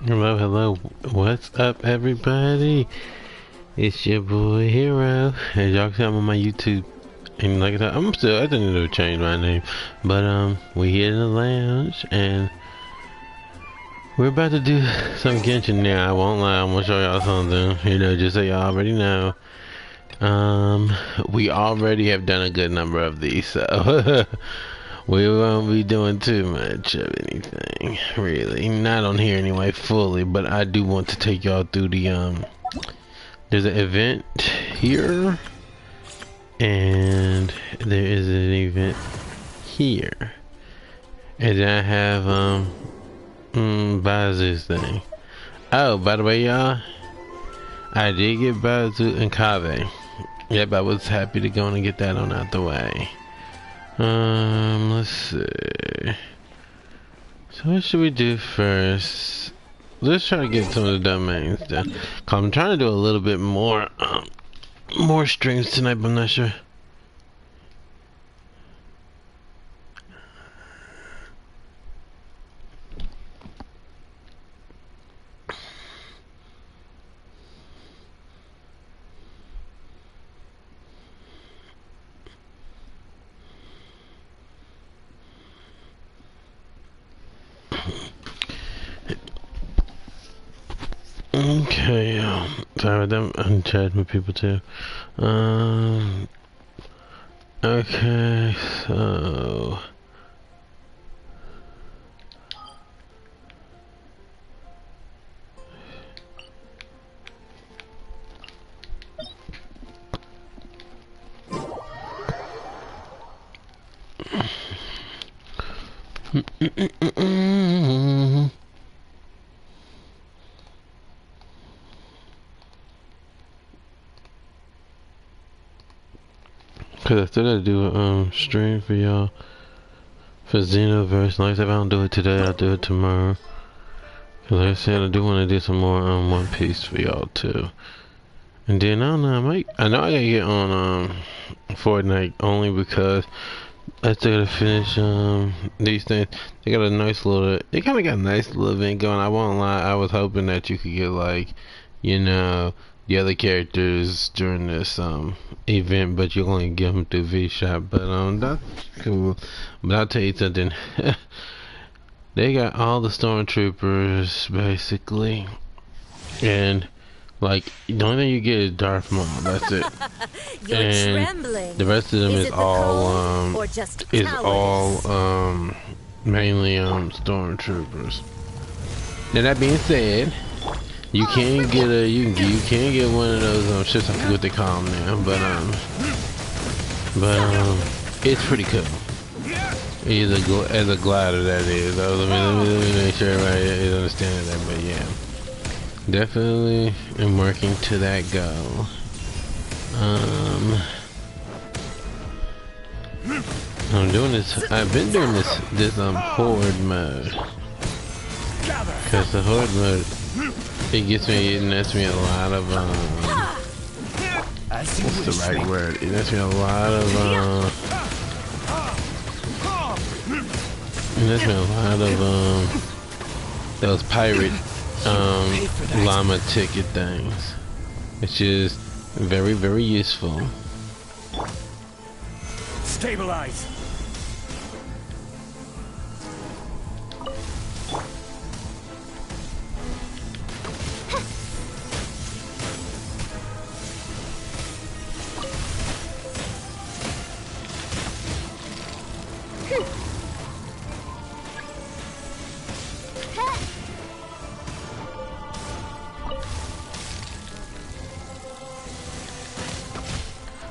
Hello, hello. What's up, everybody? It's your boy Hero. As y'all can see, I'm on my YouTube. And like I said, I didn't need to change my name. But, we here in the lounge, and we're about to do some Genshin now. I won't lie, I'm gonna show y'all something. You know, just so y'all already know. We already have done a good number of these, so we won't be doing too much of anything, really. Not on here anyway, fully, but I do want to take y'all through the, there's an event here, and there is an event here. And then I have, Bazu's thing. Oh, by the way, y'all, I did get Bazu and Kave. Yep, I was happy to go and get that on out the way. Let's see. So what should we do first? Let's try to get some of the domains done. I'm trying to do a little bit more, more streams tonight, but I'm not sure. Okay, sorry about that. I'm chatting with people too. Okay, so cause I still gotta do a stream for y'all for Xenoverse. Like I said, if I don't do it today, I'll do it tomorrow. Cause like I said, I do want to do some more One Piece for y'all too. And then I don't know, I know I gotta get on Fortnite only because I still gotta finish these things. They got a nice little, they kind of got a nice little event going. I won't lie, I was hoping that you could get like, you know, the other characters during this event, but you only get them through V-Shop. But that's cool. But I'll tell you something. They got all the stormtroopers basically, and like the only thing you get is Darth Maul. That's it. And trembling. The rest of them is all mainly stormtroopers. Now that being said, you can get you can get one of those ships. I forget what they call them now, but it's pretty cool. As a glider, that is. Let me make sure everybody is understanding that. But yeah, definitely am working to that goal. I'm doing this. I've been doing this horde mode, cause the horde mode, it nets me a lot of what's the right word? It nets me a lot of those pirate llama ticket things, which is very, very useful. Stabilize.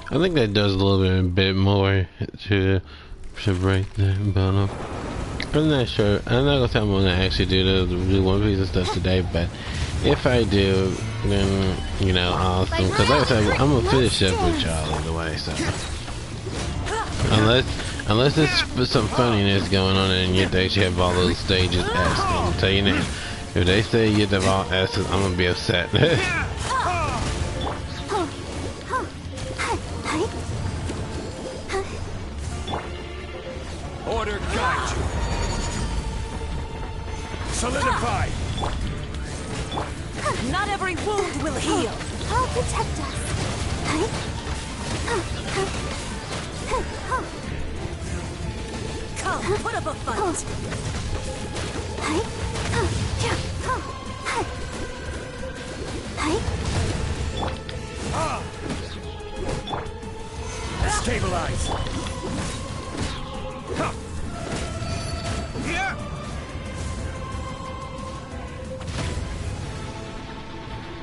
I think that does a little bit more to break that bone. I'm not sure. I'm not gonna say I'm gonna actually do One Piece and stuff today, but if I do, then you know, awesome. Cause like I said, I'm gonna finish up with y'all either way. So unless there's some funniness going on and you actually have all those stages S's, I'll tell you now. If they say you have all S's, I'm gonna be upset. Order guide you. Solidify. Not every wound will heal. I'll protect us. Come, put up a fight. Stabilize.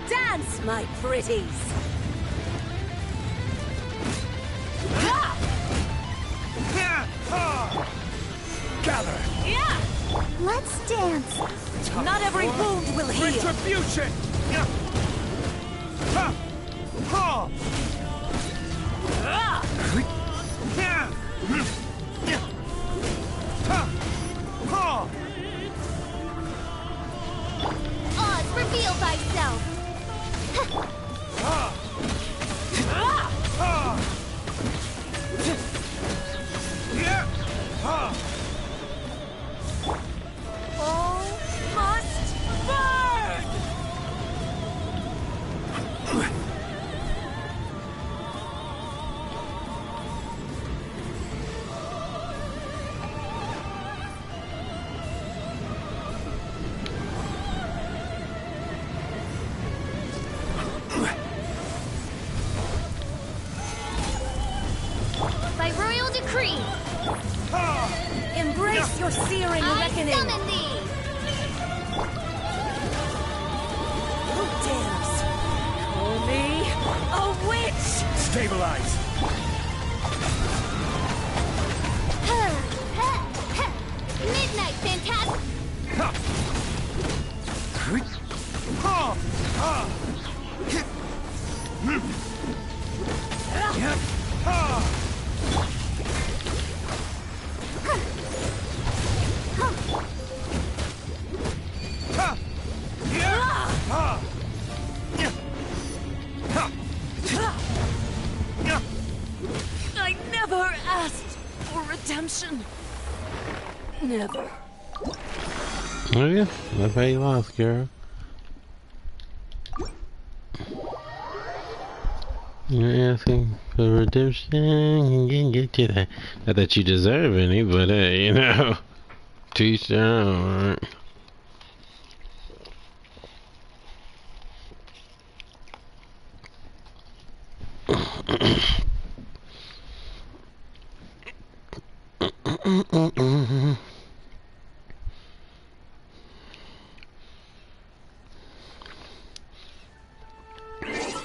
Dance, my pretties. Gather. Yeah. Let's dance. Not every wound will heal. Retribution. Oz, reveal thyself. All must burn. By royal decree, Embrace your searing I reckoning. summon thee. Who dares call me a witch? Stabilize. Midnight Fantastic. I never asked for redemption. Never. Oh yeah, that's how you lost, girl. You're asking for redemption, you can get you that. Not that you deserve any, but hey, you know, teach their own, right?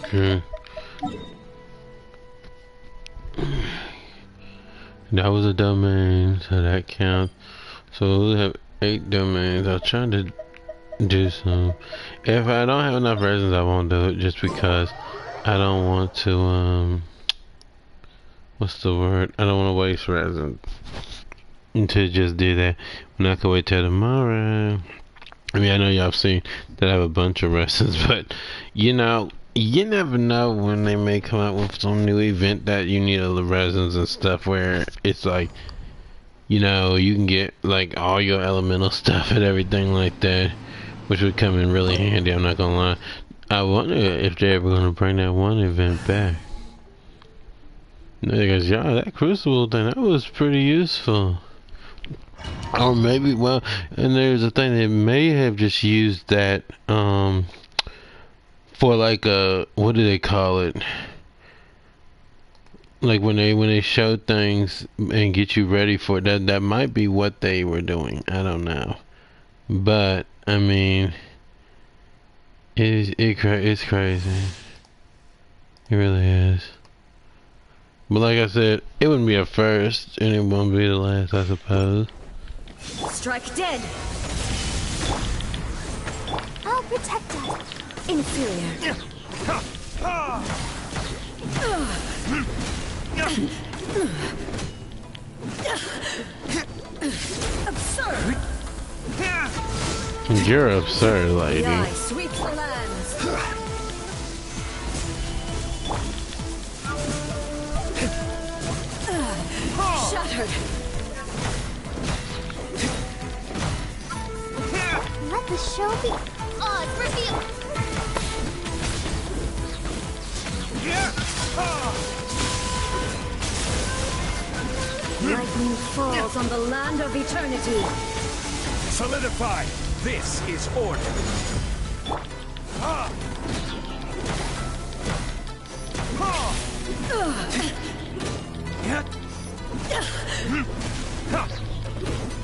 Okay. That was a domain, so that counts. So we have 8 domains. I'm trying to do some. If I don't have enough resins, I won't do it, just because I don't want to, what's the word? I don't want to waste resin to just do that when I can wait till tomorrow. I mean, I know y'all have seen that I have a bunch of resins, but you know, you never know when they may come out with some new event that you need all the resins and stuff, where it's like, you know, you can get like all your elemental stuff and everything like that, which would come in really handy. I'm not gonna lie. I wonder if they're ever gonna bring that one event back. Because yeah, that crucible thing, that was pretty useful. Or maybe, well, and there's a thing, they may have just used that for like a, what do they call it, like when they show things and get you ready for it. That might be what they were doing. I don't know, but I mean, it's crazy. It really is. But like I said, it wouldn't be a first, and it won't be the last, I suppose. Strike dead. I'll protect us. Inferior. Absurd. You're absurd, lady. The eye sweeps the lands. Shattered. Let the show be. Odds revealed. Lightning falls on the land of eternity. Solidify. This is order.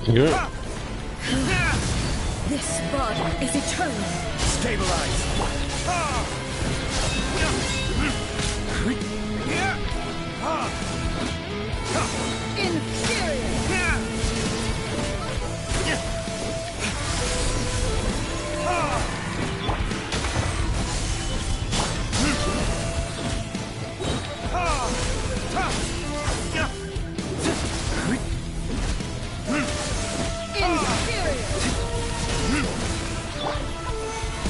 Yeah. This body is eternal. Stabilize. Inferior.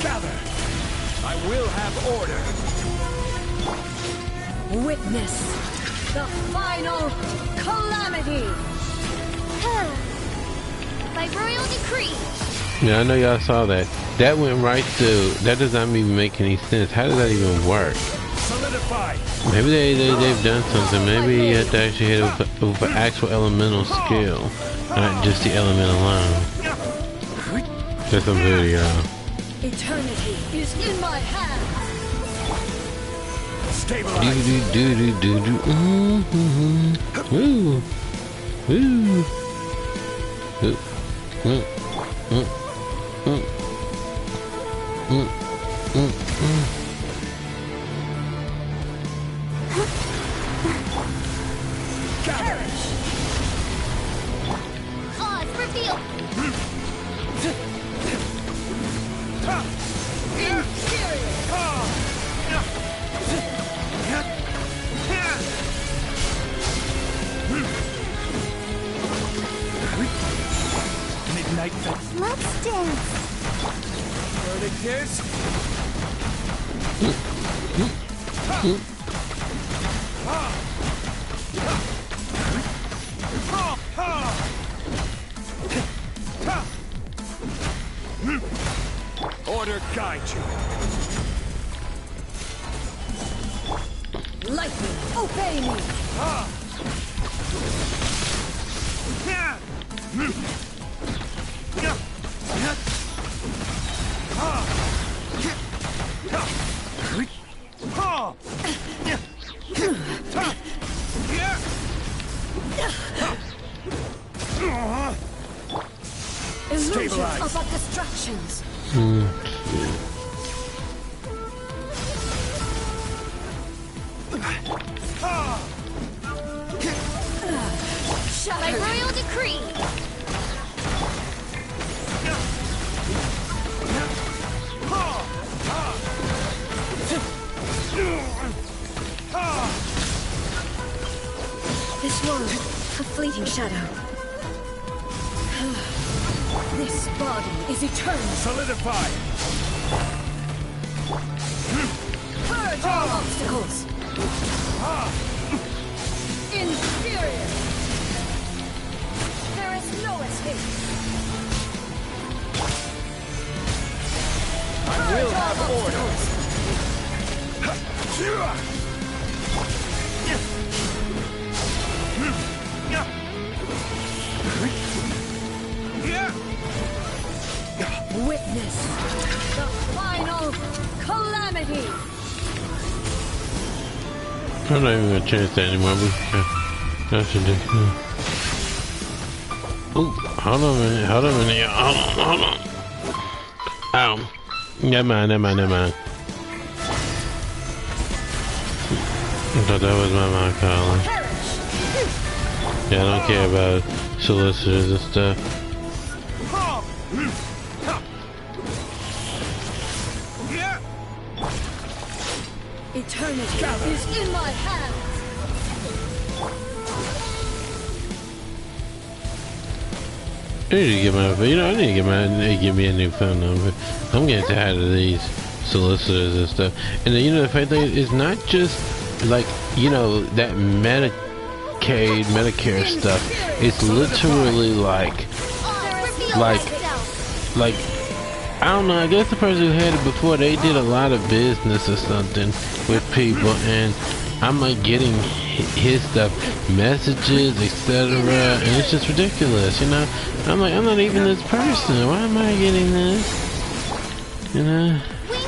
Gather. I will have order. Witness the final calamity. By royal decree. Yeah, I know y'all saw that. That went right through. That does not even make any sense. How does that even work? Solidify. Maybe they've done something. Maybe you have to actually hit it with an actual elemental skill, not just the element alone. Just a video. Eternity is in my hands. Stabilize. Woo. Woo. Perish. Odds revealed. Midnight. Let's dance. Verdict is. Order guide you. Lightning, obey me. Illusion Stabilize. of our distractions. By royal decree. This world, a fleeting shadow. This body is eternal. Solidify. Purge all obstacles. Inferior. There is no escape. I will have order. Witness the final calamity. I'm not even gonna change that anymore. That should do. Oh, hold on a minute. Hold on a minute. Hold on. Ow. Never mind. I thought that was my mind calling. Yeah, I don't care about solicitors and stuff. Eternity is in my hands. I need to get my, I need to get me a new phone number. I'm getting tired of these solicitors and stuff. And the funny thing is not just like, that Medicaid, Medicare stuff. It's literally like I don't know, I guess the person who had it before, they did a lot of business or something with people, and I'm like getting his stuff, messages, etc., and it's just ridiculous, you know? I'm like, I'm not even this person, why am I getting this? You know? Wink.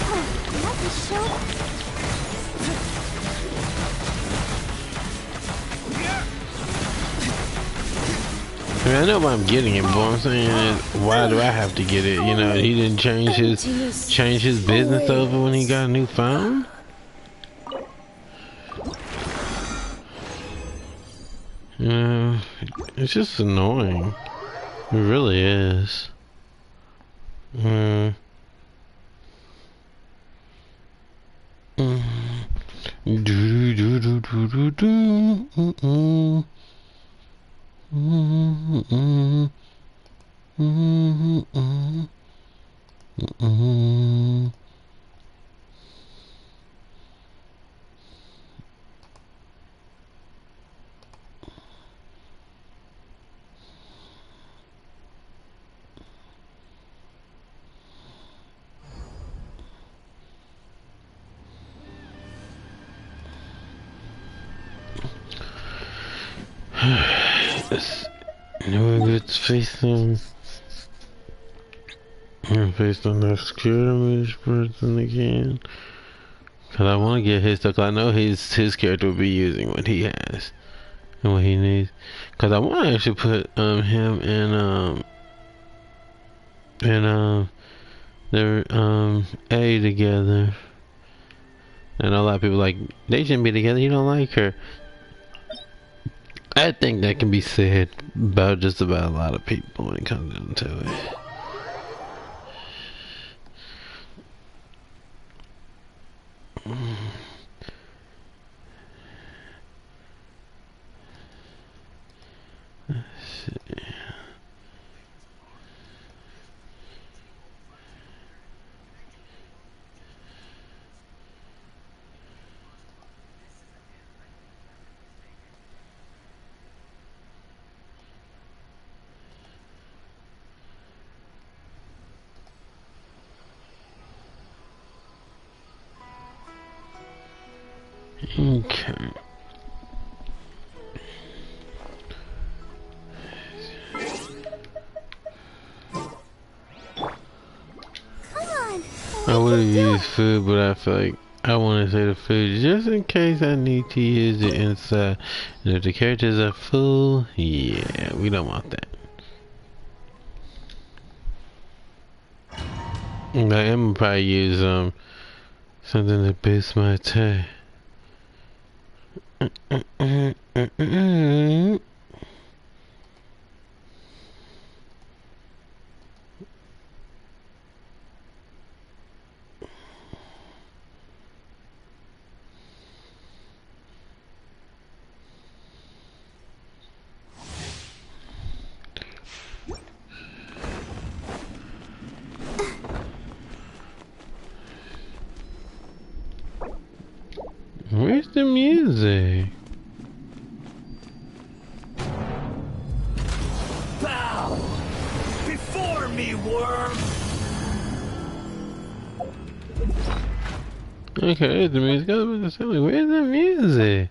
Oh, that's a show. I mean, I know why I'm getting it, but what I'm saying is, why do I have to get it? You know, he didn't change his business over when he got a new phone? You know, it's just annoying. It really is. Mm. Mm. Do do do do do do. Mm-mm. Mm-mm. Mm-mm. Mm-mm. No, it's facing. Based on that security person again. Cause I want to get his stuff. I know his character will be using what he has and what he needs. Cause I want to actually put him and their A together. And a lot of people like they shouldn't be together. You don't like her. I think that can be said about just about a lot of people when it comes down to it. Okay. Come on. I would have used food, but I feel like I want to say the food just in case I need to use it inside. And if the characters are full, yeah, we don't want that. And I am gonna probably use something to boost my attack. Where's the music? Bow before me, worm. Okay, there's the music. I was about to say, like, where's the music?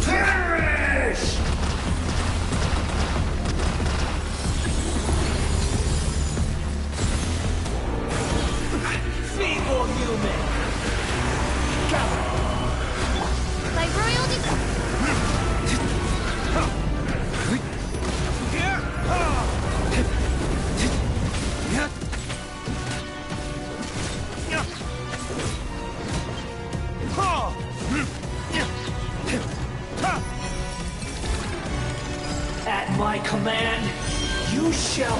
Perish!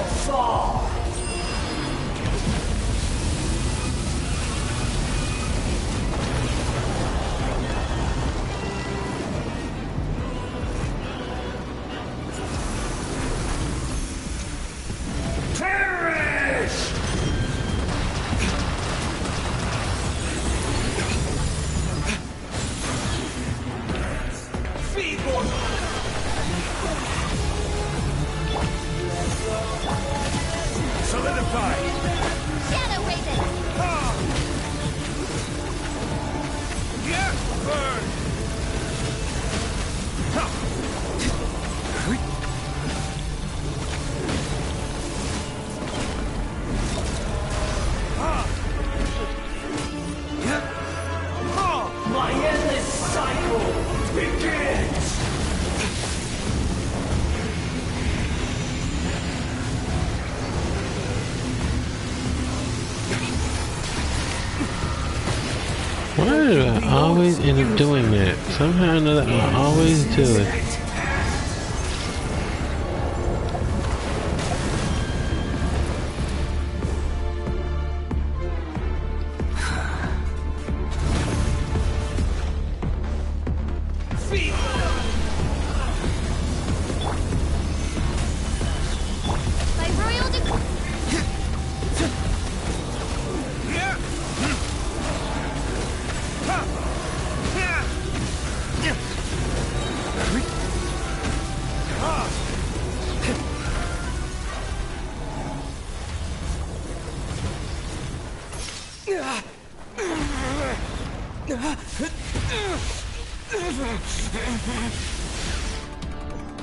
fall. Perish! Feeble! Solidify! Shadow Raven! Yeah! Burn! My endless cycle begins! Why do I always end up doing that? Somehow or another, I always do it. By royal decree.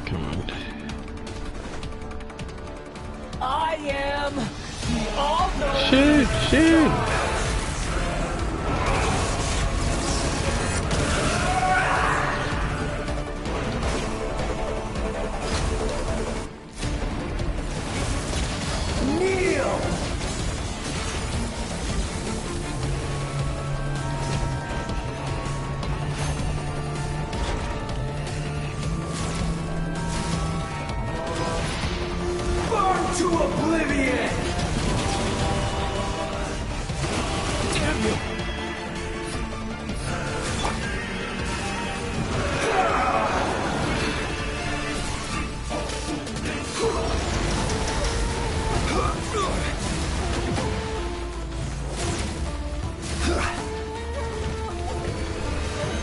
Come on. I am the all-knowing... Shoot, shoot! Kneel! Burn to oblivion! Damn you!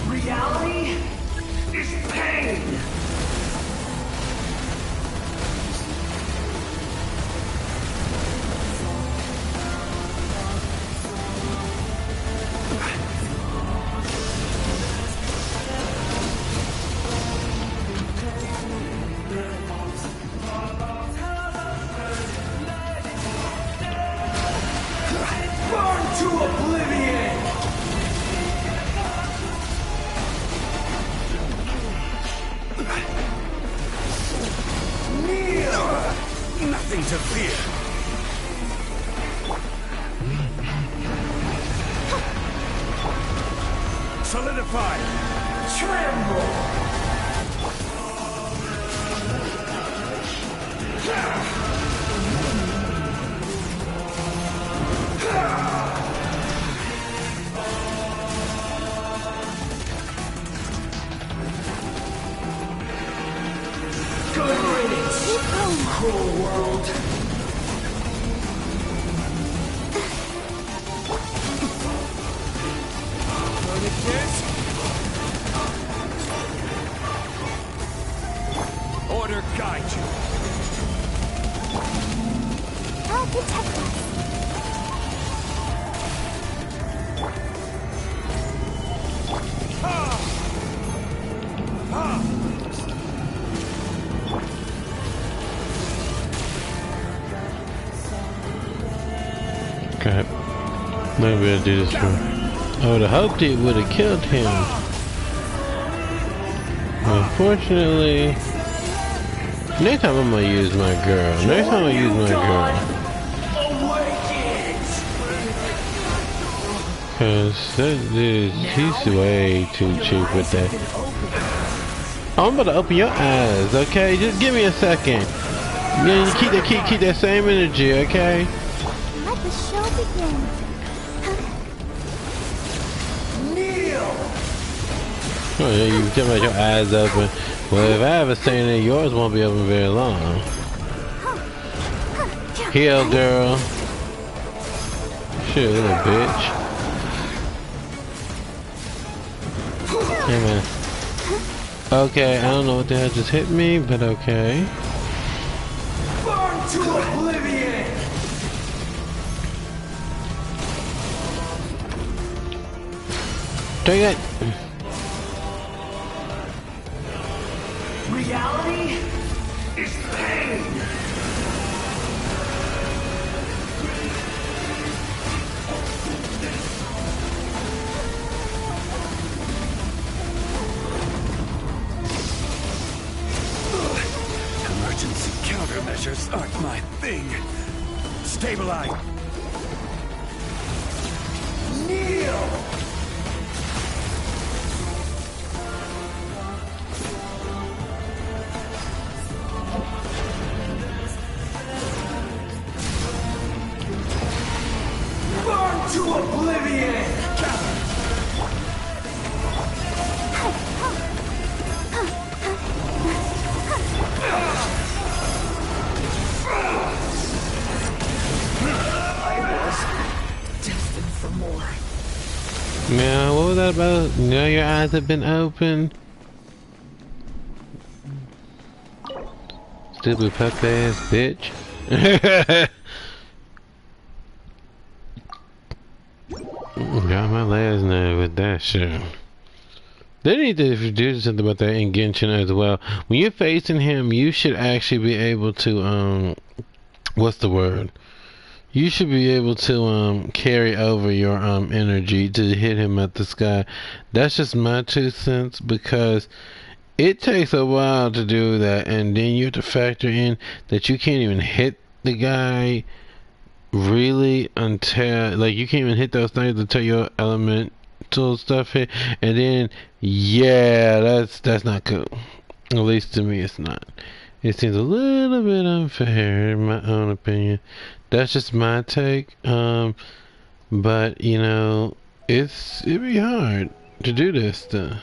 Reality is pain! Burn to oblivion! Kneel! Nothing to fear. Solidify! Tremble! Good riddance, cruel world. Look at this. Order guide you. I'll protect us. Okay. Maybe I'll do this one. I would have hoped it would have killed him. Unfortunately, next time I'm gonna use my girl. Next time I'm gonna use my girl. Cause that dude, he's way too cheap with that. I'm about to open your eyes, okay? Just give me a second. Yeah, you keep that same energy, okay? Let the show begin. Oh yeah, you talking about your eyes open. Well, if I ever seen it, yours won't be open very long. Heal, girl. Shit, little bitch. Hey, man. Okay, I don't know what the hell just hit me, but okay. Burn to oblivion! Take it. Reality is pain! Emergency countermeasures aren't my thing. Stabilize. Kneel! Burn to oblivion! Destined for more. Yeah, what was that about? Now your eyes have been open. Stupid pup ass bitch. Got my last name with that shit. They need to do something about that in Genshin as well. When you're facing him, you should actually be able to what's the word? You should be able to carry over your energy to hit him at the sky. That's just my 2 cents, because it takes a while to do that, and then you have to factor in that you can't even hit the guy really until, like, you can't even hit those things until your elemental stuff hit, and then yeah, that's not cool. At least to me, it's not. It seems a little bit unfair in my own opinion. That's just my take. But you know, it'd be hard to do this stuff.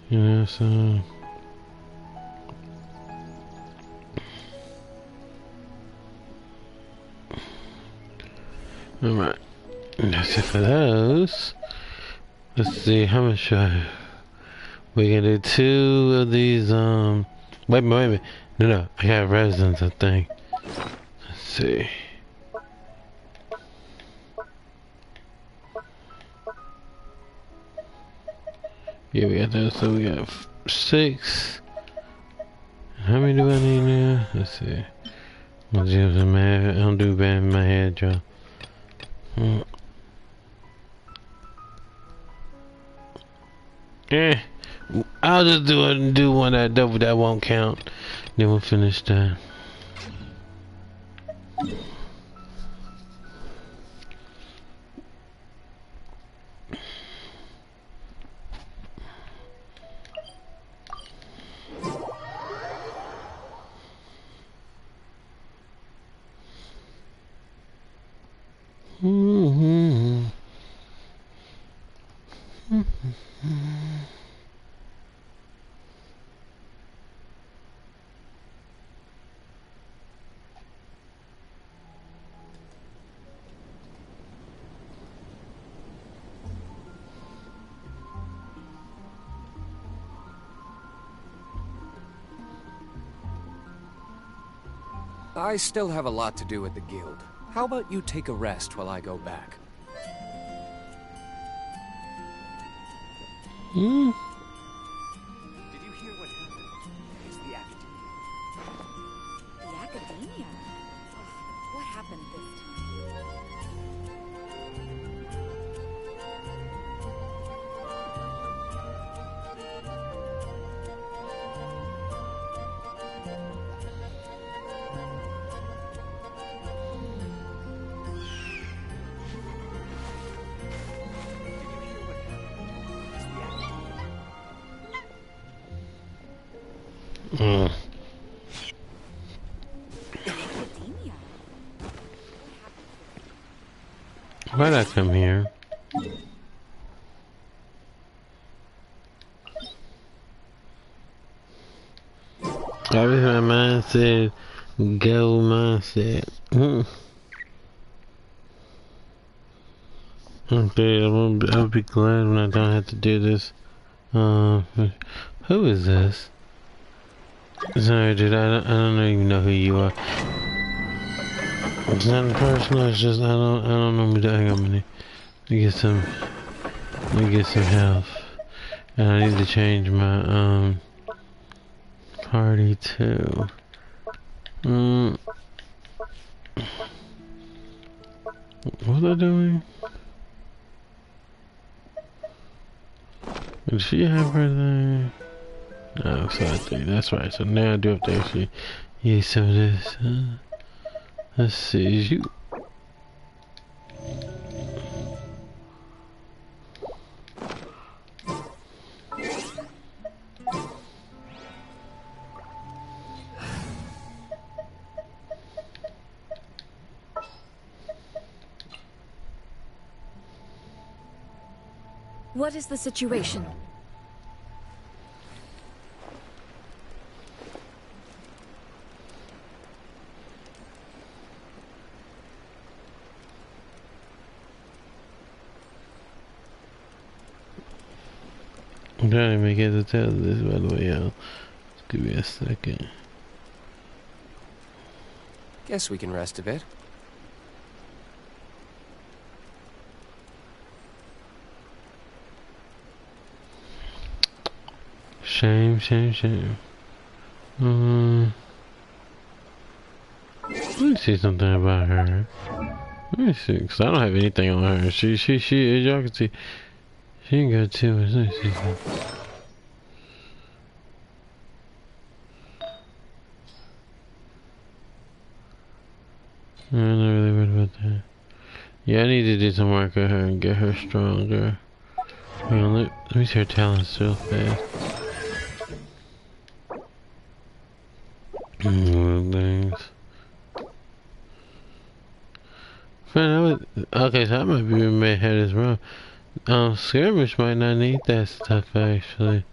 You know, so. Alright. That's it for those. Let's see, how much we can do 2 of these, wait a minute. No, I got resins, I think. Let's see. Yeah, we got those, so we got 6. How many do I need now? Let's see. I'm doing some math. I don't do bad in my head, y'all. Yeah, I'll just do one that double that won't count. Then we'll finish that. I still have a lot to do with the guild. How about you take a rest while I go back? Did you hear what happened? It's the academia. The academia? Ugh, what happened this time? Why'd I come here? Obviously my mind said go mindset. Okay, I'll be glad when I don't have to do this. Who is this? Sorry, dude, I don't even know who you are. It's not personal, it's just I don't know me. Hang on a minute. Let me get some health. And I need to change my party too. What was I doing? Did she have her thing? No, so I think that's right. So now I do have to actually use some of this. Let's see, you. What is the situation? I'm trying to make it to tell this, by the way, y'all. Just give me a second. Guess we can rest a bit. Shame. Let me see something about her. Let me see, cause I don't have anything on her. She, as y'all can see, she ain't got too much. Let me see something. I'm not really worried about that. Yeah, I need to do some work on her and get her stronger. Hang on, let me see her talents real fast. Things. Man, okay, so I might be may have this wrong. Skirmish might not need that stuff actually.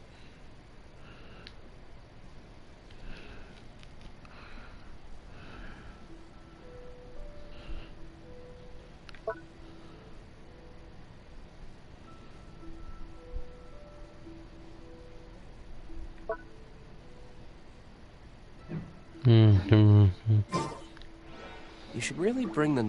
You should really bring the...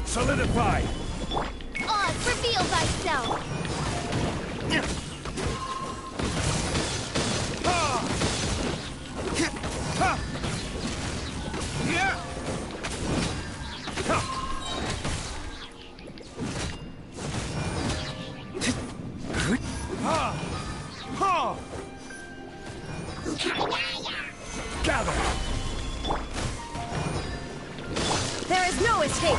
Solidify! Oz, reveal thyself! Gather! There is no escape!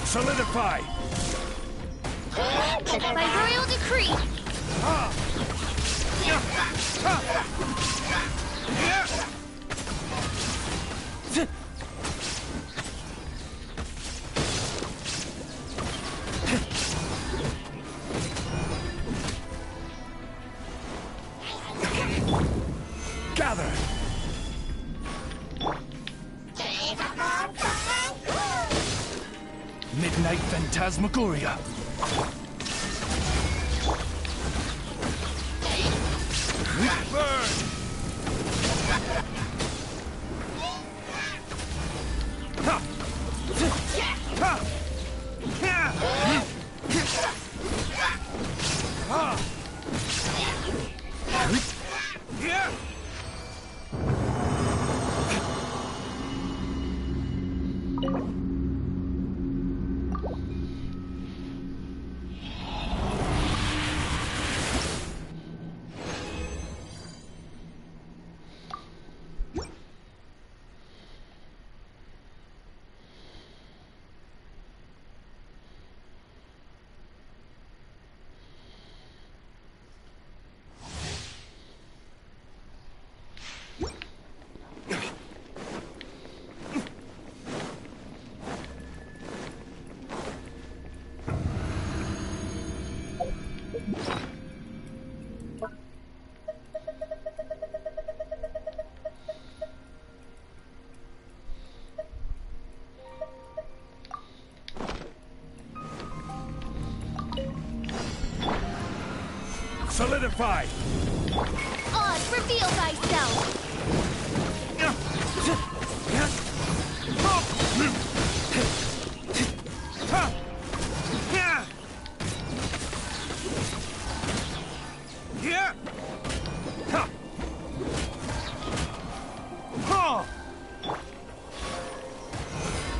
Solidify! By royal decree! Gather! Midnight Phantasmagoria. Burn! Solidify! Oz, reveal thyself!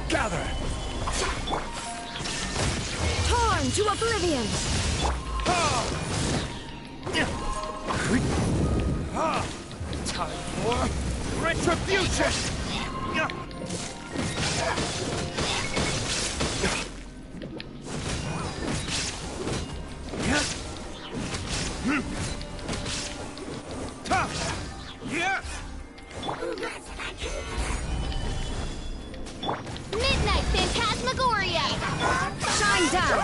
Gather! Torn to oblivion! Time for retribution! Midnight Phantasmagoria! Shine down!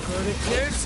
Predators!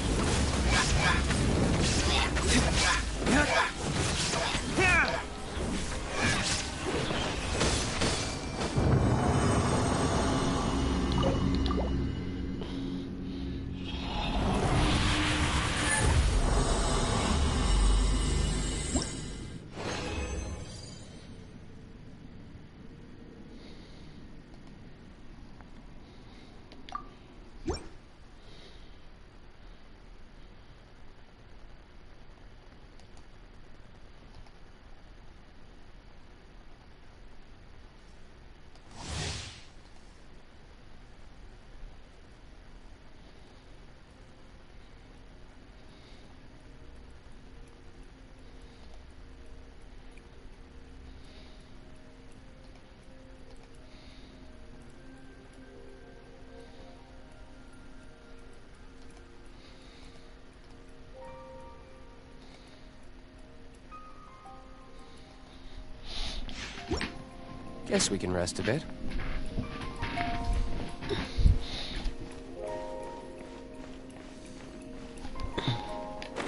Guess we can rest a bit.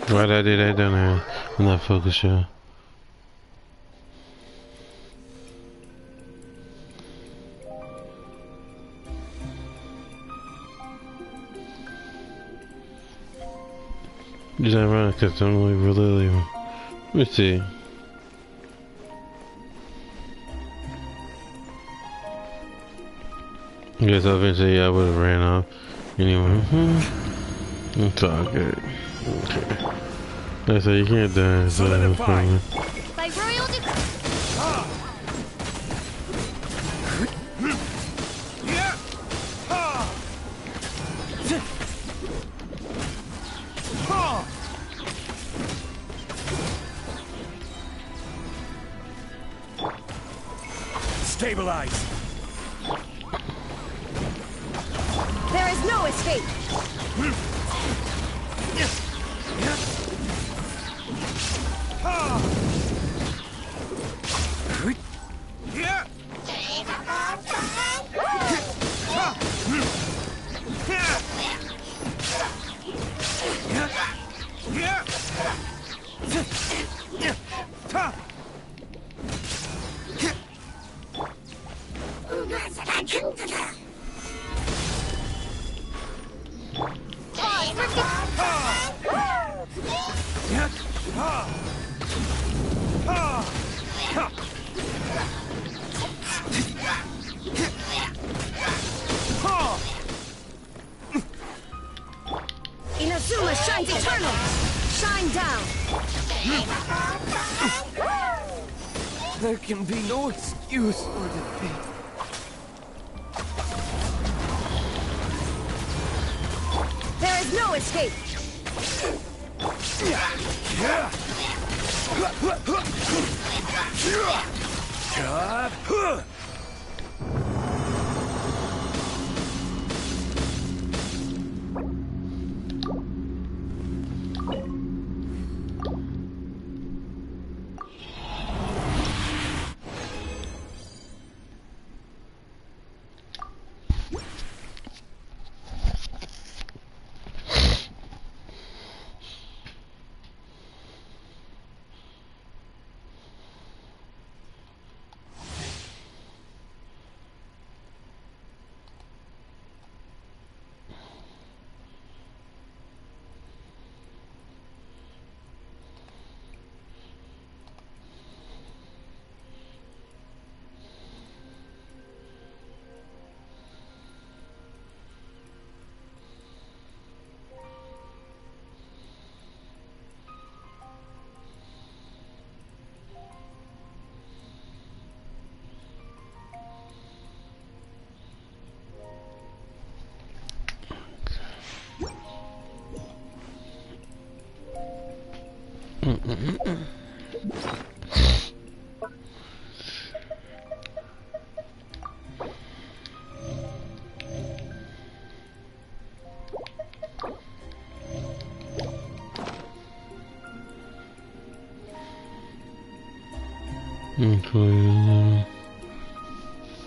Why'd I do that down there in that focus shell? Just ironic because I'm like really. Let me see. I guess eventually I would have ran off anyway. It's all good. Okay. That's so you can't die. So Solidify. By royal decree! Stabilize! There is no escape! Inazuma shines eternal! Shine down! There can be no excuse for defeat. There is no escape!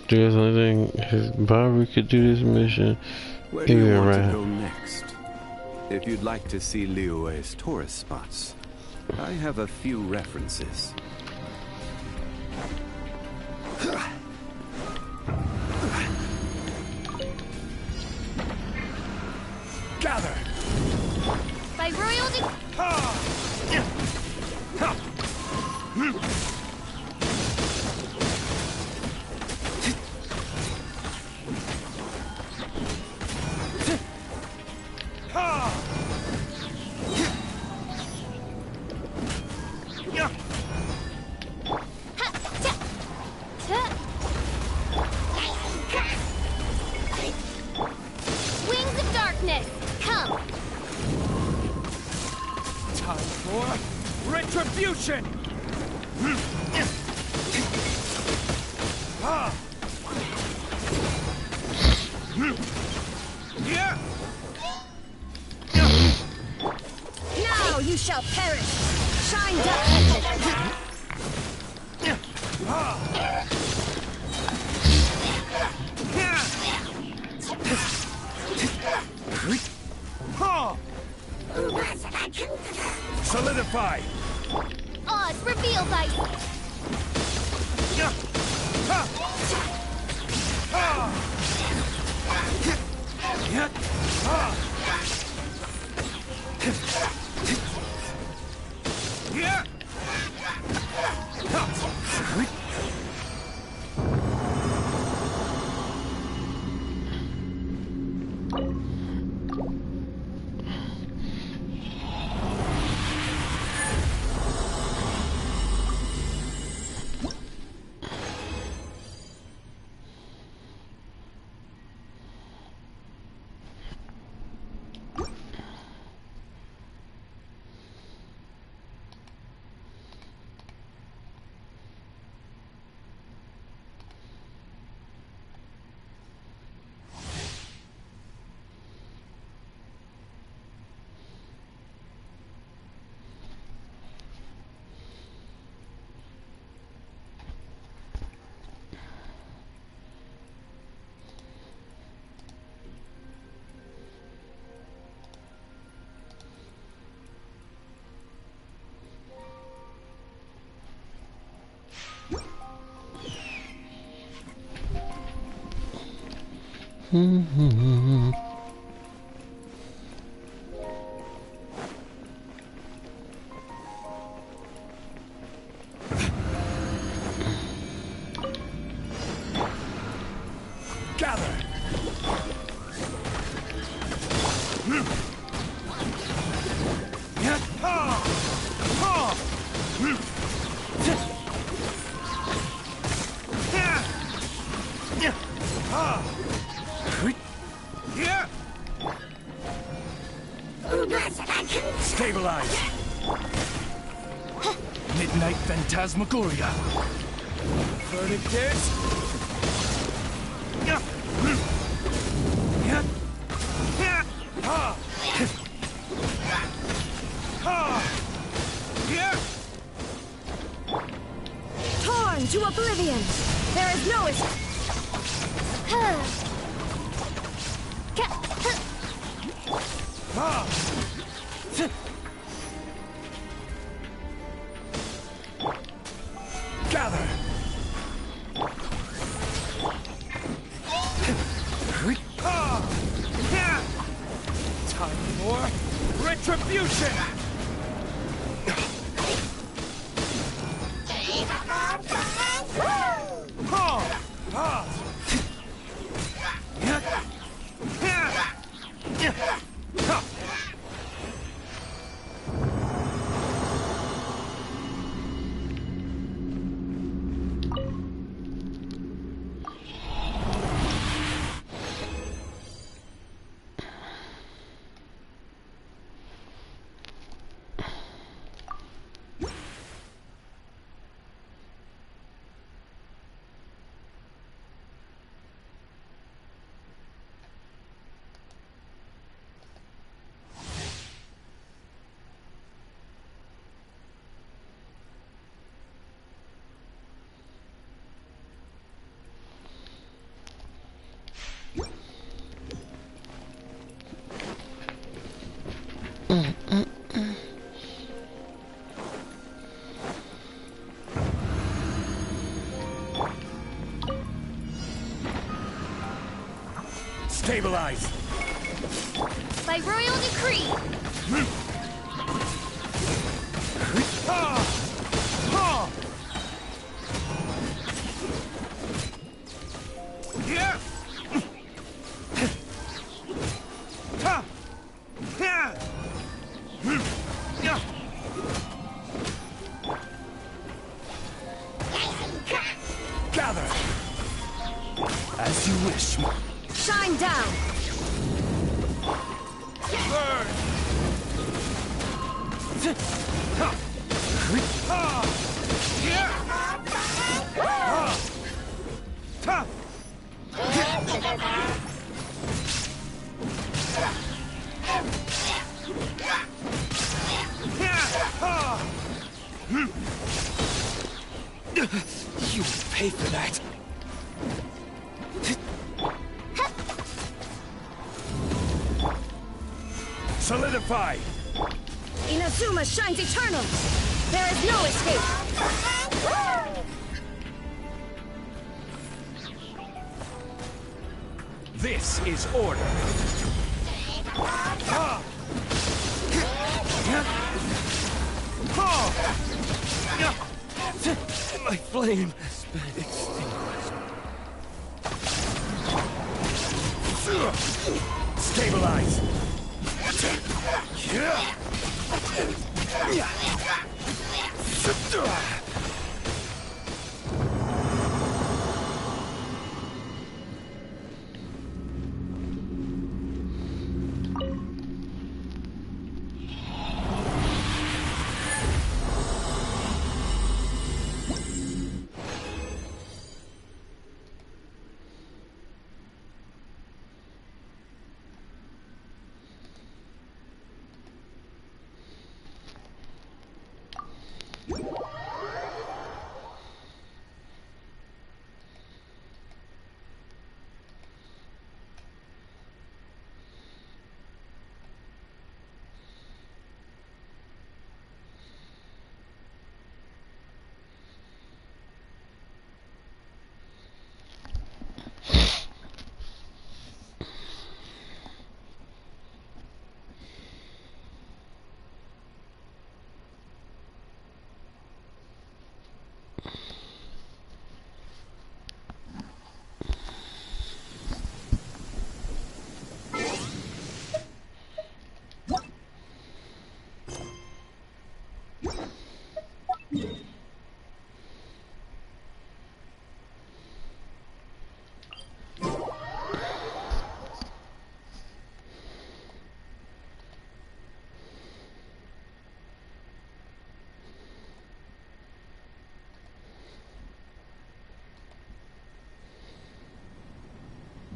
There's anything his Bobby could do this mission. Where do you Yeah, want right. to go next? If you'd like to see Liyue's tourist spots, I have a few references. Gather! By royal Wings of darkness, come! Time for retribution! Now you shall perish! Shine down! Solidify! Oz, reveal thyself! Gather. Stabilize. Midnight Phantasmagoria. Verdict is... Torn to oblivion. There is no escape. Gather. Time for retribution. Stabilize. By royal decree. Gather. As you wish. Shine down. Burn. You pay for that. Solidify. Inazuma shines eternal. There is no escape. This is order. My flame has been extinguished. Stabilize.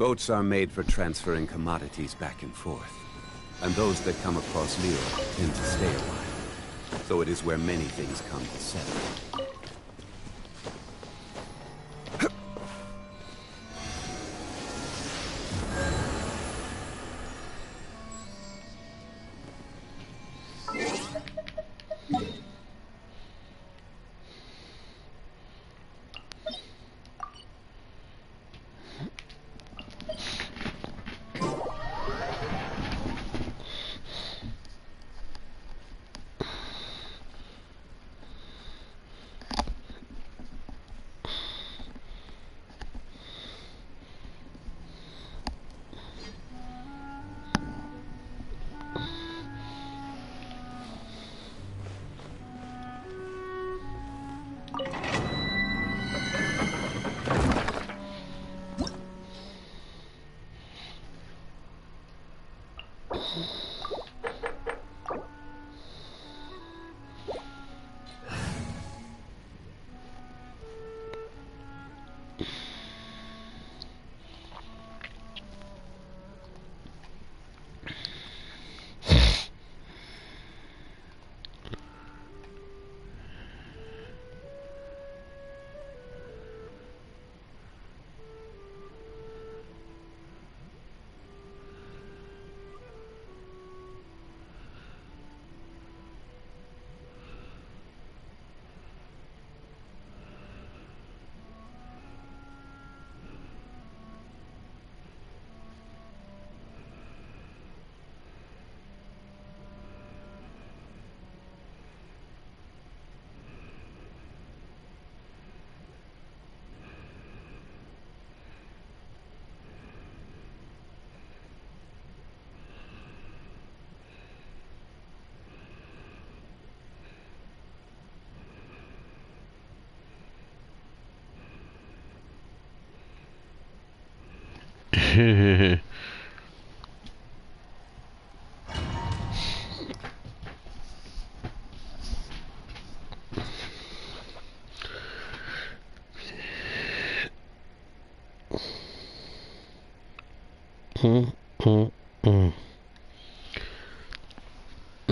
Boats are made for transferring commodities back and forth. And those that come across Liyue tend to stay a while. So it is where many things come to settle.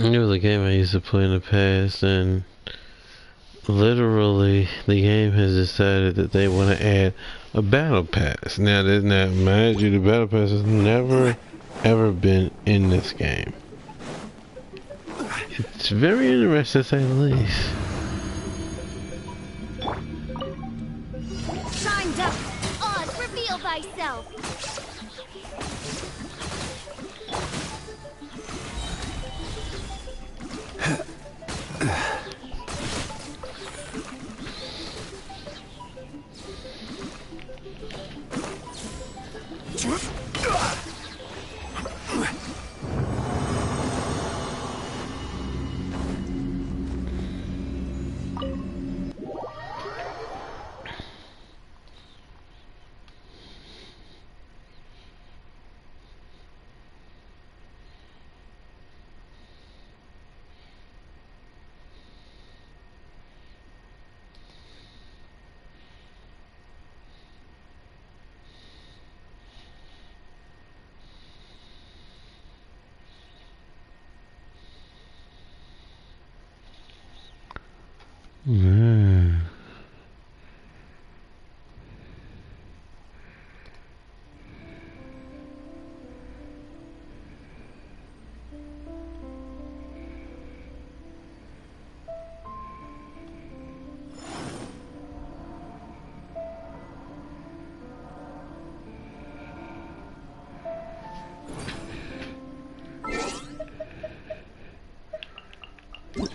It was a game I used to play in the past, and literally the game has decided that they want to add a battle pass. Now, mind you, the battle pass has never ever been in this game. It's very interesting to say the least. Shines up! Oz, reveal thyself! Man.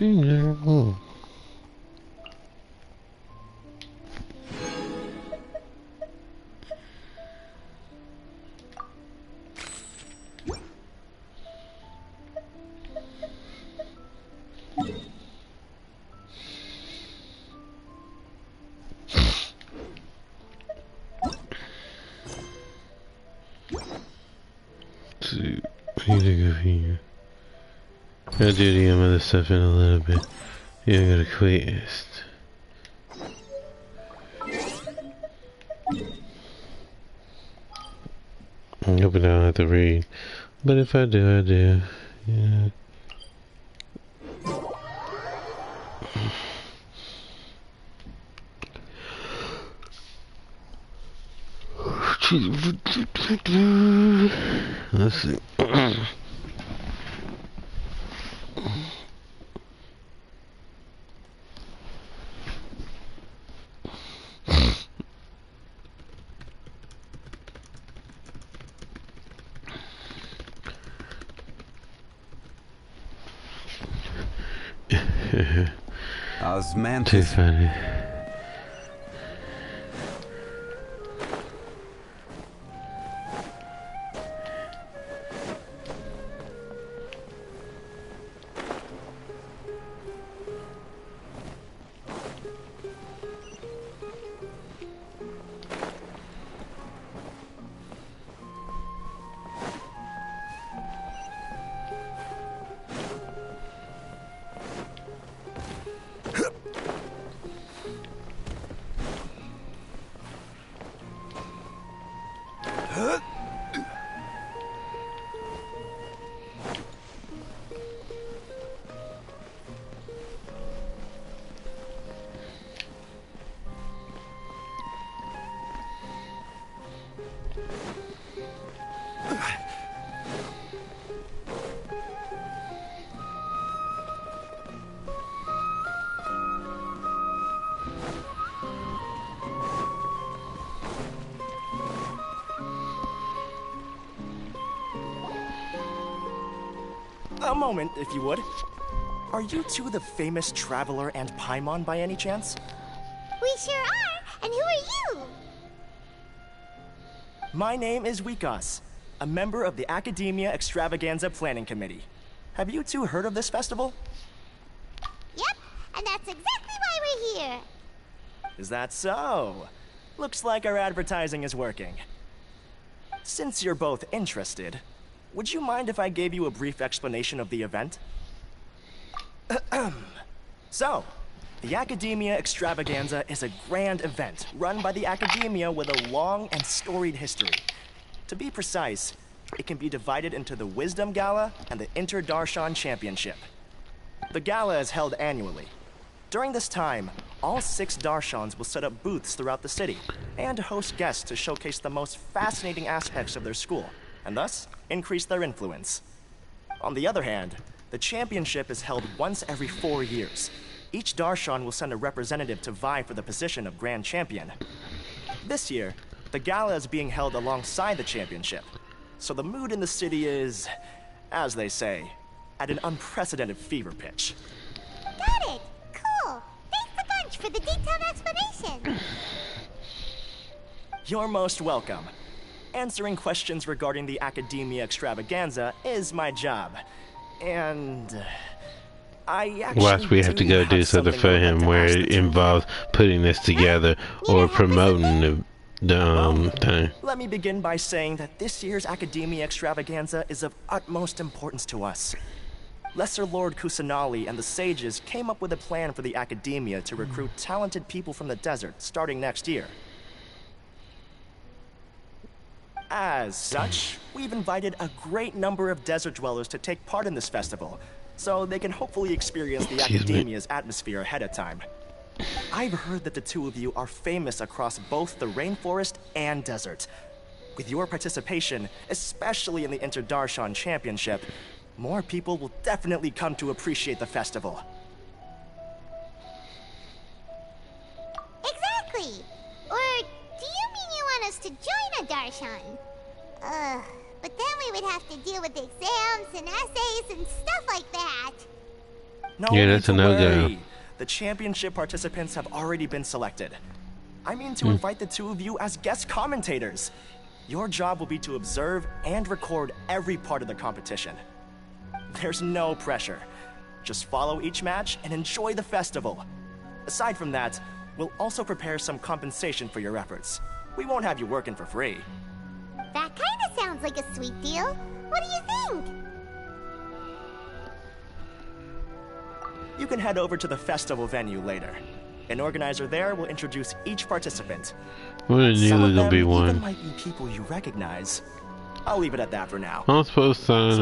Yeah. I need to go here. I'll do the other stuff in a little bit. Yeah, I gotta quest. I hope I don't have to read. But if I do, I do. Yeah. Let's see. Too Osmanthus. funny. A moment, if you would. Are you two the famous Traveler and Paimon by any chance? We sure are. And who are you? My name is Wikas, a member of the Academia Extravaganza Planning Committee. Have you two heard of this festival? Yep, and that's exactly why we're here. Is that so? Looks like our advertising is working. Since you're both interested, would you mind if I gave you a brief explanation of the event? So, the Academia Extravaganza is a grand event run by the Academia with a long and storied history. To be precise, it can be divided into the Wisdom Gala and the Inter-Darshan Championship. The gala is held annually. During this time, all 6 Darshans will set up booths throughout the city and host guests to showcase the most fascinating aspects of their school, and thus increase their influence. On the other hand, the championship is held once every 4 years. Each Darshan will send a representative to vie for the position of Grand Champion. This year, the gala is being held alongside the championship, so the mood in the city is, as they say, at an unprecedented fever pitch. Got it. Cool. Thanks a bunch for the detailed explanation. You're most welcome. Answering questions regarding the Academia Extravaganza is my job. And I actually Watch, we have to go do something for him where it involves putting this together or promoting the thing. Let me begin by saying that this year's Academia Extravaganza is of utmost importance to us. Lesser Lord Kusanali and the sages came up with a plan for the Academia to recruit talented people from the desert starting next year. As such, we've invited a great number of desert dwellers to take part in this festival, so they can hopefully experience the Academia's atmosphere ahead of time. I've heard that the two of you are famous across both the rainforest and desert. With your participation, especially in the Inter-Darshan Championship, more people will definitely come to appreciate the festival. Exactly. Or do you mean you want us to join a Darshan? But then we would have to deal with exams and essays and stuff like that. No Yeah, need that's to a no-go. worry. The championship participants have already been selected. I mean to invite the two of you as guest commentators. Your job will be to observe and record every part of the competition. There's no pressure. Just follow each match and enjoy the festival. Aside from that, we'll also prepare some compensation for your efforts. We won't have you working for free. That kind of sounds like a sweet deal. What do you think? You can head over to the festival venue later. An organizer there will introduce each participant. Well, Some neither of gonna them be even one. might be people you recognize. I'll leave it at that for now. I'm supposed to sign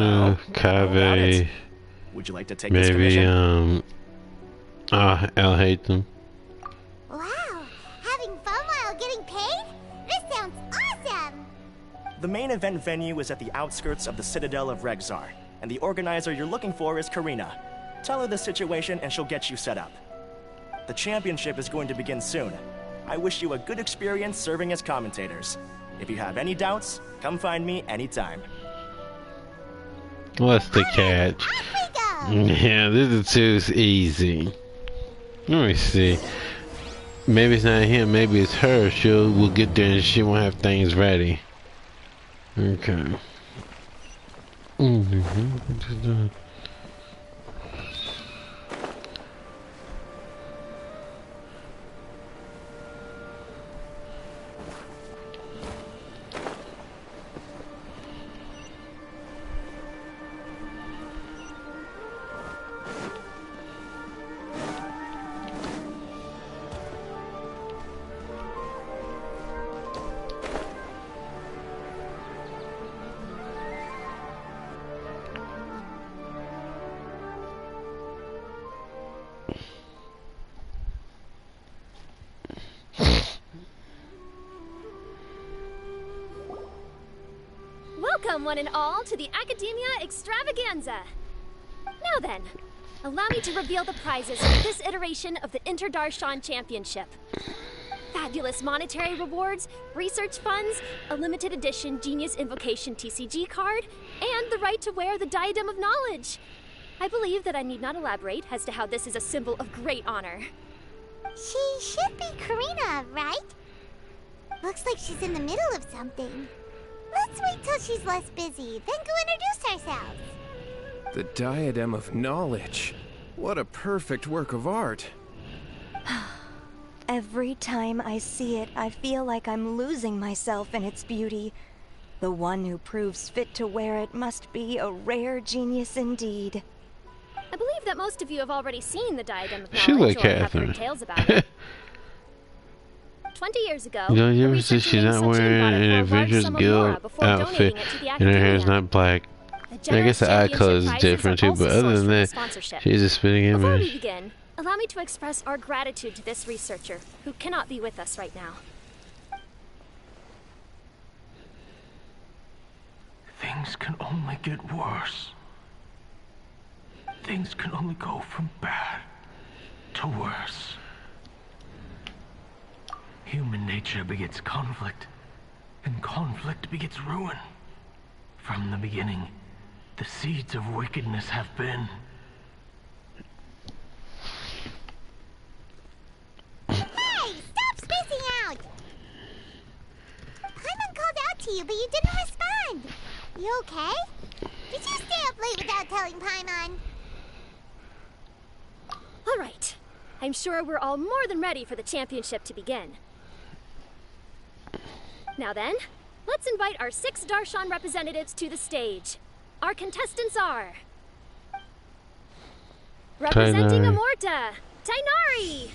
How about Cave. it? Would you like to take this Maybe, commission? I'll hate them. Wow, having fun while getting paid? This sounds awesome! The main event venue is at the outskirts of the Citadel of Rexar, and the organizer you're looking for is Karina. Tell her the situation and she'll get you set up. The championship is going to begin soon. I wish you a good experience serving as commentators. If you have any doubts, come find me anytime. What's the catch? Off we go! Yeah, this is too easy. Let me see. Maybe it's not him, maybe it's her. We'll get there and she won't have things ready. Okay. Welcome, one and all, to the Academia Extravaganza. Now then, allow me to reveal the prizes for this iteration of the Interdarshan Championship. Fabulous monetary rewards, research funds, a limited edition Genius Invocation TCG card, and the right to wear the Diadem of Knowledge. I believe that I need not elaborate as to how this is a symbol of great honor. She should be Karina, right? Looks like she's in the middle of something. Let's wait till she's less busy, then go introduce ourselves. The Diadem of Knowledge. What a perfect work of art. Every time I see it, I feel like I'm losing myself in its beauty. The one who proves fit to wear it must be a rare genius indeed. I believe that most of you have already seen the Diadem of She Knowledge like or have Catherine. heard tales about it. 20 years ago, You know, you a ever see researcher she's named not Sachin wearing bought it an for a large Avengers sum of Guild Mora before outfit, donating it to the and her hair is Academia. not black. The I guess the eye generous color is championship different prizes too, are but also other sourced than from that, sponsorship. she's a spitting Before we image. begin, allow me to express our gratitude to this researcher, who cannot be with us right now. Things can only get worse. Things can only go from bad to worse. Human nature begets conflict, and conflict begets ruin. From the beginning, the seeds of wickedness have been. Hey, stop spacing out! Paimon called out to you, but you didn't respond. You okay? Did you stay up late without telling Paimon? All right. I'm sure we're all more than ready for the championship to begin. Now then, let's invite our 6 Darshan representatives to the stage. Our contestants are... Representing Tainari. Amorta, Tainari!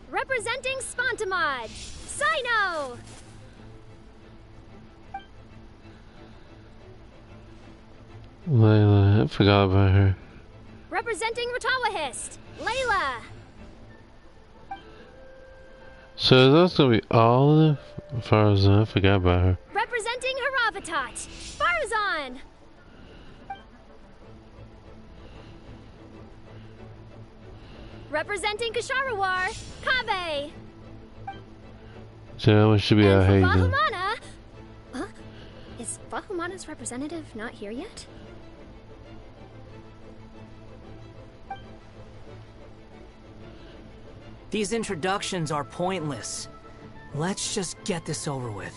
Representing Spontamod, Sino! Layla, I forgot about her. Representing Ratawahist, Layla! So is those gonna be all of them? As far as I forgot about her. Representing Haravatat, Farazan! Representing Kasharawar, Kabe! So that one should be out And for hating. Vahumana... Huh? Is Vahumana's representative not here yet? These introductions are pointless. Let's just get this over with.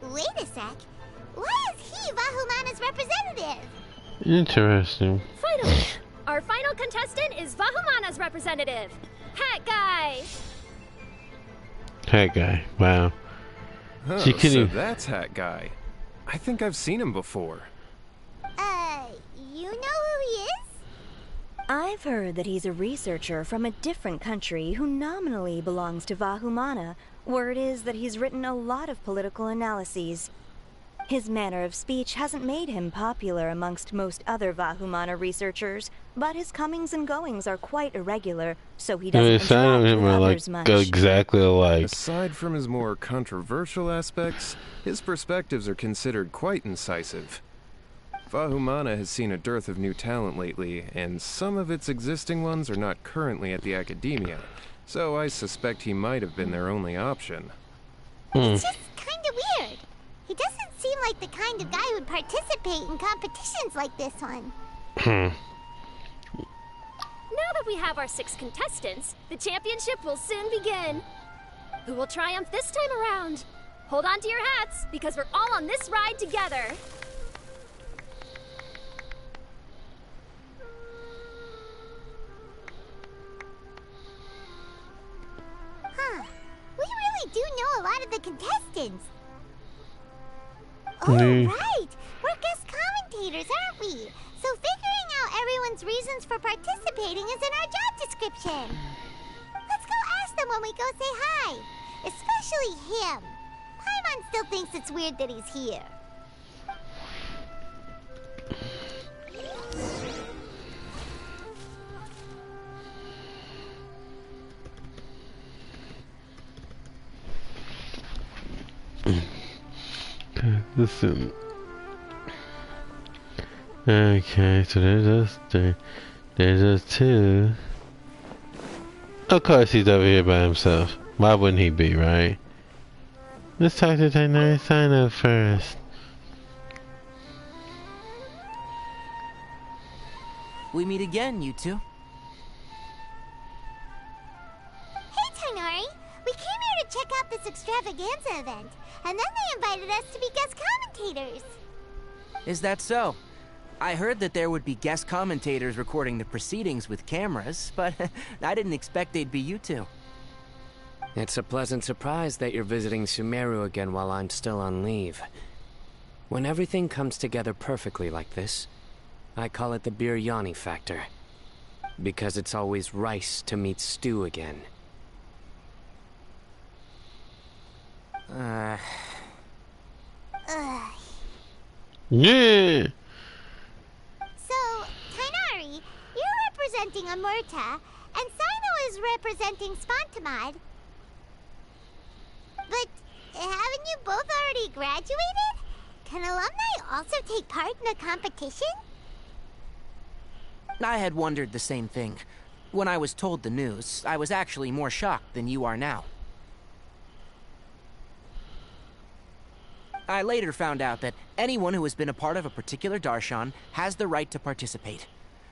Wait a sec. Why is he Vahumana's representative? Interesting. Finally, our final contestant is Vahumana's representative, Hat Guy! Hat guy. Wow. Oh, She couldn't so even- that's Hat Guy. I think I've seen him before. You know who he is? I've heard that he's a researcher from a different country who nominally belongs to Vahumana. Word is that he's written a lot of political analyses. His manner of speech hasn't made him popular amongst most other Vahumana researchers, but his comings and goings are quite irregular, so he doesn't interact with others much. Exactly alike. Aside from his more controversial aspects, his perspectives are considered quite incisive. Vahumana has seen a dearth of new talent lately, and some of its existing ones are not currently at the Academia, so I suspect he might have been their only option. It's just kinda weird. He doesn't seem like the kind of guy who'd participate in competitions like this one. Now that we have our 6 contestants, the championship will soon begin. Who will triumph this time around? Hold on to your hats, because we're all on this ride together. Huh. We really do know a lot of the contestants. Oh, Mm. right! We're guest commentators, aren't we? So figuring out everyone's reasons for participating is in our job description. Let's go ask them when we go say hi. Especially him. Paimon still thinks it's weird that he's here. Listen. Okay, so there's just 2. Of course he's over here by himself. Why wouldn't he be, right? Let's talk to Tainari sign up first. We meet again, you two. Hey, Tainari! We came here to check out this extravaganza event, and then they invited us to be guest commentators. Is that so? I heard that there would be guest commentators recording the proceedings with cameras, but I didn't expect they'd be you two. It's a pleasant surprise that you're visiting Sumeru again while I'm still on leave. When everything comes together perfectly like this, I call it the biryani factor. Because it's always rice to meet stew again. Yeah! So, Tainari, you're representing Amurta, and Sino is representing Spontamod. But haven't you both already graduated? Can alumni also take part in a competition? I had wondered the same thing. When I was told the news, I was actually more shocked than you are now. I later found out that anyone who has been a part of a particular darshan has the right to participate.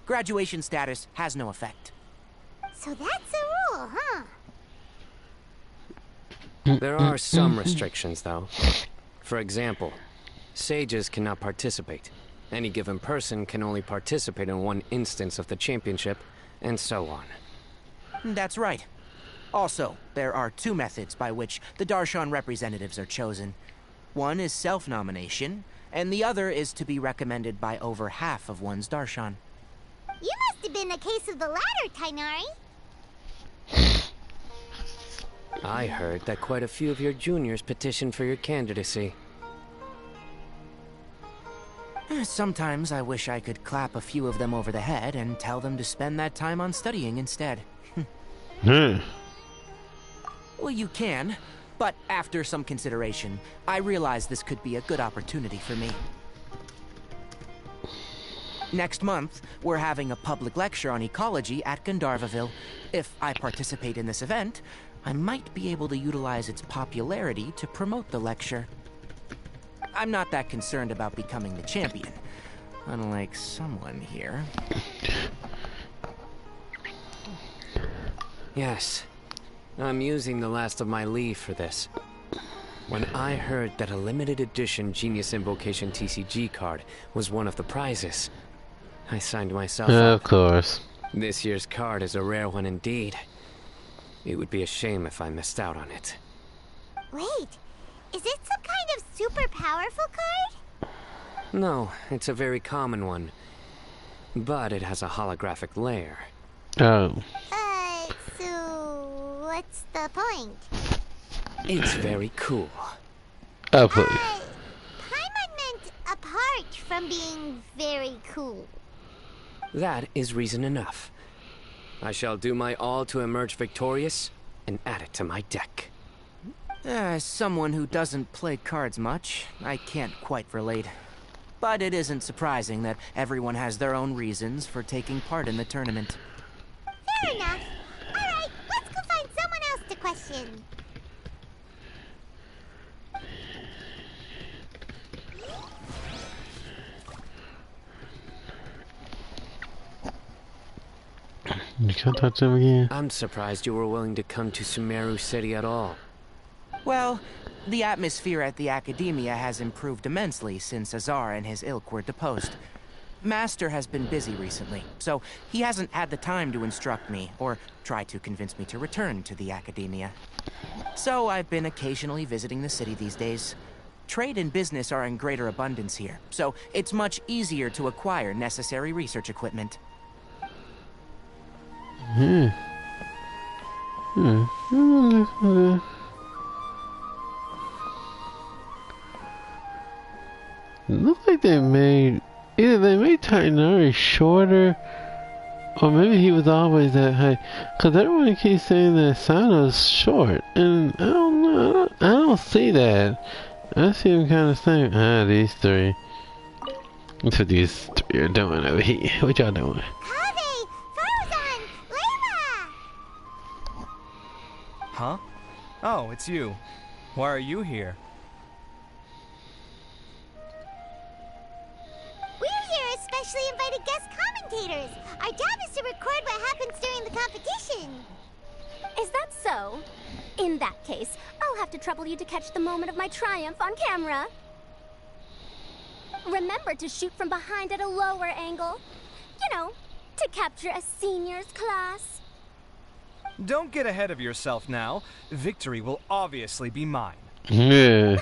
Graduation status has no effect. So that's the rule, huh? There are some restrictions, though. For example, sages cannot participate. Any given person can only participate in one instance of the championship, and so on. That's right. Also, there are 2 methods by which the darshan representatives are chosen. One is self-nomination, and the other is to be recommended by over half of one's darshan. You must have been a case of the latter, Tainari. I heard that quite a few of your juniors petitioned for your candidacy. Sometimes I wish I could clap a few of them over the head and tell them to spend that time on studying instead. Well, you can, but after some consideration, I realized this could be a good opportunity for me. Next month, we're having a public lecture on ecology at Gandharvaville. If I participate in this event, I might be able to utilize its popularity to promote the lecture. I'm not that concerned about becoming the champion, unlike someone here. Yes, I'm using the last of my leave for this. When I heard that a limited edition Genius Invocation TCG card was one of the prizes, I signed myself up. Of course. This year's card is a rare one indeed. It would be a shame if I missed out on it. Wait, is it some kind of super powerful card? No, it's a very common one. but it has a holographic layer. Oh. So what's the point? It's very cool. Oh, please. Paimon meant apart from being very cool. That is reason enough. I shall do my all to emerge victorious and add it to my deck. As someone who doesn't play cards much, I can't quite relate. But it isn't surprising that everyone has their own reasons for taking part in the tournament. Fair enough. Alright, let's go find someone else to question. You can't touch him again? I'm surprised you were willing to come to Sumeru City at all. Well, the atmosphere at the Academia has improved immensely since Azar and his ilk were deposed. Master has been busy recently, so he hasn't had the time to instruct me or try to convince me to return to the Academia. So I've been occasionally visiting the city these days. Trade and business are in greater abundance here, so it's much easier to acquire necessary research equipment. It looks like they made either they made Titanari shorter, or maybe he was always that height. Cause everyone keeps saying that Sano's short, and I don't know. I don't see that. I see him kind of same. These three. That's what these three are doing over here. What y'all doing? Kaveh! Frozen! Layla! Huh? Oh, it's you. Why are you here? We're here as specially invited guest commentators. Our job is to record what happens during the competition. Is that so? In that case, I'll have to trouble you to catch the moment of my triumph on camera. Remember to shoot from behind at a lower angle. You know, to capture a seniors class. Don't get ahead of yourself now. Victory will obviously be mine. Yeah.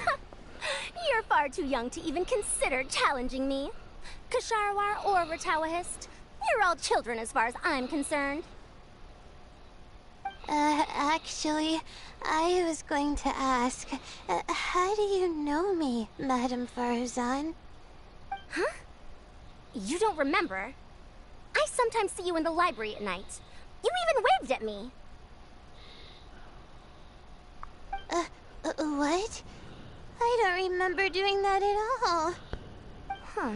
You're far too young to even consider challenging me. Kasharwar or Ratawahist, you're all children as far as I'm concerned. Actually, I was going to ask, how do you know me, Madame Faruzan? Huh? You don't remember? I sometimes see you in the library at night. You even waved at me. What? I don't remember doing that at all. Huh.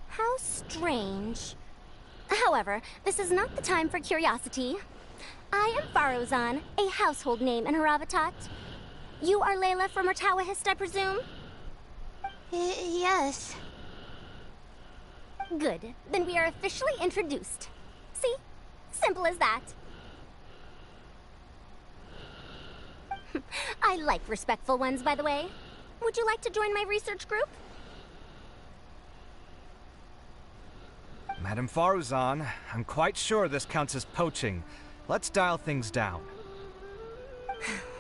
How strange. However, this is not the time for curiosity. I am Faruzan, a household name in Haravatat. You are Layla from Ratawahist, I presume? Yes. Good. Then we are officially introduced. See? Simple as that. I like respectful ones, by the way. Would you like to join my research group? Madame Faruzan, I'm quite sure this counts as poaching. Let's dial things down.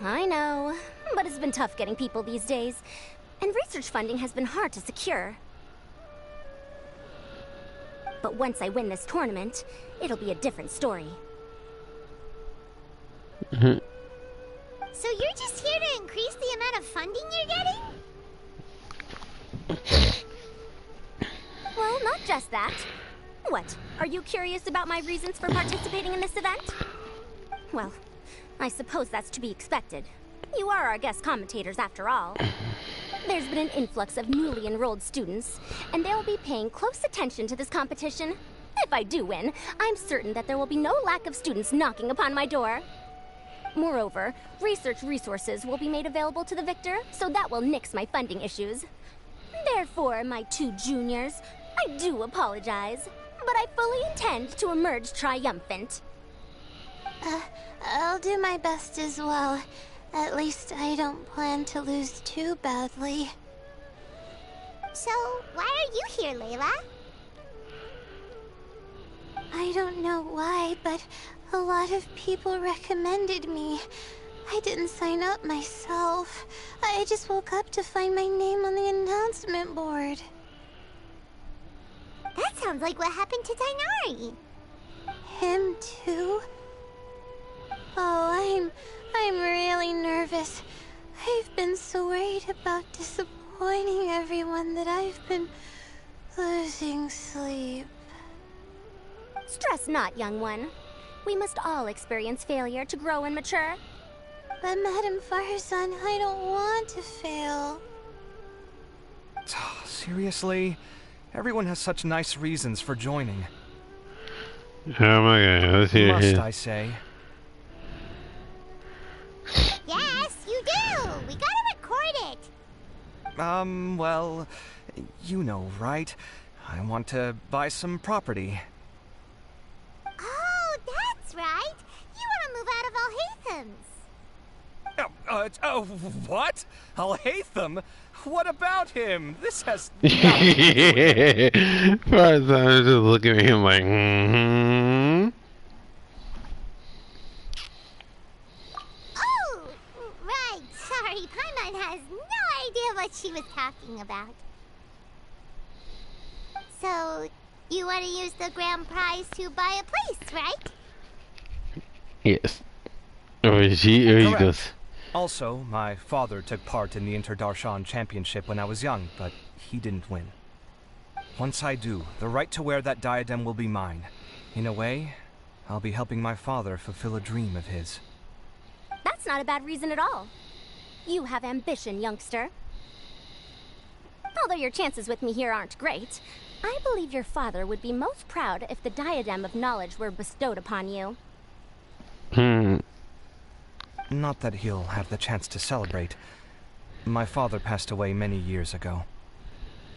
I know, but it's been tough getting people these days, and research funding has been hard to secure. But once I win this tournament, it'll be a different story. So you're just here to increase the amount of funding you're getting? Well, not just that. What, are you curious about my reasons for participating in this event? Well, I suppose that's to be expected. You are our guest commentators after all. There's been an influx of newly enrolled students, and they'll be paying close attention to this competition. If I do win, I'm certain that there will be no lack of students knocking upon my door. Moreover, research resources will be made available to the victor, so that will nix my funding issues. Therefore, my two juniors, I do apologize, but I fully intend to emerge triumphant. I'll do my best as well. At least I don't plan to lose too badly. So, why are you here, Layla? I don't know why, but a lot of people recommended me. I didn't sign up myself. I just woke up to find my name on the announcement board. That's how sounds like what happened to Dainari. Him too? Oh, I'm really nervous. I've been so worried about disappointing everyone that I've been losing sleep. Stress not, young one. We must all experience failure to grow and mature. But Madame Farsan, I don't want to fail. Seriously? Everyone has such nice reasons for joining. Oh my god, let's hear Must his. I say? Yes, you do! We gotta record it! Well, you know, right? I want to buy some property. Oh, that's right! You wanna move out of Alhatham's. Oh, what? Alhaitham? What about him? This has... Farzan just looking at him like, Oh, right. Sorry, Paimon has no idea what she was talking about. So, you want to use the grand prize to buy a place, right? yes. Or she Correct. goes. Also, my father took part in the Interdarshan Championship when I was young, but he didn't win. Once I do, the right to wear that diadem will be mine. In a way, I'll be helping my father fulfill a dream of his. That's not a bad reason at all. You have ambition, youngster. Although your chances with me here aren't great, I believe your father would be most proud if the diadem of knowledge were bestowed upon you. Not that he'll have the chance to celebrate. My father passed away many years ago.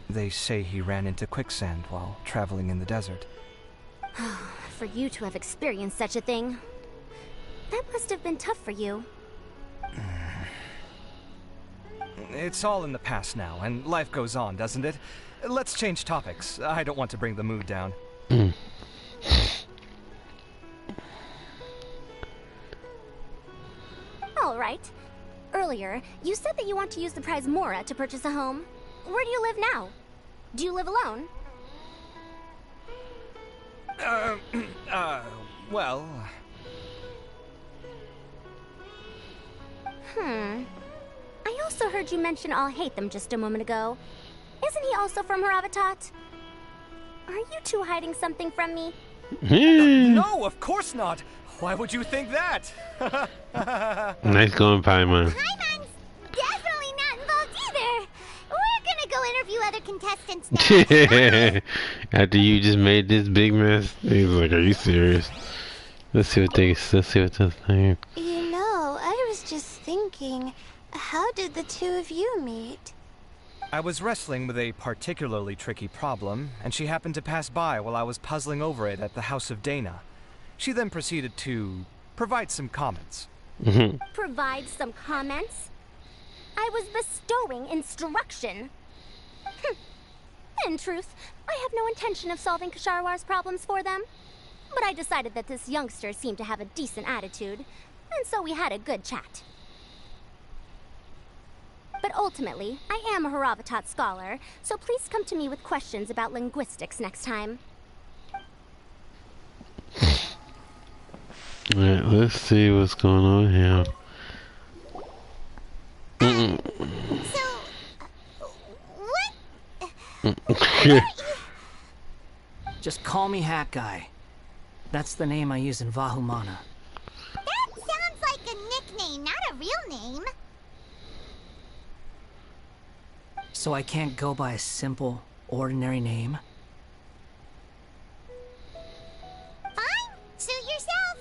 They say he ran into quicksand while traveling in the desert. For you to have experienced such a thing, that must have been tough for you. It's all in the past now, and life goes on, doesn't it? Let's change topics. I don't want to bring the mood down. All right. Earlier, you said that you want to use the prize Mora to purchase a home. Where do you live now? Do you live alone? Well... I also heard you mention Alhaitham just a moment ago. Isn't he also from Haravatat? Are you two hiding something from me? No, of course not! Why would you think that? Nice going, Paimon. Paimon's definitely not involved either! We're gonna go interview other contestants now. After you just made this big mess, he's like, "Are you serious?" Let's see what they're saying. You know, I was just thinking, how did the two of you meet? I was wrestling with a particularly tricky problem, and she happened to pass by while I was puzzling over it at the House of Dana. She then proceeded to provide some comments. Provide some comments? I was bestowing instruction. In truth, I have no intention of solving Kasharwar's problems for them. But I decided that this youngster seemed to have a decent attitude, and so we had a good chat. But ultimately, I am a Haravatat scholar, so please come to me with questions about linguistics next time. Alright, let's see what's going on here. Just call me Hat Guy. That's the name I use in Vahumana. That sounds like a nickname, not a real name. So I can't go by a simple, ordinary name? Fine, suit yourself.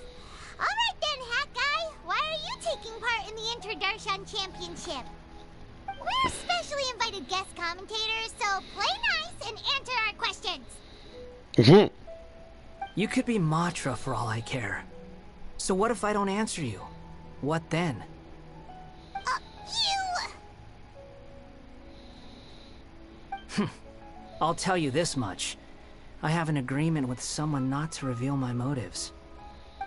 Alright then, Hat Guy. Why are you taking part in the Interdarshan Championship? We're specially invited guest commentators, so play nice and answer our questions. You could be Matra for all I care. So what if I don't answer you? What then? I'll tell you this much. I have an agreement with someone not to reveal my motives.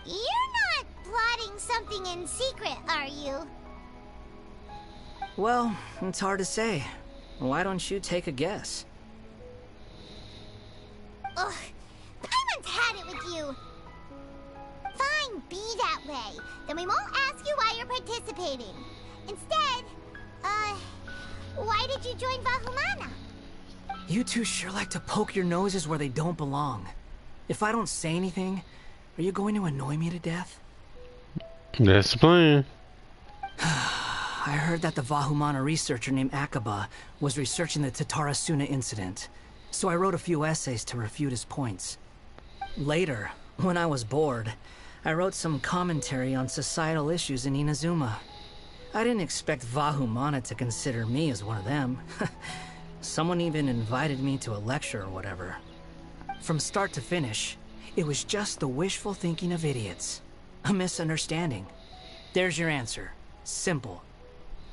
You're not plotting something in secret, are you? Well, it's hard to say. Why don't you take a guess? Ugh, Paimon's had it with you. Fine, be that way. Then we won't ask you why you're participating. Instead, why did you join Vahumana? You two sure like to poke your noses where they don't belong. If I don't say anything, are you going to annoy me to death? That's the plan. I heard that the Vahumana researcher named Akaba was researching the Tatarasuna incident, so I wrote a few essays to refute his points. Later, when I was bored, I wrote some commentary on societal issues in Inazuma. I didn't expect Vahumana to consider me as one of them. Someone even invited me to a lecture or whatever. From start to finish, it was just the wishful thinking of idiots. A misunderstanding. There's your answer. Simple.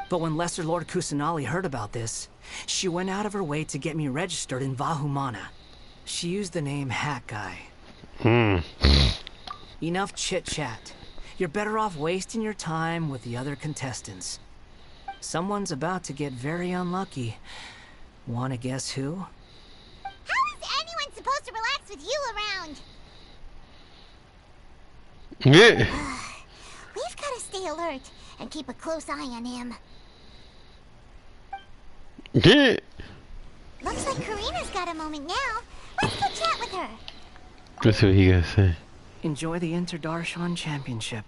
But when Lesser Lord Kusanali heard about this, she went out of her way to get me registered in Vahumana. She used the name Hat Guy. Enough chit-chat. You're better off wasting your time with the other contestants. Someone's about to get very unlucky. Wanna guess who? How is anyone supposed to relax with you around? Yeah. We've got to stay alert and keep a close eye on him. Yeah. Looks like Karina's got a moment now. Let's go chat with her. Let's see what he gotta say. Enjoy the Interdarshan Championship.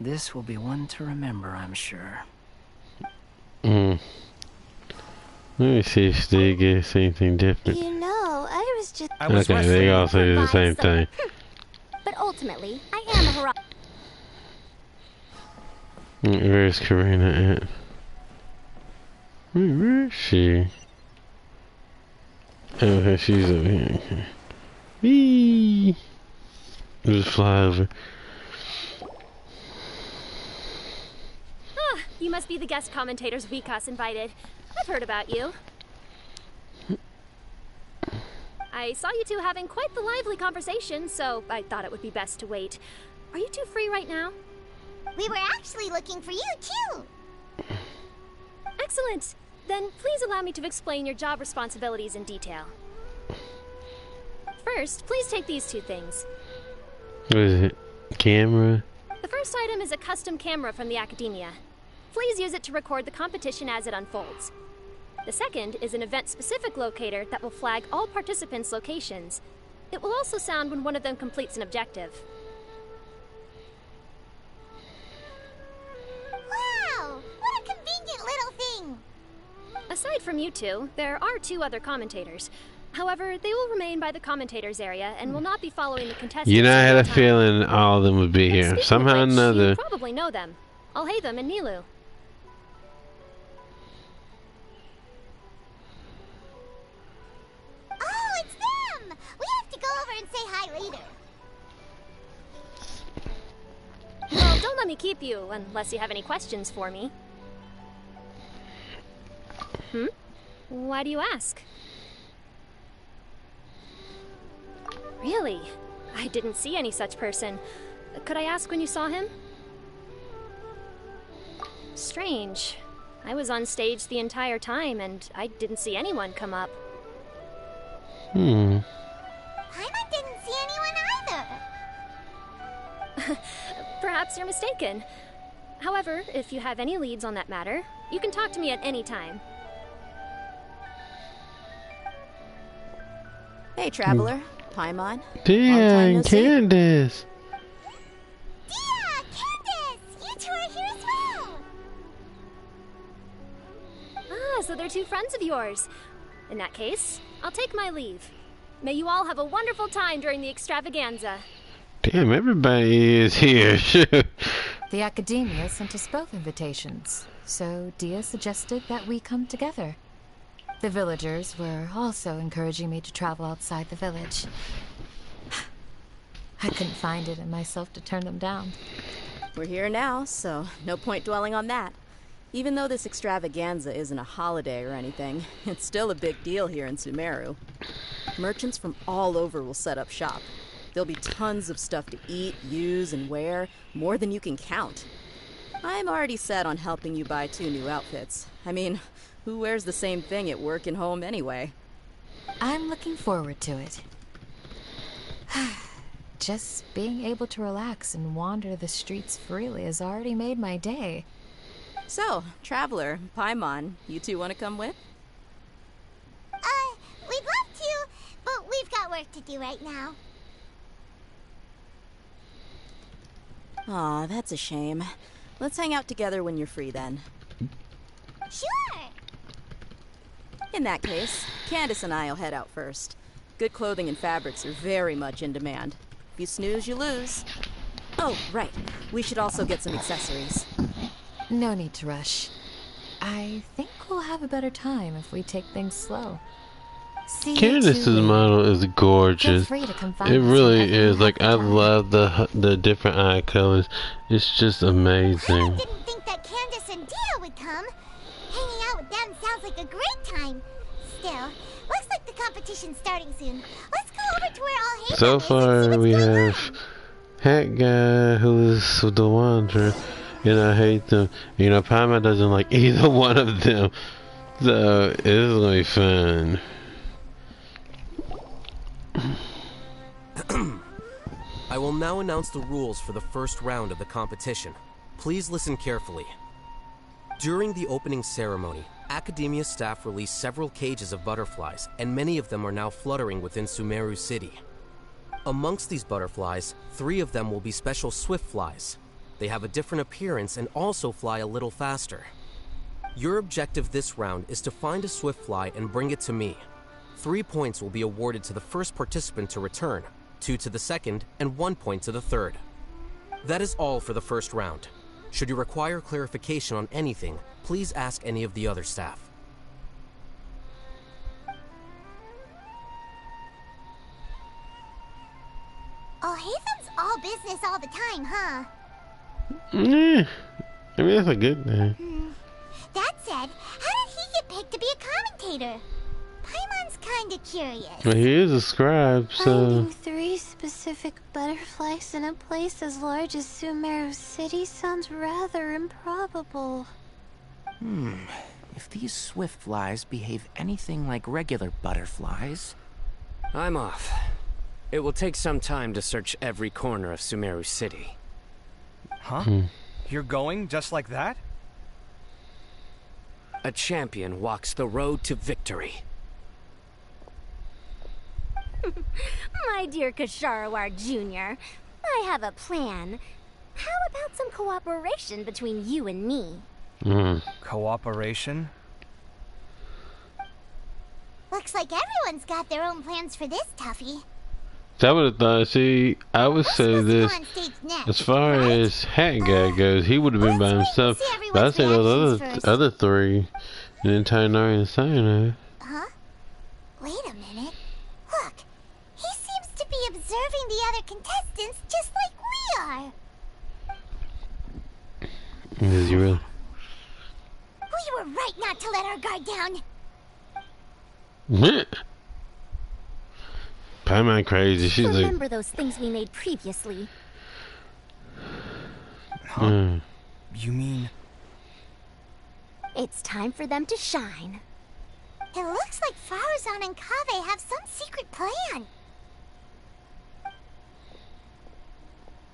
This will be one to remember, I'm sure. Let me see if they get anything different. You know, I was just... Okay, they all say the same thing. But ultimately, I am a hero. Where's Karina at? Where is she? Okay, she's over here. Okay. Whee! Just fly over. Ah, you must be the guest commentators Vikas invited. I've heard about you. I saw you two having quite the lively conversation, so I thought it would be best to wait. Are you two free right now? We were actually looking for you, too. Excellent. Then please allow me to explain your job responsibilities in detail. First, please take these two things. What is it? Camera? The first item is a custom camera from the Academia. Please use it to record the competition as it unfolds. The second is an event-specific locator that will flag all participants' locations. It will also sound when one of them completes an objective. Wow! What a convenient little thing! Aside from you two, there are two other commentators. However, they will remain by the commentators area and will not be following the contestants. You know, I had a feeling all of them would be here. Speaking Somehow or of which, another. you probably know them. Alhaitham and Nilu. Oh, it's them! We have to go over and say hi later. Well, don't let me keep you, unless you have any questions for me. Why do you ask? Really? I didn't see any such person. Could I ask when you saw him? Strange. I was on stage the entire time, and I didn't see anyone come up. Paimon didn't see anyone either. Perhaps you're mistaken. However, if you have any leads on that matter, you can talk to me at any time. Hey, Traveler. Paimon. Damn, Candace. Dia! Candace! You two are here as well! Ah, so they're two friends of yours. In that case, I'll take my leave. May you all have a wonderful time during the extravaganza. Damn, everybody is here. The Academia sent us both invitations, so Dia suggested that we come together. The villagers were also encouraging me to travel outside the village. I couldn't find it in myself to turn them down. We're here now, so no point dwelling on that. Even though this extravaganza isn't a holiday or anything, it's still a big deal here in Sumeru. Merchants from all over will set up shop. There'll be tons of stuff to eat, use, and wear, more than you can count. I'm already set on helping you buy 2 new outfits. I mean, who wears the same thing at work and home anyway? I'm looking forward to it. Just being able to relax and wander the streets freely has already made my day. So, Traveler, Paimon, you two want to come with? We'd love to, but we've got work to do right now. Aw, that's a shame. Let's hang out together when you're free then. Sure! In that case, Candace and I'll head out first. Good clothing and fabrics are very much in demand. If you snooze, you lose. Oh, right. We should also get some accessories. No need to rush. I think we'll have a better time if we take things slow. See Candace's model is gorgeous. It really is. Like, I love the different eye colors. It's just amazing. I didn't think that Candace and Dia would come. Hanging out with them sounds like a great time. Still, looks like the competition's starting soon. Let's go over to where all Haven So is far, we have Hat Guy, who is the Wanderer, and I hate them. You know, Paimon doesn't like either one of them. So, it's gonna be fun. I will now announce the rules for the first round of the competition. Please listen carefully. During the opening ceremony, Academia staff released several cages of butterflies, and many of them are now fluttering within Sumeru City. Amongst these butterflies, 3 of them will be special swift flies. They have a different appearance and also fly a little faster. Your objective this round is to find a swift fly and bring it to me. 3 points will be awarded to the first participant to return, 2 to the second, and 1 point to the third. That is all for the first round. Should you require clarification on anything, please ask any of the other staff. Oh, Haven's all business all the time, huh? Yeah, I mean, that's a good thing. That said, how did he get picked to be a commentator? Paimon's kinda curious. Well, he is a scribe, so... Finding 3 specific butterflies in a place as large as Sumeru City sounds rather improbable. If these swift flies behave anything like regular butterflies... I'm off. It will take some time to search every corner of Sumeru City. Huh? You're going just like that? A champion walks the road to victory. My dear Kasharawar Jr., I have a plan. How about some cooperation between you and me? Cooperation? Looks like everyone's got their own plans for this, Tuffy. I would have thought, see, I would say this, as far as Hat Guy goes, he would have been by himself, but I'd say those other 3, the entire Nari Sinai. Huh? Wait a minute. Look, he seems to be observing the other contestants just like we are. Is he really? We were right not to let our guard down. Paimon crazy. She's like... Remember those things we made previously. Huh? You mean... It's time for them to shine. It looks like Faruzan and Kaveh have some secret plan.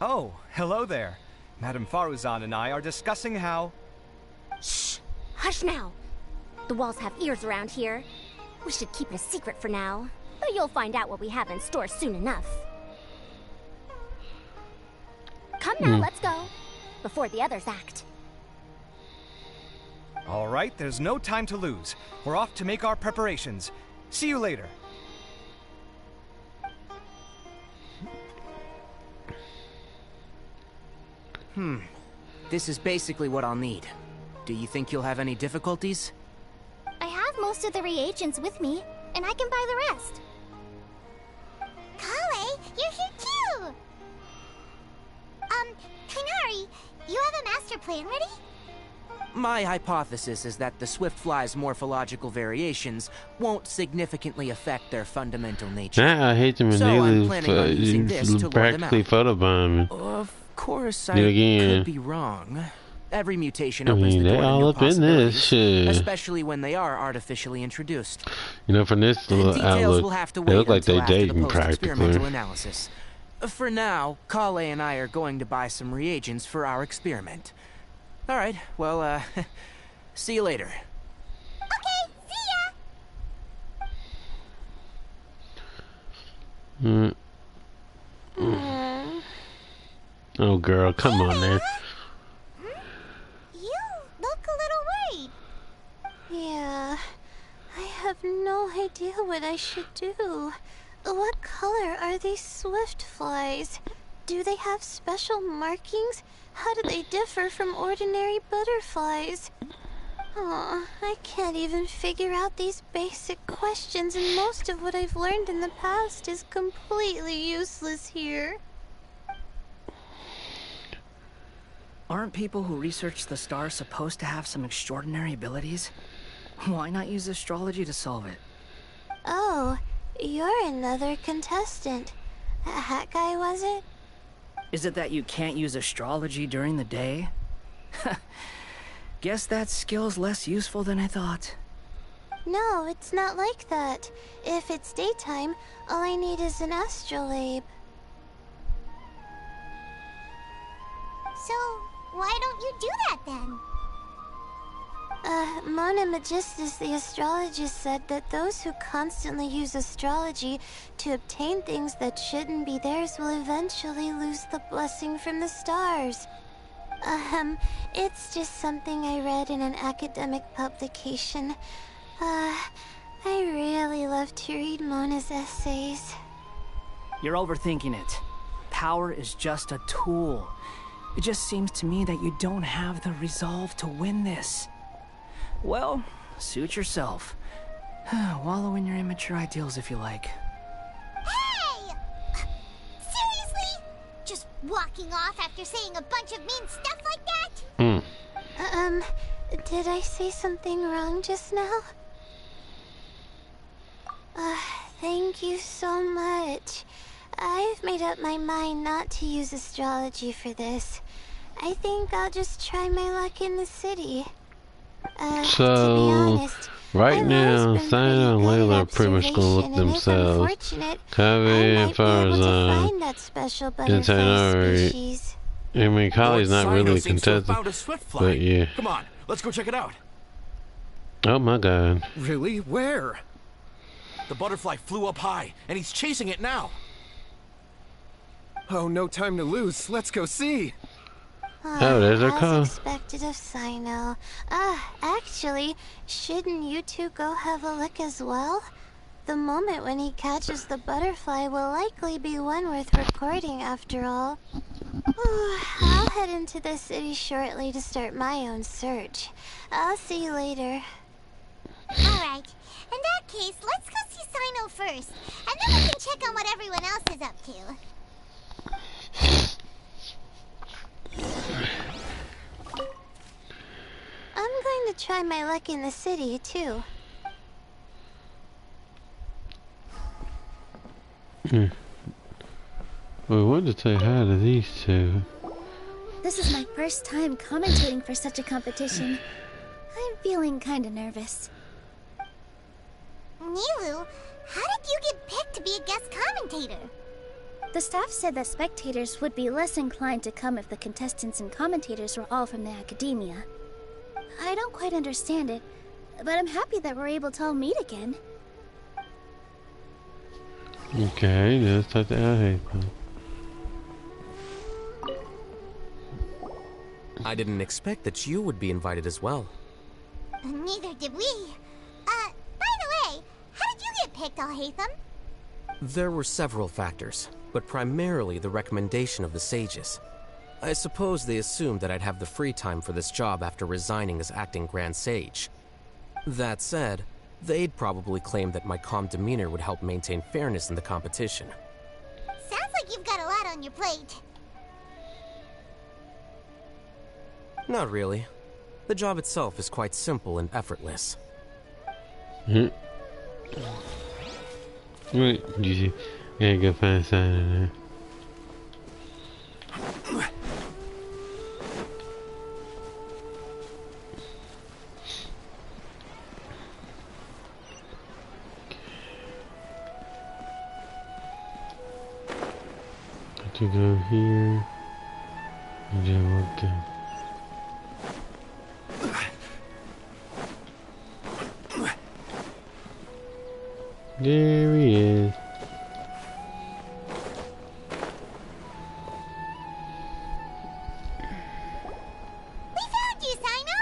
Oh, hello there. Madame Faruzan and I are discussing how... Shh! Hush now! The walls have ears around here. We should keep it a secret for now. But you'll find out what we have in store soon enough. Come now, let's go. Before the others act. All right, there's no time to lose. We're off to make our preparations. See you later. This is basically what I'll need. Do you think you'll have any difficulties? I have most of the reagents with me, and I can buy the rest. Kale, you're here too! Kainari, you have a master plan ready? My hypothesis is that the swift fly's morphological variations won't significantly affect their fundamental nature. I hate them when they practically photobombing. Of course, I could be wrong. Every mutation opens the door to all new up in this shit. especially when they are artificially introduced. You know, from this little outlook, will have to they wait look like they until after the dating practically. post-experimental analysis. For now, Kale and I are going to buy some reagents for our experiment. Alright, well, see you later. Okay, see Mm. Oh, girl, come on, man. You look a little worried. Yeah, I have no idea what I should do. What color are these swift flies? Do they have special markings? How do they differ from ordinary butterflies? Aw, I can't even figure out these basic questions, and most of what I've learned in the past is completely useless here. Aren't people who research the stars supposed to have some extraordinary abilities? Why not use astrology to solve it? Oh, you're another contestant. That guy, was it? Is it that you can't use astrology during the day? Guess that skill's less useful than I thought. No, it's not like that. If it's daytime, all I need is an astrolabe. So, why don't you do that then? Mona Magistus, the astrologist, said that those who constantly use astrology to obtain things that shouldn't be theirs will eventually lose the blessing from the stars. It's just something I read in an academic publication. I really love to read Mona's essays. You're overthinking it. Power is just a tool. It just seems to me that you don't have the resolve to win this. Well, suit yourself. Wallow in your immature ideals if you like. Hey! Seriously? Just walking off after saying a bunch of mean stuff like that? Did I say something wrong just now? Thank you so much. I've made up my mind not to use astrology for this. I think I'll just try my luck in the city. So, right now, Sino and Layla are pretty much gonna look themselves. Kavi, as far as Intanari, I mean, Kali's not really a contestant, but yeah. Come on, let's go check it out. Oh my god. Really? Where? The butterfly flew up high, and he's chasing it now. Oh, no time to lose. Let's go see. Oh, there's our car. As expected of Sino. Actually, shouldn't you two go have a look as well? The moment when he catches the butterfly will likely be one worth recording after all. I'll head into the city shortly to start my own search. I'll see you later. Alright, in that case, let's go see Sino first, and then we can check on what everyone else is up to. I'm going to try my luck in the city, too. We wanted to say hi to these two. This is my first time commentating for such a competition. I'm feeling kinda nervous. Nilu, how did you get picked to be a guest commentator? The staff said that spectators would be less inclined to come if the contestants and commentators were all from the academia. I don't quite understand it, but I'm happy that we're able to all meet again. Okay, let's talk to Alhaitham. I didn't expect that you would be invited as well. Neither did we. By the way, how did you get picked, Alhaitham? There were several factors, but primarily the recommendation of the sages. I suppose they assumed that I'd have the free time for this job after resigning as acting Grand Sage. That said, they'd probably claim that my calm demeanor would help maintain fairness in the competition. Sounds like you've got a lot on your plate. Not really. The job itself is quite simple and effortless. Wait, you gotta go find sign in there. to go here. And then we'll go. There he is. We found you, Sino!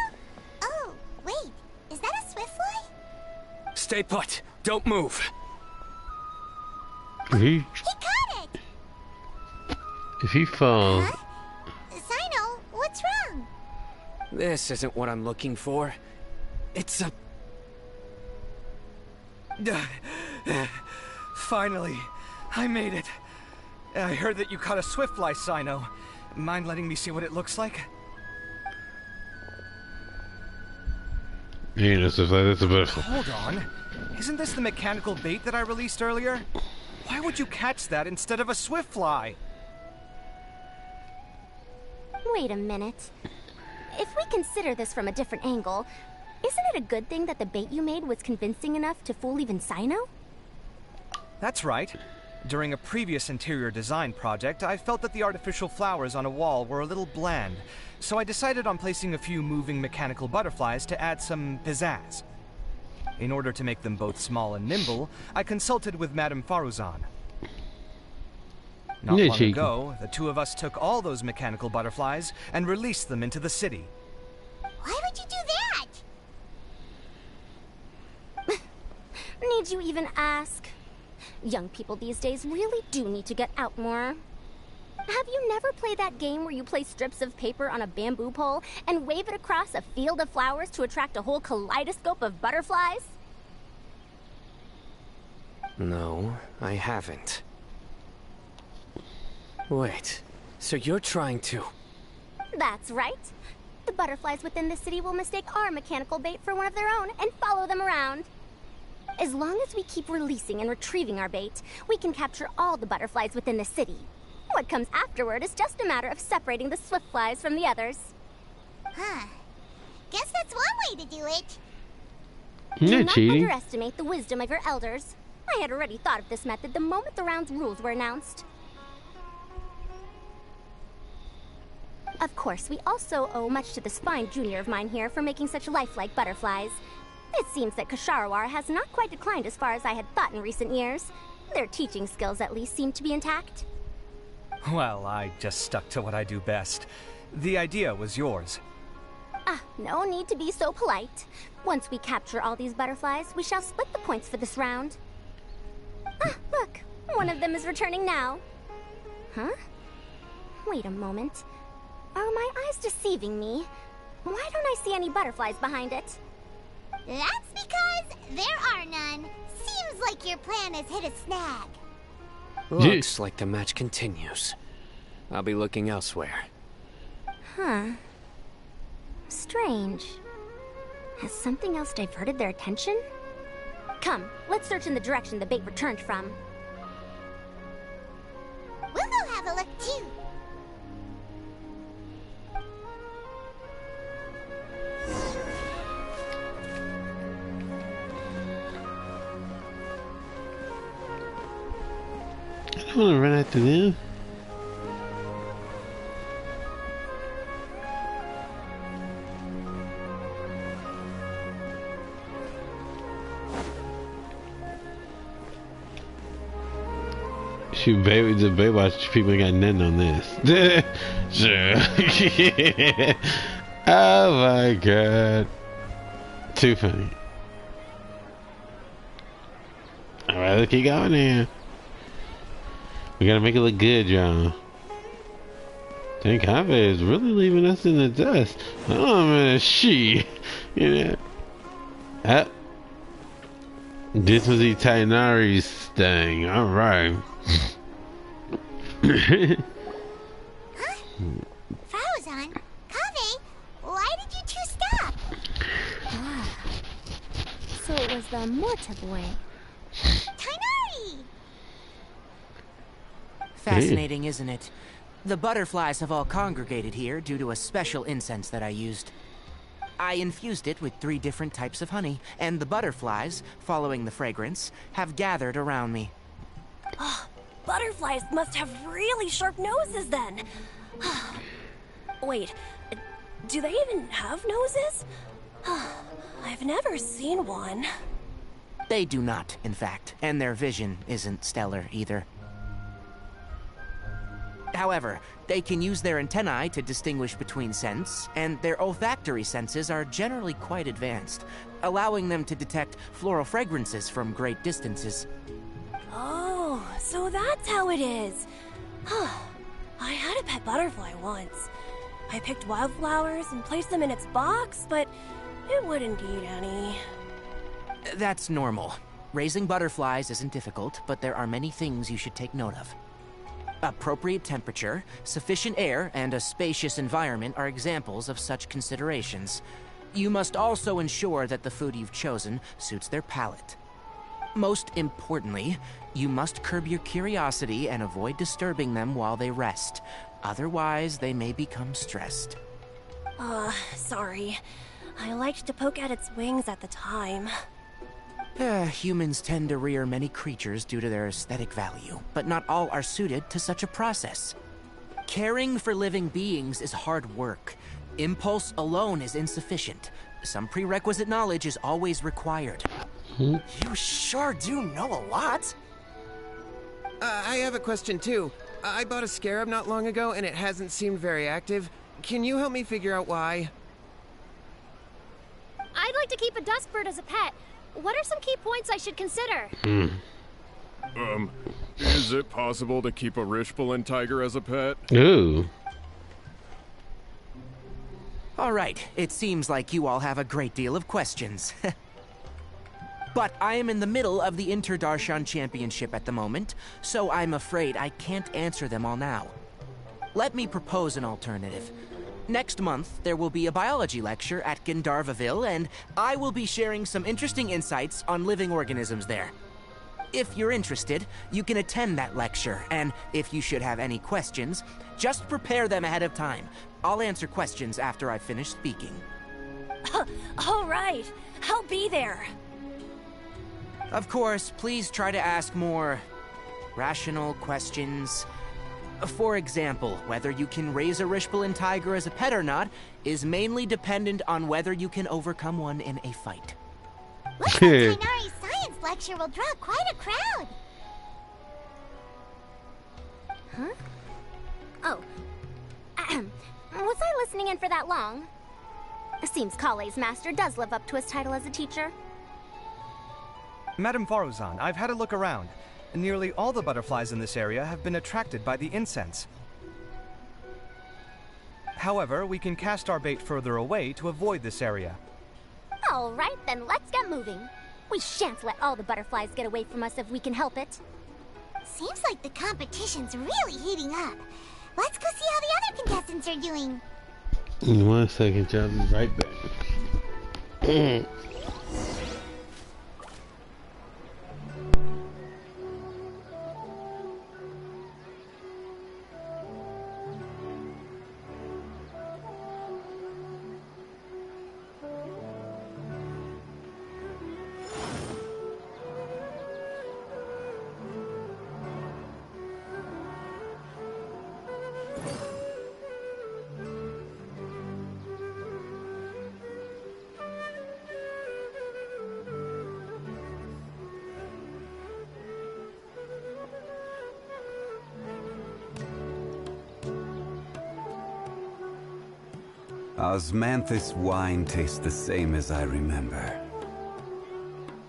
Oh, wait. Is that a swiftfly? Stay put. Don't move. He caught it! If he falls... Huh? Sino, what's wrong? This isn't what I'm looking for. It's a... Finally, I made it. I heard that you caught a swiftfly, Sino. Mind letting me see what it looks like? Yeah, that's a butterfly. Hold on. Isn't this the mechanical bait that I released earlier? Why would you catch that instead of a swiftfly? Wait a minute. If we consider this from a different angle, isn't it a good thing that the bait you made was convincing enough to fool even Sino? That's right. During a previous interior design project, I felt that the artificial flowers on a wall were a little bland, so I decided on placing a few moving mechanical butterflies to add some pizzazz. In order to make them both small and nimble, I consulted with Madame Faruzan. Not long ago, the two of us took all those mechanical butterflies and released them into the city. Why would you do that? Need you even ask? Young people these days really do need to get out more. Have you never played that game where you place strips of paper on a bamboo pole and wave it across a field of flowers to attract a whole kaleidoscope of butterflies? No, I haven't. Wait, so you're trying to... That's right. The butterflies within the city will mistake our mechanical bait for one of their own and follow them around. As long as we keep releasing and retrieving our bait, we can capture all the butterflies within the city. What comes afterward is just a matter of separating the swift flies from the others. Huh. Guess that's one way to do it. Do not underestimate the wisdom of your elders. I had already thought of this method the moment the round's rules were announced. Of course, we also owe much to this fine junior of mine here for making such lifelike butterflies. It seems that Kasharawar has not quite declined as far as I had thought in recent years. Their teaching skills at least seem to be intact. Well, I just stuck to what I do best. The idea was yours. Ah, no need to be so polite. Once we capture all these butterflies, we shall split the points for this round. Ah, look, one of them is returning now. Huh? Wait a moment. Are my eyes deceiving me? Why don't I see any butterflies behind it? That's because there are none. Seems like your plan has hit a snag. Looks like the match continues. I'll be looking elsewhere. Huh. Strange. Has something else diverted their attention? Come, let's search in the direction the bait returned from. We'll go have a look too. I don't want to run after them. Shoot, baby, the Baywatch people ain't got nothing on this. Sure. Oh my god. Too funny. Alright, let's keep going here. We gotta make it look good, y'all. Dang, Kave is really leaving us in the dust. Oh man, she. You know. This was Itainari's thing. Alright. Huh? Faruzan? Kave? Why did you two stop? Ah. So it was the Morta boy. Tainari! Fascinating, isn't it? The butterflies have all congregated here due to a special incense that I used. I infused it with 3 different types of honey, and the butterflies, following the fragrance, have gathered around me. Oh, butterflies must have really sharp noses then. Wait, do they even have noses? I've never seen one. They do not, in fact, and their vision isn't stellar either. However, they can use their antennae to distinguish between scents, and their olfactory senses are generally quite advanced, allowing them to detect floral fragrances from great distances. Oh, so that's how it is. I had a pet butterfly once. I picked wildflowers and placed them in its box, but it wouldn't eat any. That's normal. Raising butterflies isn't difficult, but there are many things you should take note of. Appropriate temperature, sufficient air, and a spacious environment are examples of such considerations. You must also ensure that the food you've chosen suits their palate. Most importantly, you must curb your curiosity and avoid disturbing them while they rest. Otherwise, they may become stressed. Sorry. I liked to poke at its wings at the time. Humans tend to rear many creatures due to their aesthetic value, but not all are suited to such a process. Caring for living beings is hard work. Impulse alone is insufficient. Some prerequisite knowledge is always required. You sure do know a lot. I have a question too. I bought a scarab not long ago and it hasn't seemed very active. Can you help me figure out why? I'd like to keep a dust bird as a pet. What are some key points I should consider? Is it possible to keep a Rishbalin tiger as a pet? Ooh. All right, it seems like you all have a great deal of questions. But I am in the middle of the Inter-Darshan Championship at the moment, so I'm afraid I can't answer them all now. Let me propose an alternative. Next month, there will be a biology lecture at Gandharvaville, and I will be sharing some interesting insights on living organisms there. If you're interested, you can attend that lecture, and if you should have any questions, just prepare them ahead of time. I'll answer questions after I finish speaking. All right, I'll be there. Of course, please try to ask more rational questions. For example, whether you can raise a Rishbalin tiger as a pet or not is mainly dependent on whether you can overcome one in a fight. Looks like Kainari's science lecture will draw quite a crowd. Huh? Oh. Was I listening in for that long? Seems Kale's master does live up to his title as a teacher. Madame Faruzan, I've had a look around. Nearly all the butterflies in this area have been attracted by the incense. However, we can cast our bait further away to avoid this area. All right, then let's get moving. We shan't let all the butterflies get away from us if we can help it. Seems like the competition's really heating up. Let's go see how the other contestants are doing. In 1 second, y'all be right back. Osmanthus wine tastes the same as I remember.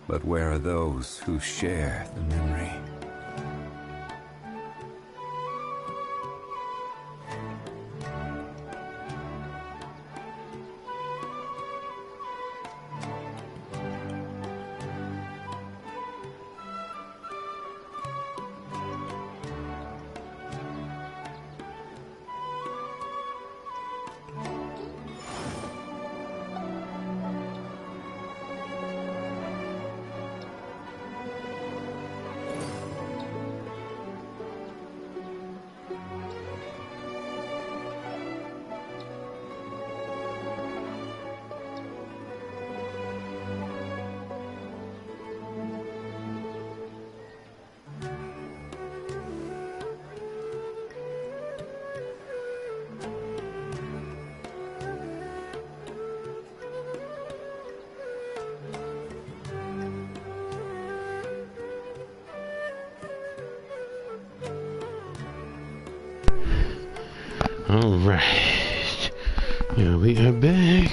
But where are those who share the memory? Alright. Yeah, we are back.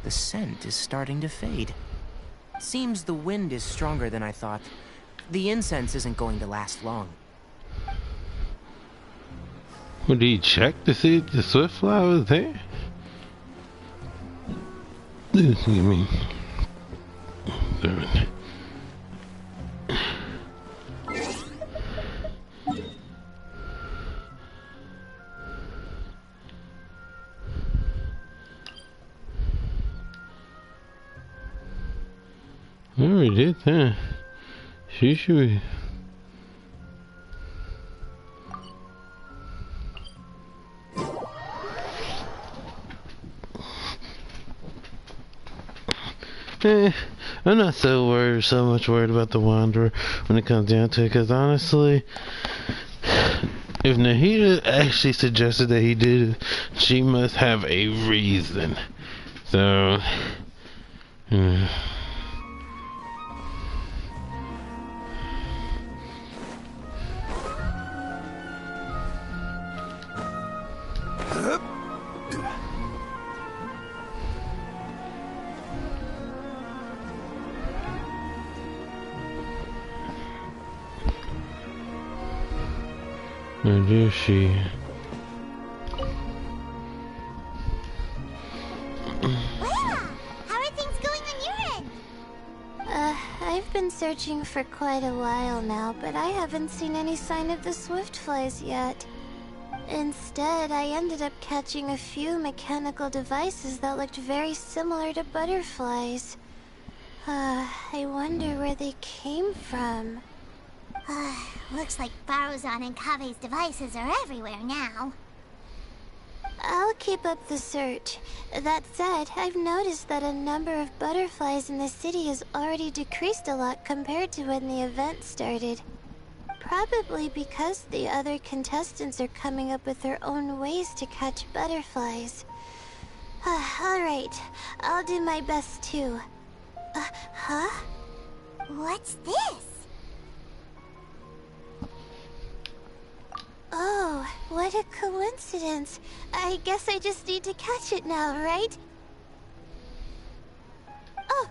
The scent is starting to fade. Seems the wind is stronger than I thought. The incense isn't going to last long. Well, did you check to see if the swift fly was there? Excuse me. Darn. I already did that. She should be. I'm not so much worried about the Wanderer when it comes down to it, because honestly, if Nahida actually suggested that he did it, she must have a reason. So, where is she? How are things going on your end? I've been searching for quite a while now, but I haven't seen any sign of the swiftflies yet. Instead, I ended up catching a few mechanical devices that looked very similar to butterflies. I wonder where they came from. Looks like Baruzan and Kave's devices are everywhere now. I'll keep up the search. That said, I've noticed that a number of butterflies in the city has already decreased a lot compared to when the event started. Probably because the other contestants are coming up with their own ways to catch butterflies. Alright, I'll do my best too. Huh? What's this? Oh, what a coincidence. I guess I just need to catch it now, right? Oh,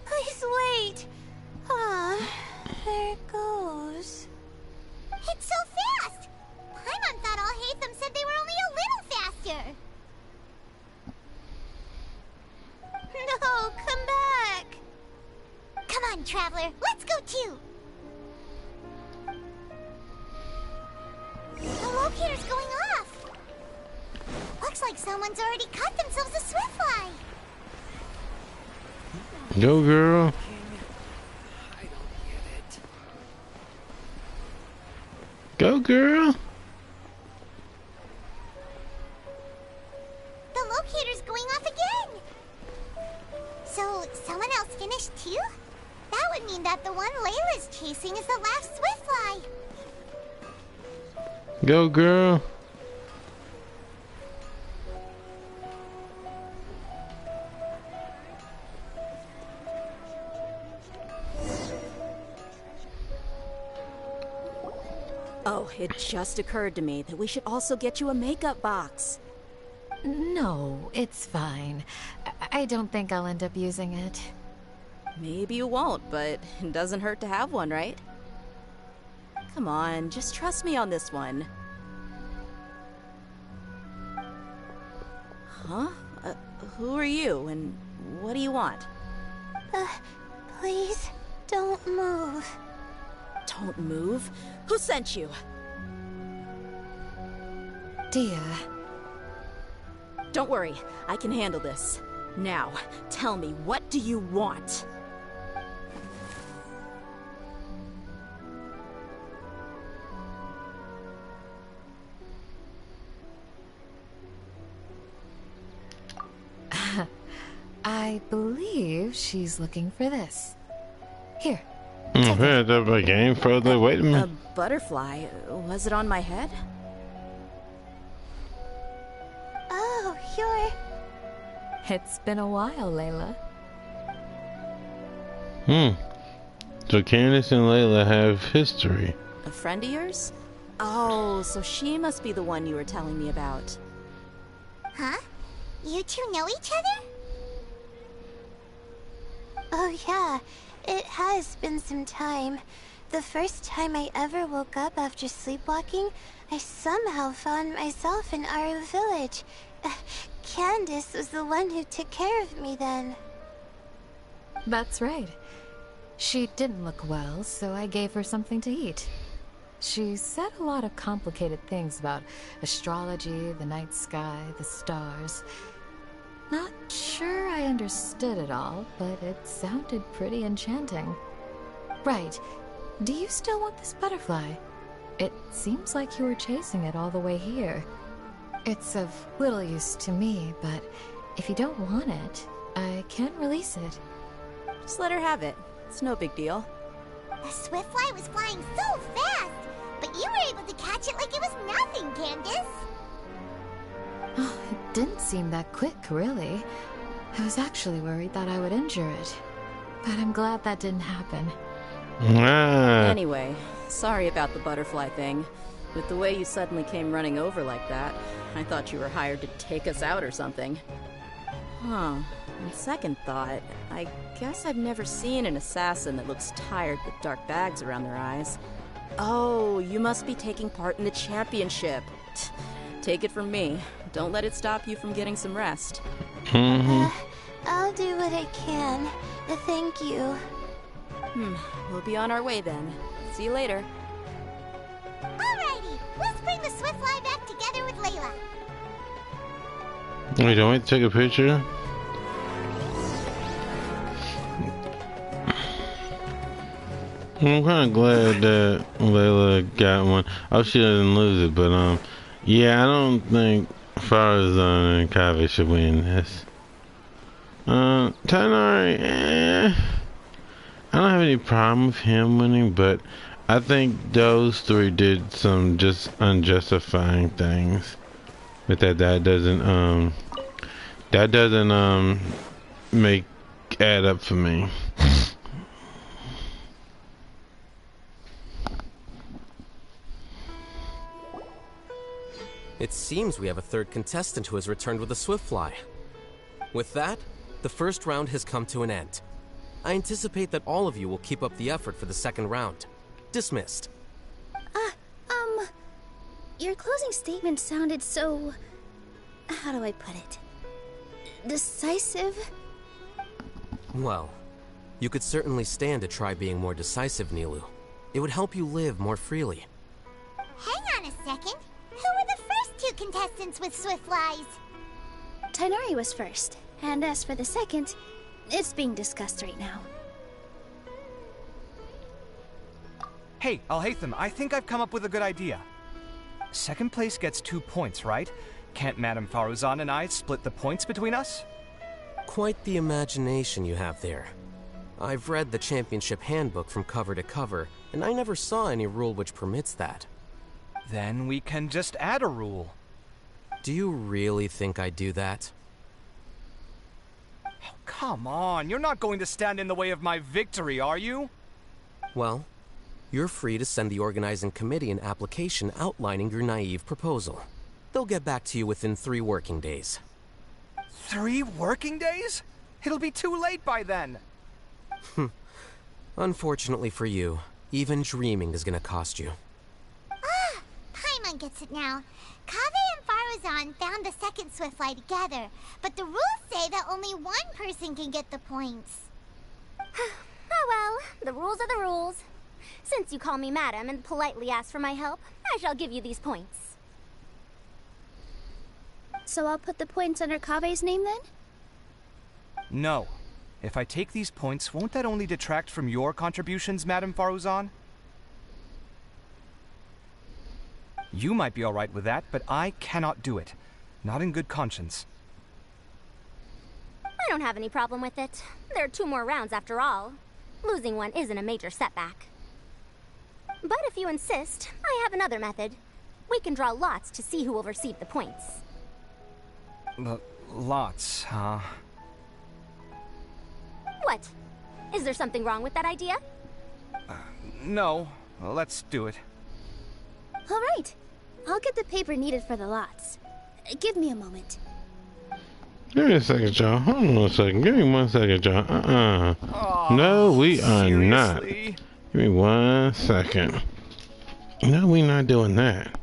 please wait. There it goes. It's so fast! Paimon thought all Hatham said they were only a little faster. No, come back. Come on, Traveler, let's go too. The locator's going off. Looks like someone's already cut themselves a swiftfly. Go, girl. Go, girl. The locator's going off again. So, someone else finished too? That would mean that the one Layla's chasing is the last swiftfly. Go, girl. Oh, it just occurred to me that we should also get you a makeup box. No, it's fine. I don't think I'll end up using it. Maybe you won't, but it doesn't hurt to have one, right? Come on, just trust me on this one. Huh? Who are you, and what do you want? Please, don't move. Don't move? Who sent you? Dia. Don't worry, I can handle this. Now, tell me, what do you want? I believe she's looking for this. Here. Okay, that's a game further. Wait a minute. A butterfly? Was it on my head? Oh, you're... It's been a while, Layla. Hmm. So Candace and Layla have history. A friend of yours? Oh, so she must be the one you were telling me about. Huh? You two know each other? Oh yeah, it has been some time. The first time I ever woke up after sleepwalking, I somehow found myself in our village. Candace was the one who took care of me then. That's right. She didn't look well, so I gave her something to eat. She said a lot of complicated things about astrology, the night sky, the stars. Not sure I understood it all, but it sounded pretty enchanting. Right. Do you still want this butterfly? It seems like you were chasing it all the way here. It's of little use to me, but if you don't want it, I can release it. Just let her have it. It's no big deal. The Swiftfly was flying so fast, but you were able to catch it like it was nothing, Candace. Oh, it didn't seem that quick, really. I was actually worried that I would injure it, but I'm glad that didn't happen. Anyway, sorry about the butterfly thing. With the way you suddenly came running over like that, I thought you were hired to take us out or something. Huh. On second thought, I guess I've never seen an assassin that looks tired with dark bags around their eyes. Oh, you must be taking part in the championship. Take it from me. Don't let it stop you from getting some rest. I'll do what I can. Thank you. We'll be on our way then. See you later. Alrighty, let's bring the Swiftfly back together with Layla. Wait, don't we take a picture? I'm kind of glad that Layla got one. I hope she doesn't lose it, but yeah, I don't think Farazan and Kaveh should win this. Tanari, I don't have any problem with him winning, but I think those three did some just unjustifying things. But that doesn't make add up for me. It seems we have a third contestant who has returned with a Swiftfly. With that, the first round has come to an end. I anticipate that all of you will keep up the effort for the second round. Dismissed. Your closing statement sounded so... how do I put it? Decisive? Well, you could certainly stand to try being more decisive, Nilu. It would help you live more freely. Hang on a second. Who were the first two contestants with Swiftflies? Tighnari was first, and as for the second, it's being discussed right now. Hey, Alhaitham, I think I've come up with a good idea. Second place gets 2 points, right? Can't Madame Faruzan and I split the points between us? Quite the imagination you have there. I've read the championship handbook from cover to cover, and I never saw any rule which permits that. Then we can just add a rule. Do you really think I'd do that? Oh, come on, you're not going to stand in the way of my victory, are you? Well, you're free to send the organizing committee an application outlining your naive proposal. They'll get back to you within 3 working days. 3 working days? It'll be too late by then. Unfortunately for you, even dreaming is gonna cost you. Paimon gets it now. Kaveh and Faruzan found the second Swiftfly together, but the rules say that only one person can get the points. Oh well, the rules are the rules. Since you call me madam and politely ask for my help, I shall give you these points. So I'll put the points under Kaveh's name then? No. If I take these points, won't that only detract from your contributions, Madame Faruzan? You might be alright with that, but I cannot do it. Not in good conscience. I don't have any problem with it. There are 2 more rounds after all. Losing one isn't a major setback. But if you insist, I have another method. We can draw lots to see who will receive the points. Lots, huh? What? Is there something wrong with that idea? No. Well, let's do it. All right. I'll get the paper needed for the lots. Give me a moment. Give me a second, y'all. Hold on a second. Give me 1 second, y'all. Oh, no, we are seriously? not. Give me 1 second. No, we not doing that.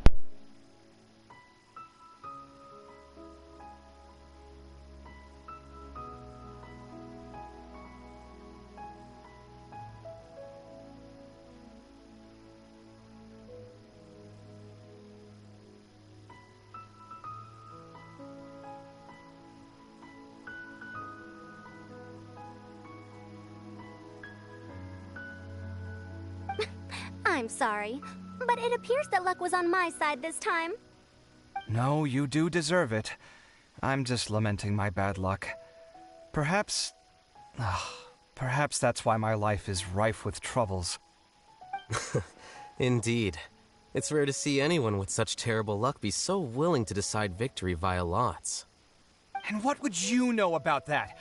I'm sorry, but it appears that luck was on my side this time. No, you do deserve it. I'm just lamenting my bad luck. Perhaps that's why my life is rife with troubles. Indeed. It's rare to see anyone with such terrible luck be so willing to decide victory via lots. And what would you know about that?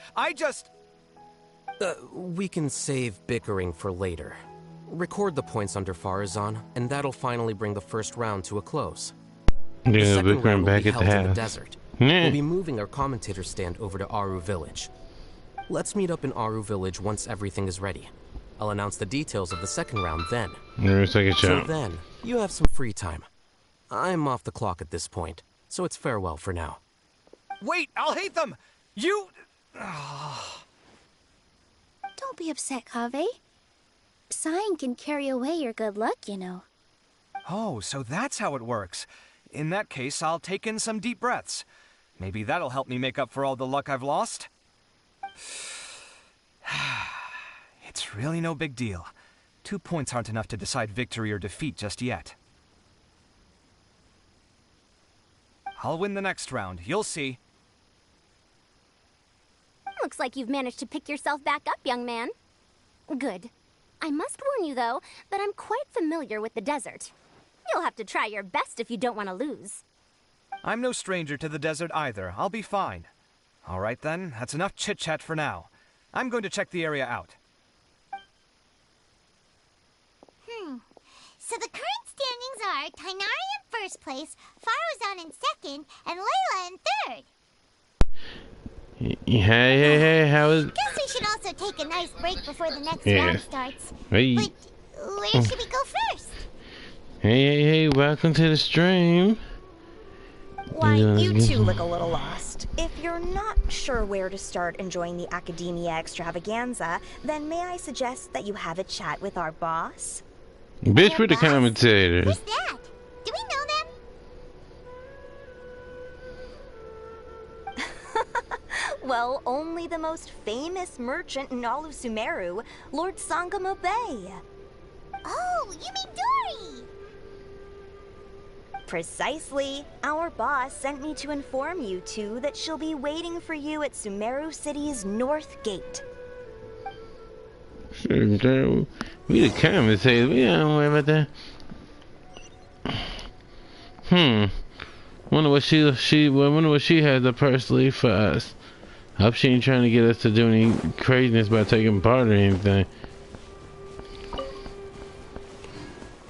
We can save bickering for later. Record the points under Farazan, and that'll finally bring the first round to a close. The Yeah, second round will back be at the held in the house. desert. Yeah. We'll be moving our commentator stand over to Aru Village. Let's meet up in Aru Village once everything is ready. I'll announce the details of the second round then. Give me a second, Till y'all. then, you have some free time. I'm off the clock at this point, so it's farewell for now. Wait, I'll hate them! You... Don't be upset, Kaveh. Sighing can carry away your good luck, you know. Oh, so that's how it works. In that case, I'll take in some deep breaths. Maybe that'll help me make up for all the luck I've lost. It's really no big deal. 2 points aren't enough to decide victory or defeat just yet. I'll win the next round, you'll see. Looks like you've managed to pick yourself back up, young man. Good. I must warn you, though, that I'm quite familiar with the desert. You'll have to try your best if you don't want to lose. I'm no stranger to the desert either. I'll be fine. All right then, that's enough chit-chat for now. I'm going to check the area out. So the current standings are Tainari in first place, Faruzan in second, and Layla in third. Hey, how is... Guess we should also take a nice break before the next Yeah. round starts. Hey. But where should we go first? Hey, welcome to the stream. Why, you two look a little lost. If you're not sure where to start enjoying the Academia Extravaganza, then may I suggest that you have a chat with our boss? Bitch with the commentators. Who's that? Do we know them? Well, only the most famous merchant in all of Sumeru, Lord Sangamo Bay. Oh, you mean Dory? Precisely. Our boss sent me to inform you two that she'll be waiting for you at Sumeru City's North Gate. Sure, girl. We the commentators. We don't worry about that. Wonder what she has up her sleeve for us. Hope she ain't trying to get us to do any craziness by taking part or anything.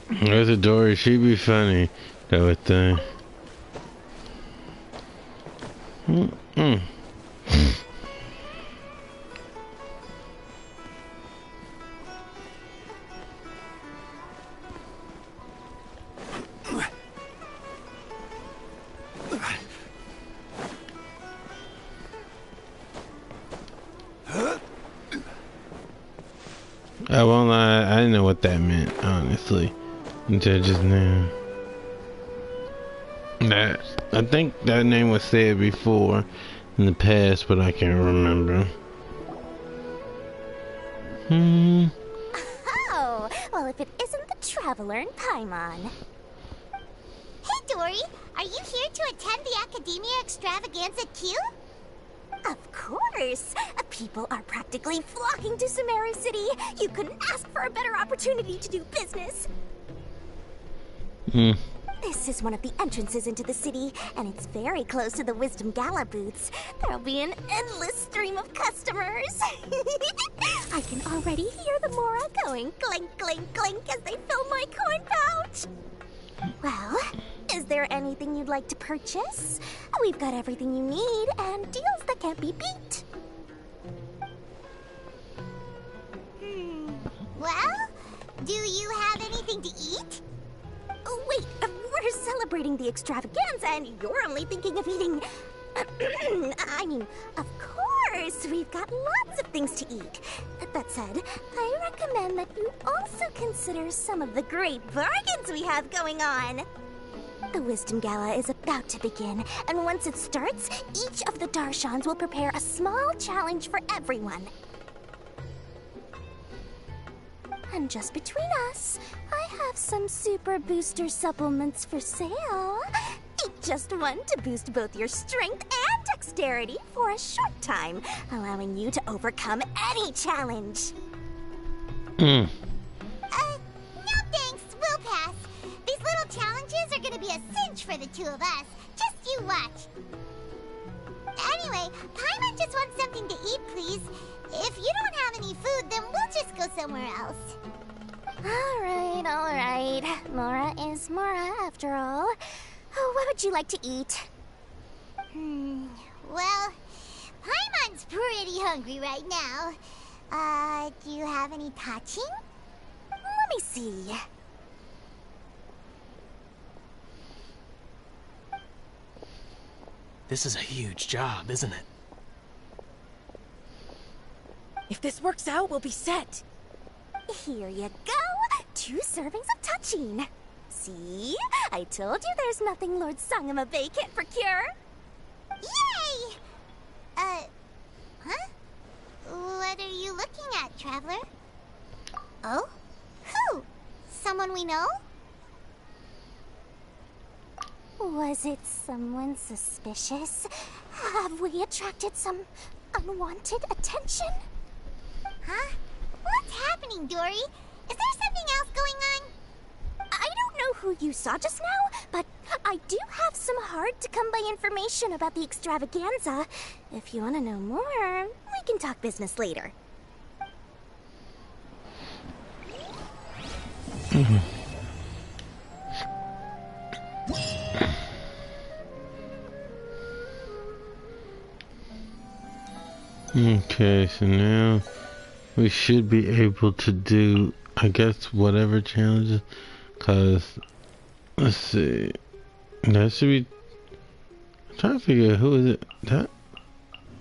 There's a Dory. She be funny. That would think. I won't lie, I didn't know what that meant, honestly, until just now. I think that name was said before in the past, but I can't remember. Oh, well, if it isn't the Traveler in Paimon. Hey, Dory, are you here to attend the Academia Extravaganza too? Of course! People are practically flocking to Sumeru City. You couldn't ask for a better opportunity to do business. This is one of the entrances into the city, and it's very close to the Wisdom Gala booths. There'll be an endless stream of customers. I can already hear the Mora going clink, clink, clink as they fill my coin pouch. Well, is there anything you'd like to purchase? We've got everything you need and deals that can't be beat. Well, do you have anything to eat? Oh, wait, we're celebrating the extravaganza and you're only thinking of eating... I mean, of course, we've got lots of things to eat. That said, I recommend that you also consider some of the great bargains we have going on. The Wisdom Gala is about to begin, and once it starts, each of the Darshans will prepare a small challenge for everyone. And just between us, I have some super booster supplements for sale. Take just one to boost both your strength and dexterity for a short time, allowing you to overcome any challenge. No thanks, we'll pass. These little challenges are gonna be a cinch for the two of us. Just you watch. Anyway, Paimon just wants something to eat, please. If you don't have any food, then we'll just go somewhere else. Alright. Mora is Mora, after all. What would you like to eat? Well, Paimon's pretty hungry right now. Do you have any touching? Let me see. This is a huge job, isn't it? If this works out, we'll be set. Here you go. 2 servings of touching. See? I told you there's nothing Lord Sangamabay can't procure. Yay! Huh? What are you looking at, Traveler? Oh? Who? Someone we know? Was it someone suspicious? Have we attracted some unwanted attention? Huh? What's happening, Dory? Is there something else going on? I don't know who you saw just now, but I do have some hard-to-come-by information about the extravaganza. If you want to know more, we can talk business later. Okay, so now we should be able to do, I guess, whatever challenges, cause, let's see, that should be, I'm trying to figure out who is it,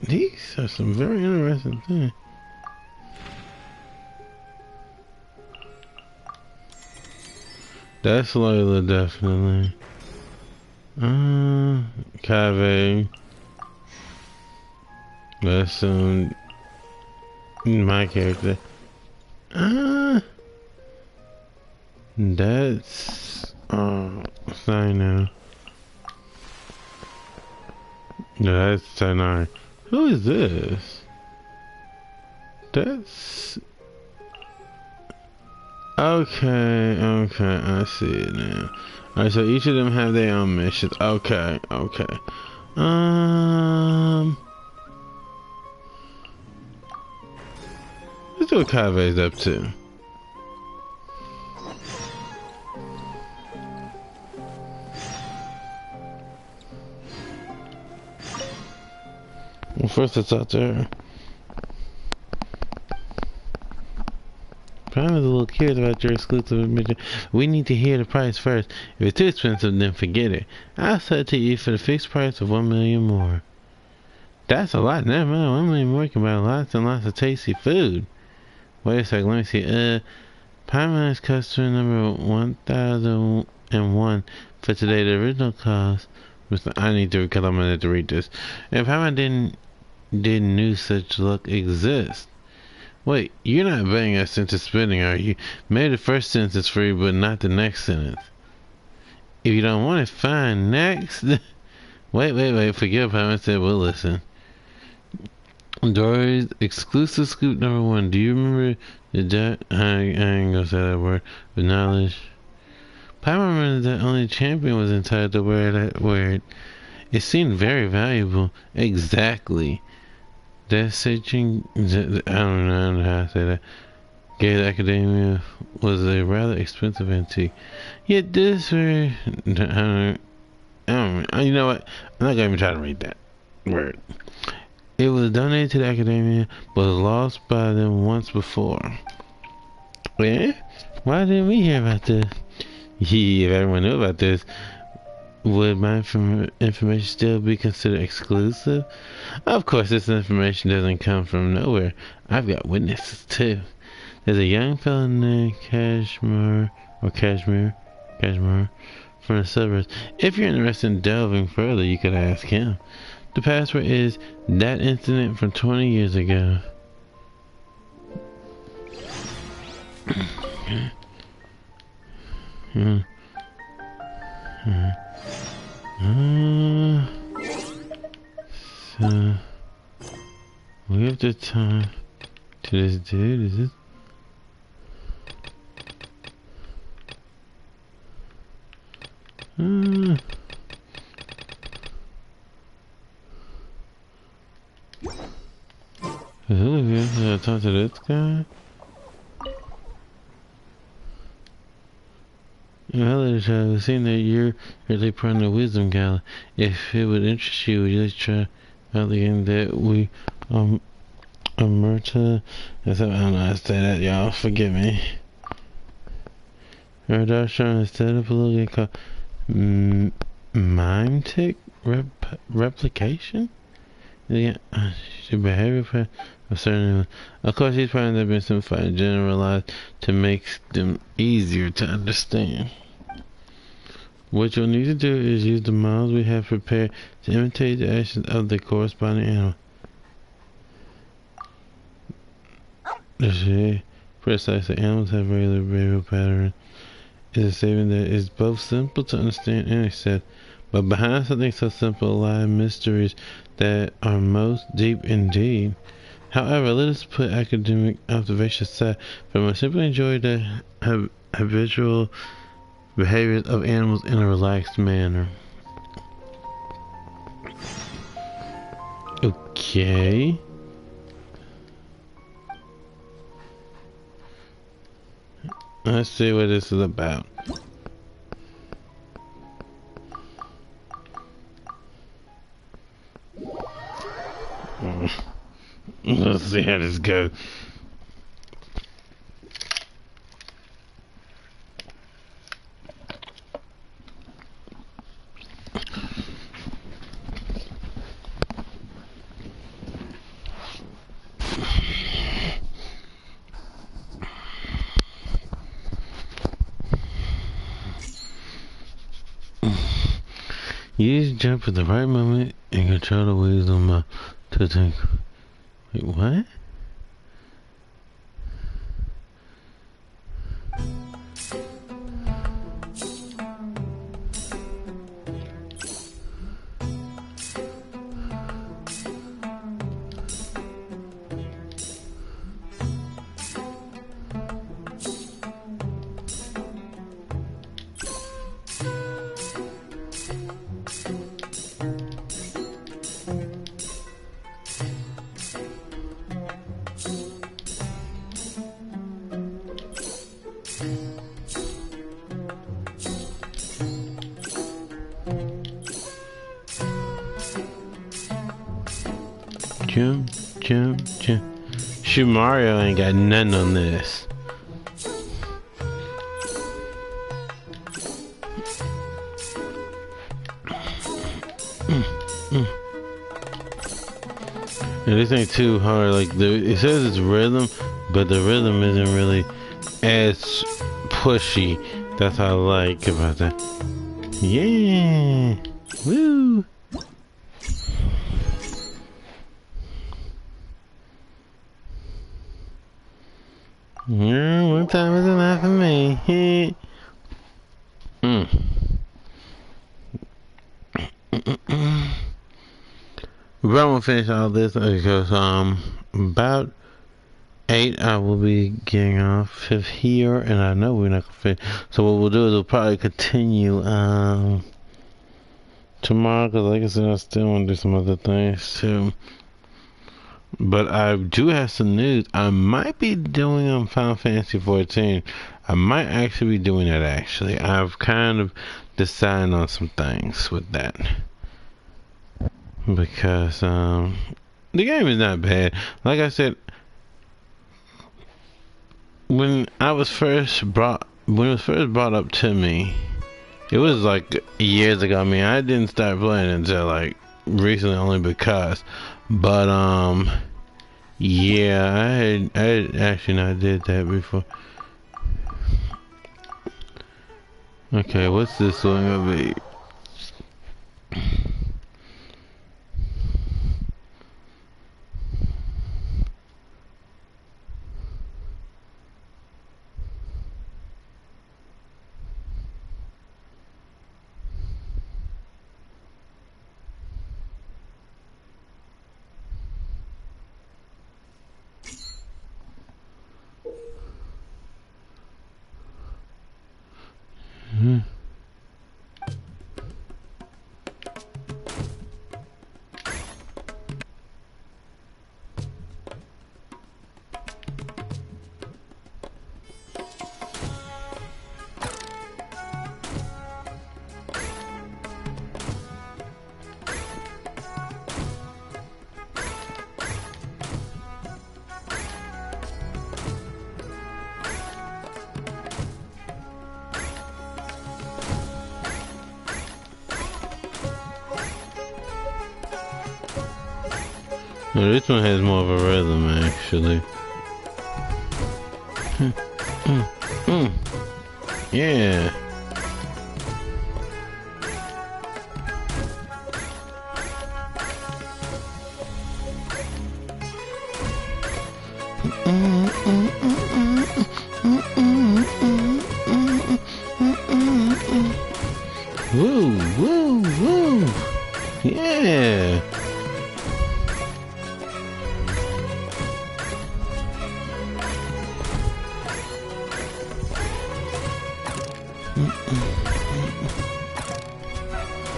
these are some very interesting things. That's Layla, definitely. Cave. That's, my character. That's, I know. No, that's Tanai. Who is this? That's... Okay, I see it now. Alright, so each of them have their own missions. Okay. Let's do what Kave's up to. Well, first it's out there. I'm a little curious about your exclusive admission. We need to hear the price first. If it's too expensive, then forget it. I'll sell it to you for the fixed price of 1 million more. That's a lot. Never mind. 1 million more can buy lots and lots of tasty food. Wait a second. Let me see. Paimon's customer number 1001 for today. The original cost was... I need to, because I'm going to have to read this. If Paimon didn't knew such luck exists. Wait, you're not banging us into spending, are you? Maybe the first sentence is free, but not the next sentence. If you don't want it, fine. Next. Wait. Forget Paimon said we'll listen. Dory's exclusive scoop number 1. Do you remember the I ain't gonna say that word. With knowledge. But I remember that only champion was entitled to wear it. It seemed very valuable. Exactly. That searching, I don't know how to say that. Gate Academia was a rather expensive antique. Yet this very, you know what? I'm not gonna even try to read that word. It was donated to the Academia, but was lost by them once before. Yeah? Why didn't we hear about this? If everyone knew about this, would my information still be considered exclusive? Of course, this information doesn't come from nowhere. I've got witnesses too. There's a young fellow named Kashmir from the suburbs. If you're interested in delving further, you could ask him. The password is that incident from 20 years ago. So we have the time to this dude. Is it? Talk to this guy. Hello, child. I've seen that you're really part of the Wisdom Gala. If it would interest you, would you like to try out the game that we, Amerta? I don't know how to say that, y'all. Forgive me. Our dog's trying to set up a little game called Mime Tick Replication? Yeah, the behavior of certain. Of course, these patterns have been simplified and generalized to make them easier to understand. What you'll need to do is use the models we have prepared to imitate the actions of the corresponding animal. Precisely, animals have regular behavioral patterns. It's a statement that is both simple to understand and accept, but behind something so simple lie mysteries that are most deep indeed. However, let us put academic observation aside for I simply enjoy the habitual behaviors of animals in a relaxed manner. Okay. Let's see what this is about. Let's see how this goes. Use jump at the right moment and control the wheels on my to think. Wait, what? Jump, jump, jump. Shoot, Mario ain't got nothing on this. Yeah, this ain't too hard. Like it says it's rhythm, but the rhythm isn't really as pushy. That's what I like about that. Yeah, woo. One time is enough for me. But I'm gonna finish all this because about 8, I will be getting off of here, and I know we're not gonna fit. So what we'll do is we'll probably continue tomorrow, because like I said, I still want to do some other things too. But I do have some news. I might be doing Final Fantasy 14. I might actually be doing that actually. I've kind of decided on some things with that. Because the game is not bad. Like I said, when it was first brought up to me, it was like years ago. I mean, I didn't start playing until like recently, only because. But yeah, I had actually not did that before. Okay, what's this one gonna be? No, this one has more of a rhythm, actually. Yeah. Woo, woo, woo. Yeah.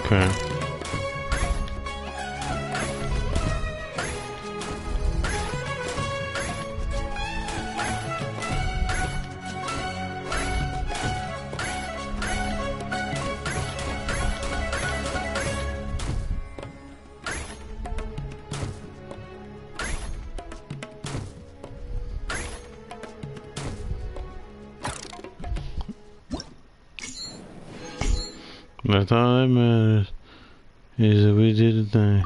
Okay. That's all that matters, is that we did the thing.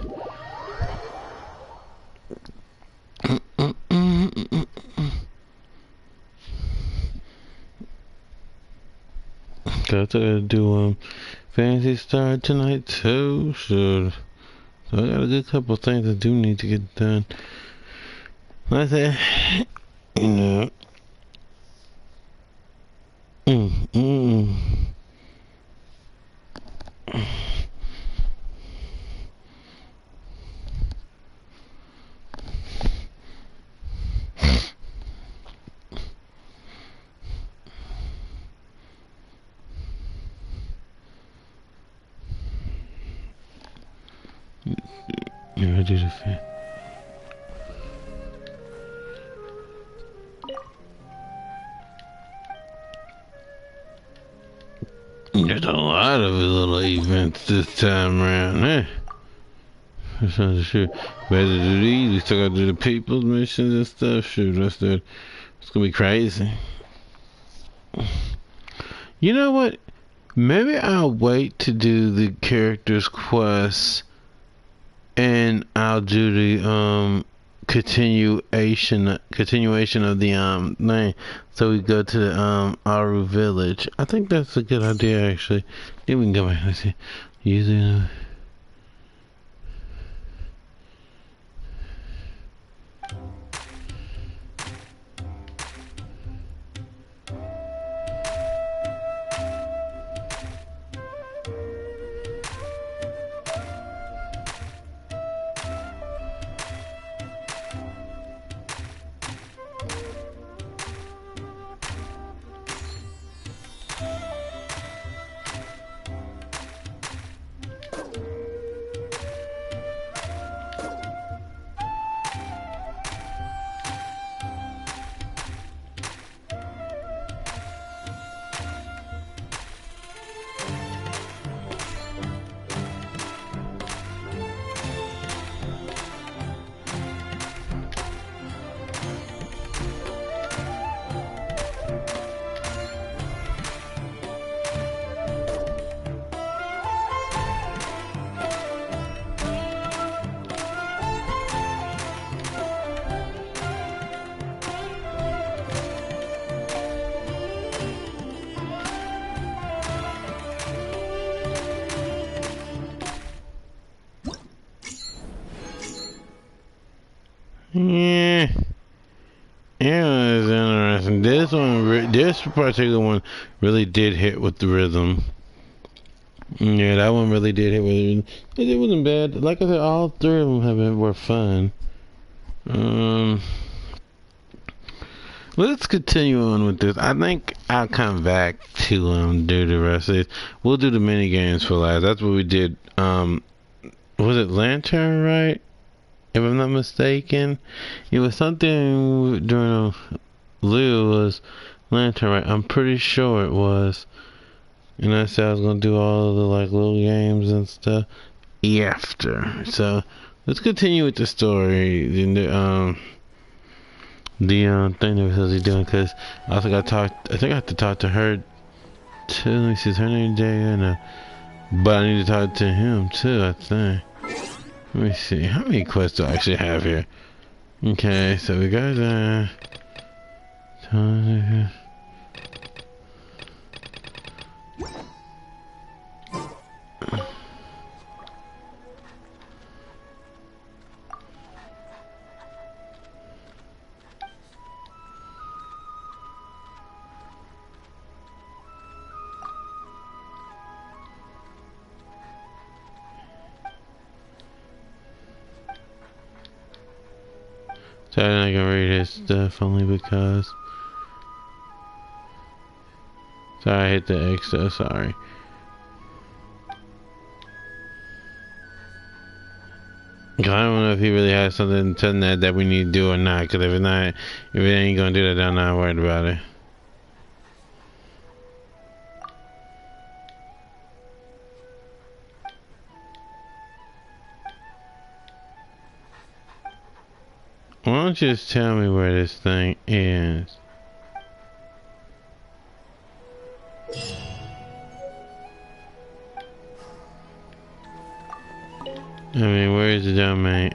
Cause I gotta do Fantasy Star tonight too, so I got a good couple of things I do need to get done. Like I said, you know. Yeah, I do the fan. There's a lot of little events this time around, eh? That's not sure. Better do these. We still gotta do the people's missions and stuff. Shoot, that's the. It's gonna be crazy. You know what? Maybe I'll wait to do the characters quests, and I'll do the continuation of the thing. So we go to the Aru village. I think that's a good idea actually. Then we can go back. Let's see. Using Yeah. It was interesting. This particular one really did hit with the rhythm. Yeah, that one really did hit with the rhythm. It wasn't bad. Like I said, all three of them were fun. Let's continue on with this. I think I'll come back to do the rest of this. We'll do the mini games for last. That's what we did. Was it Lantern, right? If I'm not mistaken, it was something during Lou was Lantern, right? I'm pretty sure it was. And I said I was gonna do all of the like little games and stuff after. So let's continue with the story. The thing that we're supposed to be doing, because I think I have to talk to her too. Let me see, is her name Jaya? But I need to talk to him too, I think. Let me see, how many quests do I actually have here? Okay, so we got so I'm not gonna read his stuff only because. Sorry, I hit the X, so sorry. I don't know if he really has something that we need to do or not. Because if it ain't gonna do that, I'm not worried about it. Why don't you just tell me where this thing is? I mean, where is the domain?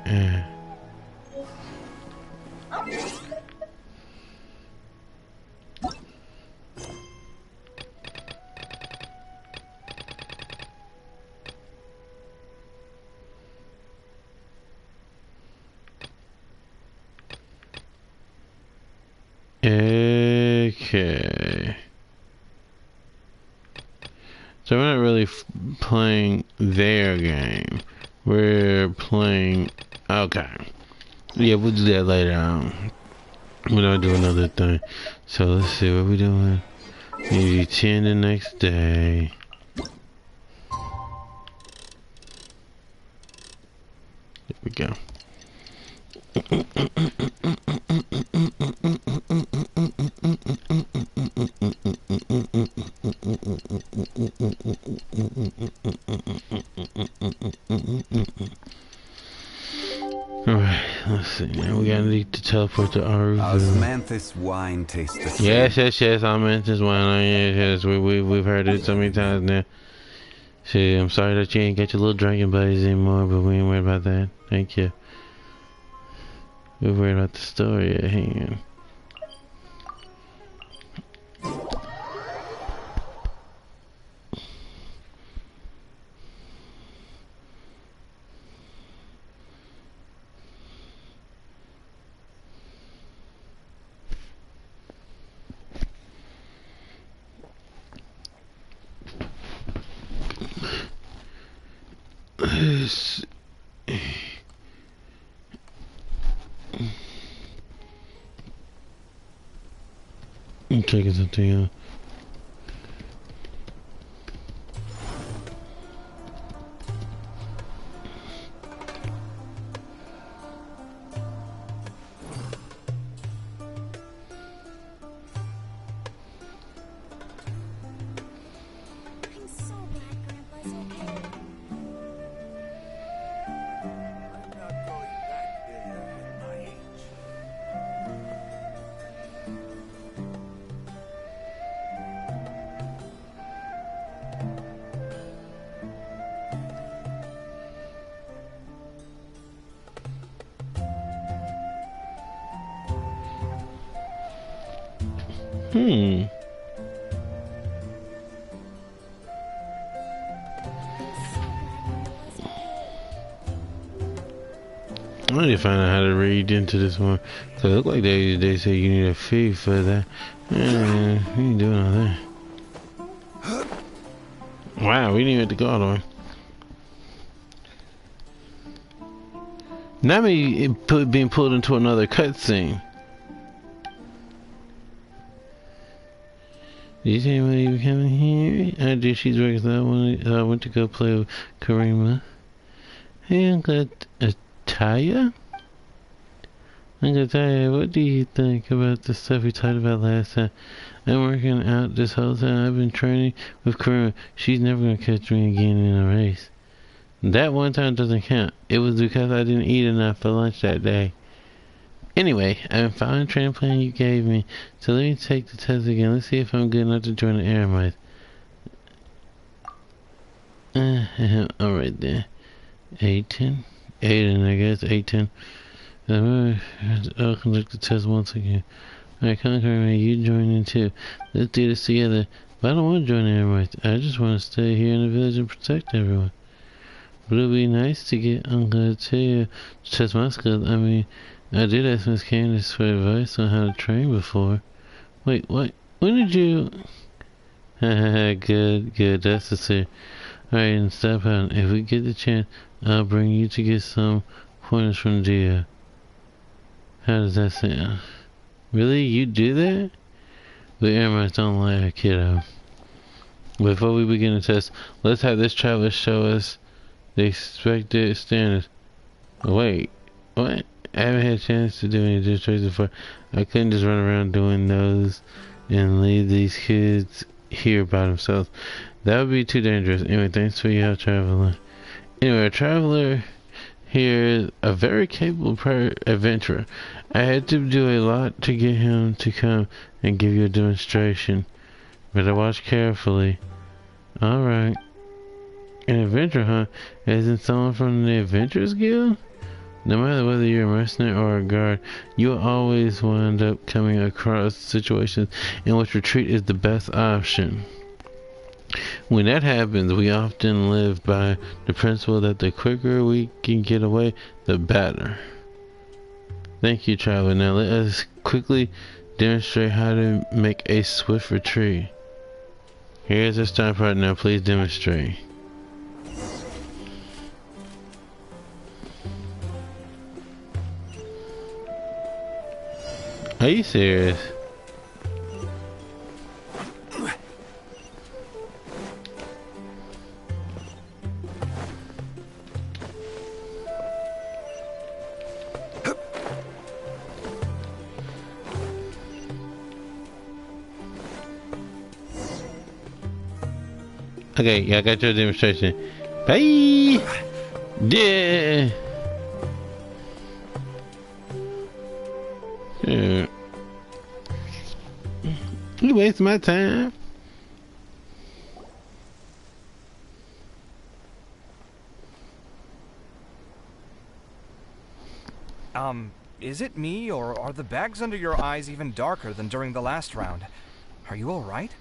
Okay. So we're not really playing their game. We're playing... Okay. Yeah, we'll do that later on. We're gonna do another thing. So let's see what we're doing. Maybe 10 the next day. There we go. Alright, let's see. Now we gotta need to teleport to Aruba. Osmanthus wine tastes the same. Yes, Osmanthus wine. Yes, we've heard it so many times now. See, I'm sorry that you ain't got your little drinking buddies anymore, but we ain't worried about that. Thank you. We're worried about the story at hand. I'm checking something out. I need to find out how to read into this one. So it look like they say you need a fee for that. Yeah, we ain't doing all that. Wow, we didn't even have to go all the way. Now being pulled into another cutscene. Did you say when you were coming here? I did. She's working. So I went to go play with Karima. Hey, Uncle Taya? Uncle Taya, what do you think about the stuff we talked about last time? I'm working out this whole time. I've been training with Karima. She's never gonna catch me again in a race. That one time doesn't count. It was because I didn't eat enough for lunch that day. Anyway, I'm following the training plan you gave me, so let me take the test again. Let's see if I'm good enough to join the Air Mice. Alright then. 8-10? 8, I guess. 8-10. I'll conduct the test once again. Alright, Conqueror, you join in too. Let's do this together. But I don't want to join the Air Mice. I just want to stay here in the village and protect everyone. But it would be nice to get Uncle to test my skills. I mean, I did ask Miss Candace for advice on how to train before. Wait, what? When did you... Haha, good, that's the same. Alright, and stop out. If we get the chance, I'll bring you to get some pointers from Dia. How does that sound? Really? You do that? The Air Mice don't like a kiddo. Before we begin the test, let's have this traveler show us the expected standards. Wait, what? I haven't had a chance to do any demonstrations before. I couldn't just run around doing those and leave these kids here by themselves. That would be too dangerous. Anyway, thanks for your help, traveler. Anyway, a traveler here is a very capable adventurer. I had to do a lot to get him to come and give you a demonstration. Better watch carefully. Alright. An adventure, huh? Isn't someone from the Adventurers Guild? No matter whether you're a mercenary or a guard, you'll always wind up coming across situations in which retreat is the best option. When that happens, we often live by the principle that the quicker we can get away, the better. Thank you, traveler. Now let us quickly demonstrate how to make a swift retreat. Here's the start part. Now please demonstrate. Are you serious? Okay, yeah, I got your demonstration. Bye! Yeah! You waste my time. Is it me, or are the bags under your eyes even darker than during the last round? Are you alright?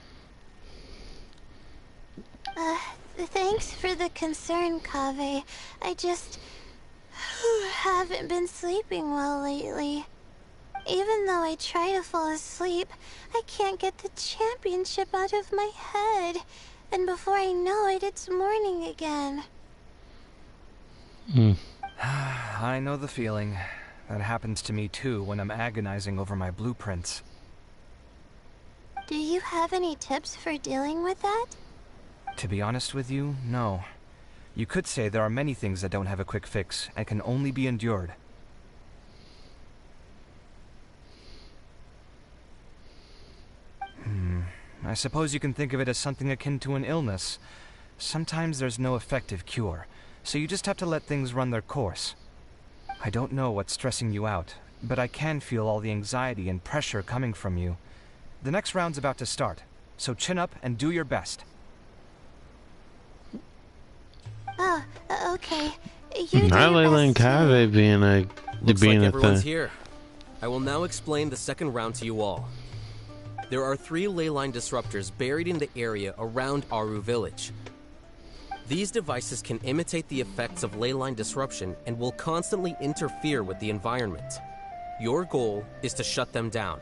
Thanks for the concern, Kaveh. I just haven't been sleeping well lately. Even though I try to fall asleep, I can't get the championship out of my head. And before I know it, it's morning again. I know the feeling. That happens to me too when I'm agonizing over my blueprints. Do you have any tips for dealing with that? To be honest with you, no. You could say there are many things that don't have a quick fix and can only be endured. I suppose you can think of it as something akin to an illness. Sometimes there's no effective cure, so you just have to let things run their course. I don't know what's stressing you out, but I can feel all the anxiety and pressure coming from you. The next round's about to start, so chin up and do your best. Oh, okay. I like letting Kaveh being a Looks like everyone's here. I will now explain the second round to you all. There are 3 ley line disruptors buried in the area around Aru village. These devices can imitate the effects of leyline disruption and will constantly interfere with the environment. Your goal is to shut them down.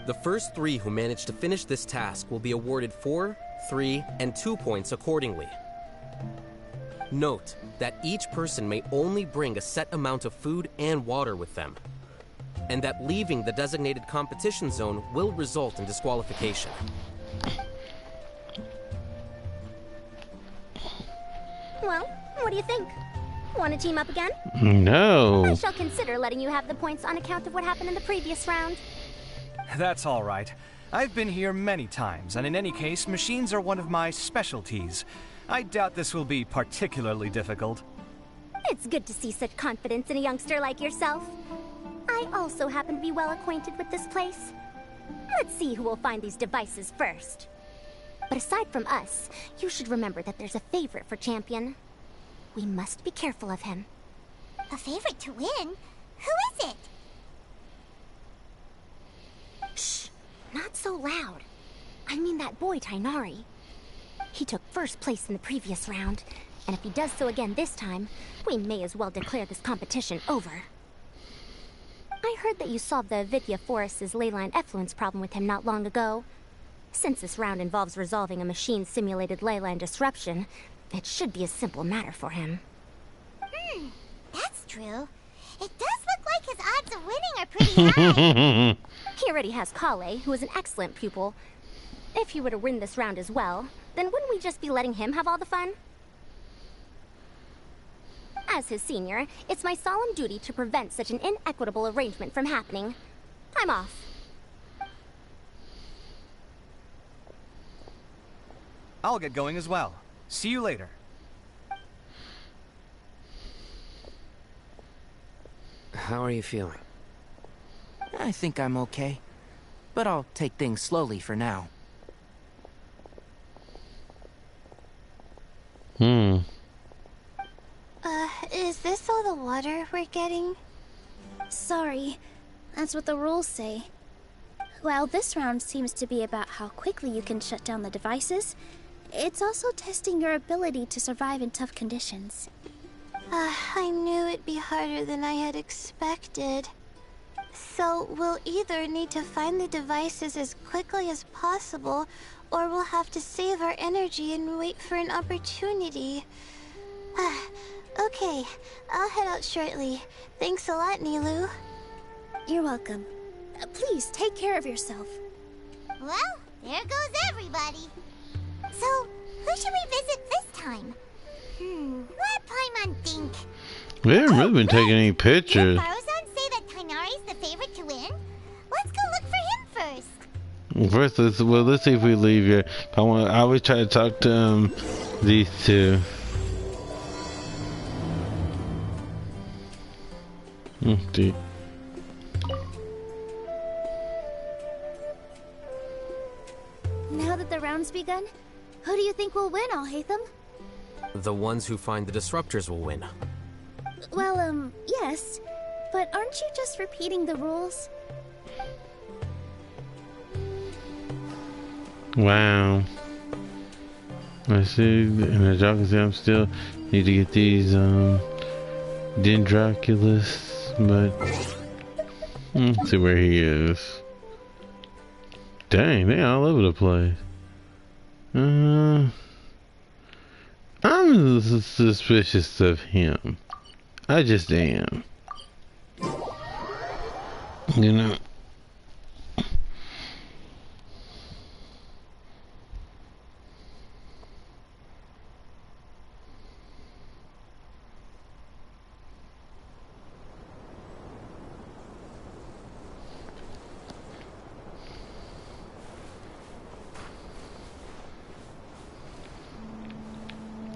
The first 3 who manage to finish this task will be awarded 4, 3, and 2 points accordingly. Note that each person may only bring a set amount of food and water with them, and that leaving the designated competition zone will result in disqualification. Well, what do you think? Want to team up again? No. I shall consider letting you have the points on account of what happened in the previous round. That's all right. I've been here many times, and in any case, machines are one of my specialties. I doubt this will be particularly difficult. It's good to see such confidence in a youngster like yourself. I also happen to be well acquainted with this place. Let's see who will find these devices first. But aside from us, you should remember that there's a favorite for Champion. We must be careful of him. A favorite to win? Who is it? Shh! Not so loud. I mean that boy, Tainari. He took first place in the previous round, and if he does so again this time, we may as well declare this competition over. I heard that you solved the Vidya Forest's leyline effluence problem with him not long ago. Since this round involves resolving a machine-simulated leyline disruption, it should be a simple matter for him. That's true. It does look like his odds of winning are pretty high. He already has Kale, who is an excellent pupil. If he were to win this round as well, then wouldn't we just be letting him have all the fun? As his senior, it's my solemn duty to prevent such an inequitable arrangement from happening. I'm off. I'll get going as well. See you later. How are you feeling? I think I'm okay, but I'll take things slowly for now. Is this all the water we're getting? Sorry, that's what the rules say. While this round seems to be about how quickly you can shut down the devices, it's also testing your ability to survive in tough conditions. I knew it'd be harder than I had expected. So we'll either need to find the devices as quickly as possible, or we'll have to save our energy and wait for an opportunity. Okay, I'll head out shortly. Thanks a lot, Nilu. You're welcome. Please, take care of yourself. Well, there goes everybody. So, who should we visit this time? Let Paimon think. We haven't really been taking any pictures. Did Farozan say that Tainari's the favorite to win? Let's go look for him first. First, let's see if we leave here. I always try to talk to these two. See. Now that the round's begun, who do you think will win, Alhaitham? The ones who find the disruptors will win. Well, yes. But aren't you just repeating the rules? Wow. I see, and as y'all can see, I'm still need to get these Dendroculus, but let's see where he is. Dang, they all over the place. I'm suspicious of him. I just am. You know.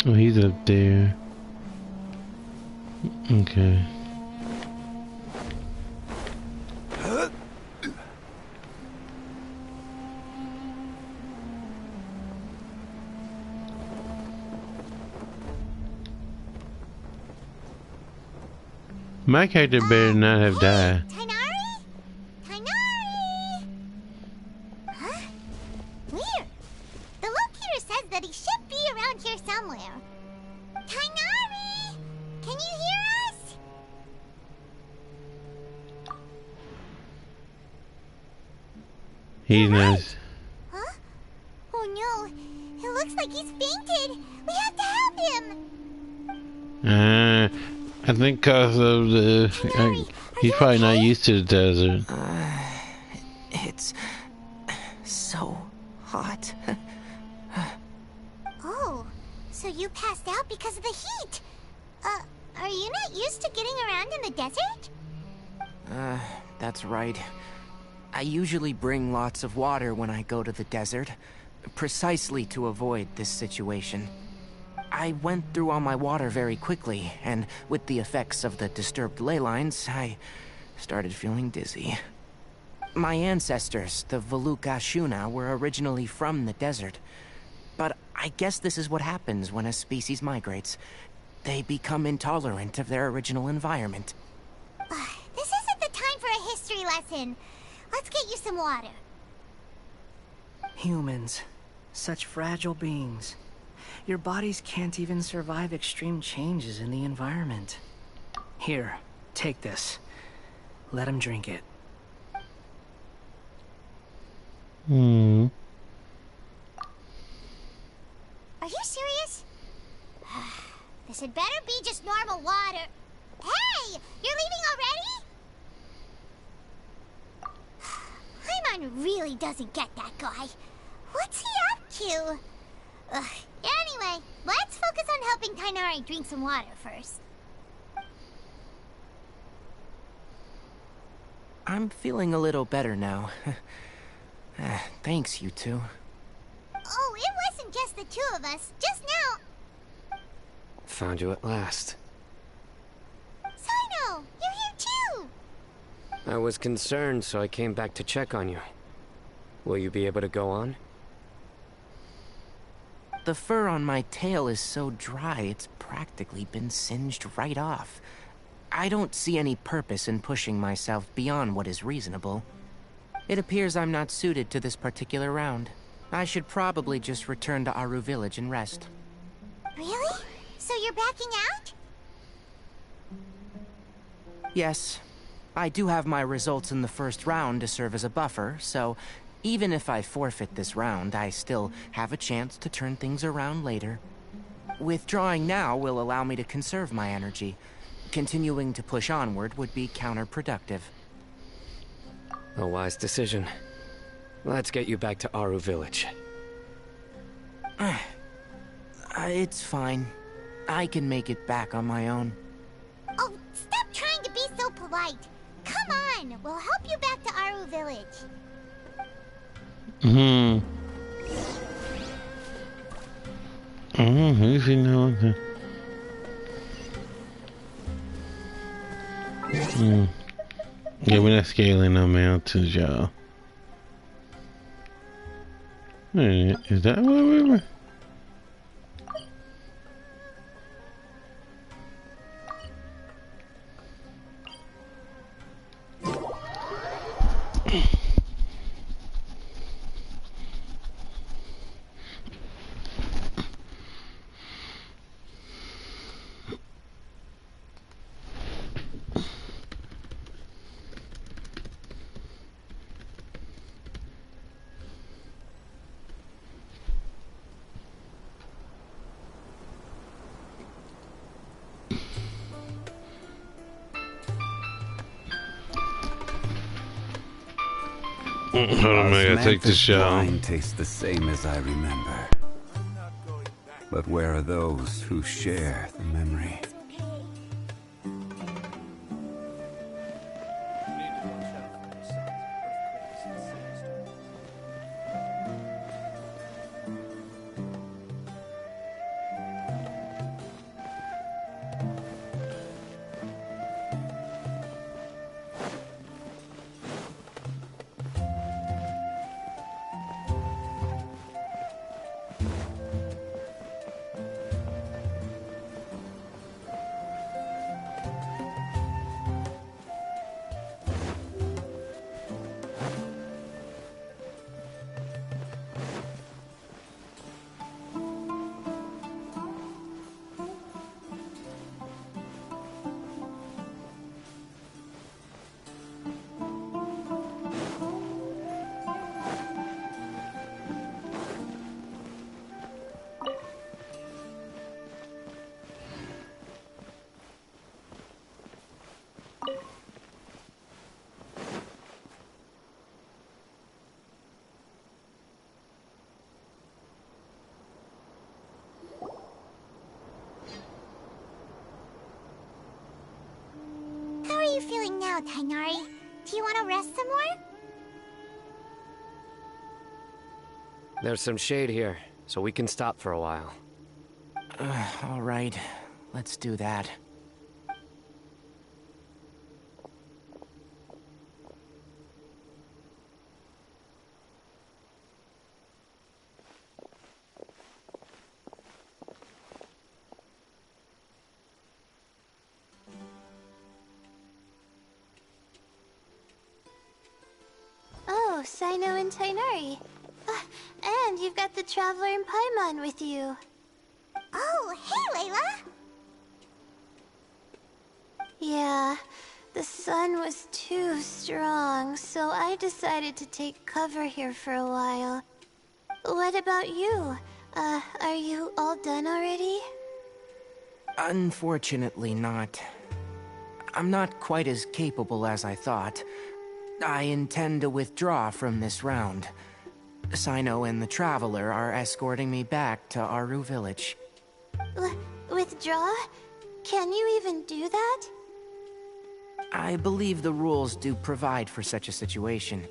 Oh, he's up there. Okay. My character better not have died. Tainari? Tainari! Huh? Weird. The locator says that he should be around here somewhere. He knows. Huh? Oh no, it looks like he's fainted. We have to help him. I think because of the... he's probably not used to the desert. It's so hot. Oh, so you passed out because of the heat. Are you not used to getting around in the desert? That's right. I usually bring lots of water when I go to the desert, precisely to avoid this situation. I went through all my water very quickly, and with the effects of the disturbed ley lines, I started feeling dizzy. My ancestors, the Valukashuna, were originally from the desert. But I guess this is what happens when a species migrates. They become intolerant of their original environment. This isn't the time for a history lesson. Let's get you some water. Humans. Such fragile beings. Your bodies can't even survive extreme changes in the environment. Here, take this. Let him drink it. Are you serious? This had better be just normal water. Hey! You're leaving already? Paimon really doesn't get that guy. What's he up to? Anyway, let's focus on helping Tainari drink some water first. I'm feeling a little better now. Thanks, you two. Oh, it wasn't just the two of us. Just now. Found you at last. Sino, you're here too. I was concerned, so I came back to check on you. Will you be able to go on? The fur on my tail is so dry, it's practically been singed right off. I don't see any purpose in pushing myself beyond what is reasonable. It appears I'm not suited to this particular round. I should probably just return to Aru Village and rest. Really? So you're backing out? Yes. I do have my results in the first round to serve as a buffer, so even if I forfeit this round, I still have a chance to turn things around later. Withdrawing now will allow me to conserve my energy. Continuing to push onward would be counterproductive. A wise decision. Let's get you back to Aru Village. It's fine. I can make it back on my own. Oh, stop trying to be so polite. Come on, we'll help you back to Aru Village. Who's he know? Yeah, we're not scaling no mountains, y'all. Is that what we were? Hold on, I gotta take this shot. Wine tastes the same as I remember. But where are those who share the memory? now, Tainari. Do you want to rest some more? There's some shade here, so we can stop for a while. All right. Let's do that. Oh, Sino and Tainari. And you've got the Traveler and Paimon with you. Oh, hey, Layla! Yeah, the sun was too strong, so I decided to take cover here for a while. What about you? Are you all done already? Unfortunately not. I'm not quite as capable as I thought. I intend to withdraw from this round. Sino and the Traveler are escorting me back to Aru Village. Withdraw? Can you even do that? I believe the rules do provide for such a situation.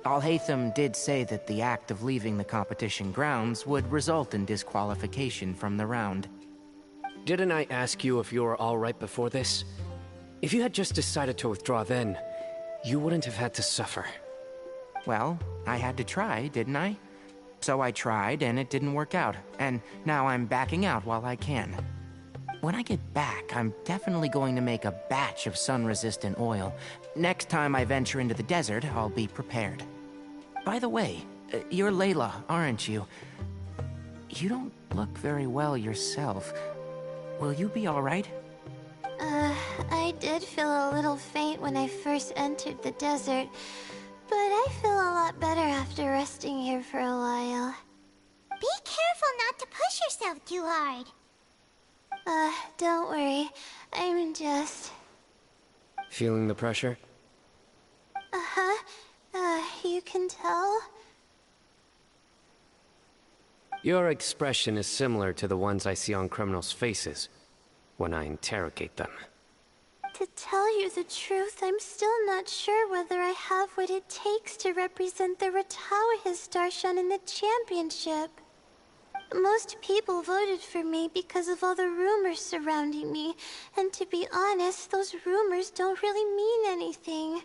Alhaitham did say that the act of leaving the competition grounds would result in disqualification from the round. Didn't I ask you if you were alright before this? If you had just decided to withdraw then, you wouldn't have had to suffer. Well, I had to try, didn't I? So I tried, and it didn't work out. And now I'm backing out while I can. When I get back, I'm definitely going to make a batch of sun-resistant oil. Next time I venture into the desert, I'll be prepared. By the way, you're Layla, aren't you? You don't look very well yourself. Will you be alright? I did feel a little faint when I first entered the desert, but I feel a lot better after resting here for a while. Be careful not to push yourself too hard. Don't worry. I'm just... Feeling the pressure? You can tell? Your expression is similar to the ones I see on criminals' faces when I interrogate them. To tell you the truth, I'm still not sure whether I have what it takes to represent the Ratawa Darshan in the championship. Most people voted for me because of all the rumors surrounding me, and to be honest, those rumors don't really mean anything.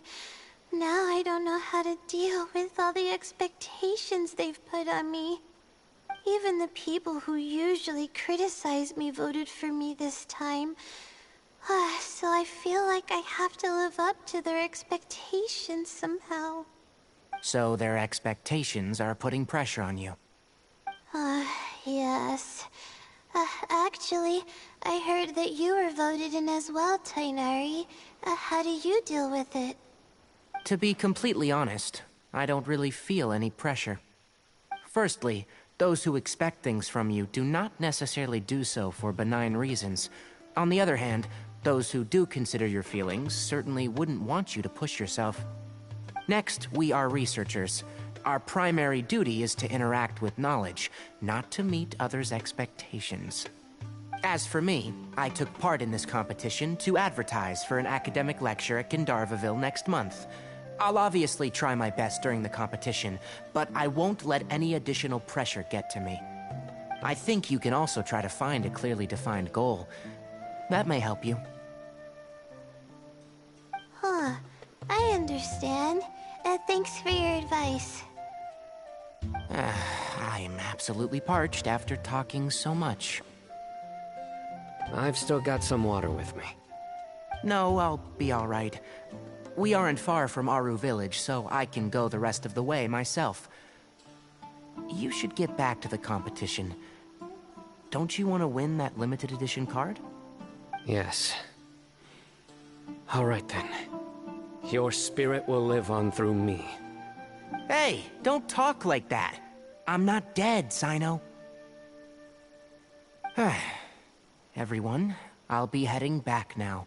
Now I don't know how to deal with all the expectations they've put on me. Even the people who usually criticize me voted for me this time. So I feel like I have to live up to their expectations somehow. So their expectations are putting pressure on you. Yes. Actually, I heard that you were voted in as well, Tainari. How do you deal with it? To be completely honest, I don't really feel any pressure. Firstly, those who expect things from you do not necessarily do so for benign reasons. On the other hand, those who do consider your feelings certainly wouldn't want you to push yourself. Next, we are researchers. Our primary duty is to interact with knowledge, not to meet others' expectations. As for me, I took part in this competition to advertise for an academic lecture at Gandharvaville next month. I'll obviously try my best during the competition, but I won't let any additional pressure get to me. I think you can also try to find a clearly defined goal. That may help you. I understand. Thanks for your advice. I'm absolutely parched after talking so much. I've still got some water with me. No, I'll be alright. We aren't far from Aru Village, so I can go the rest of the way myself. You should get back to the competition. Don't you want to win that limited edition card? Yes. Alright then. Your spirit will live on through me. Hey, don't talk like that. I'm not dead, Sino. Everyone, I'll be heading back now.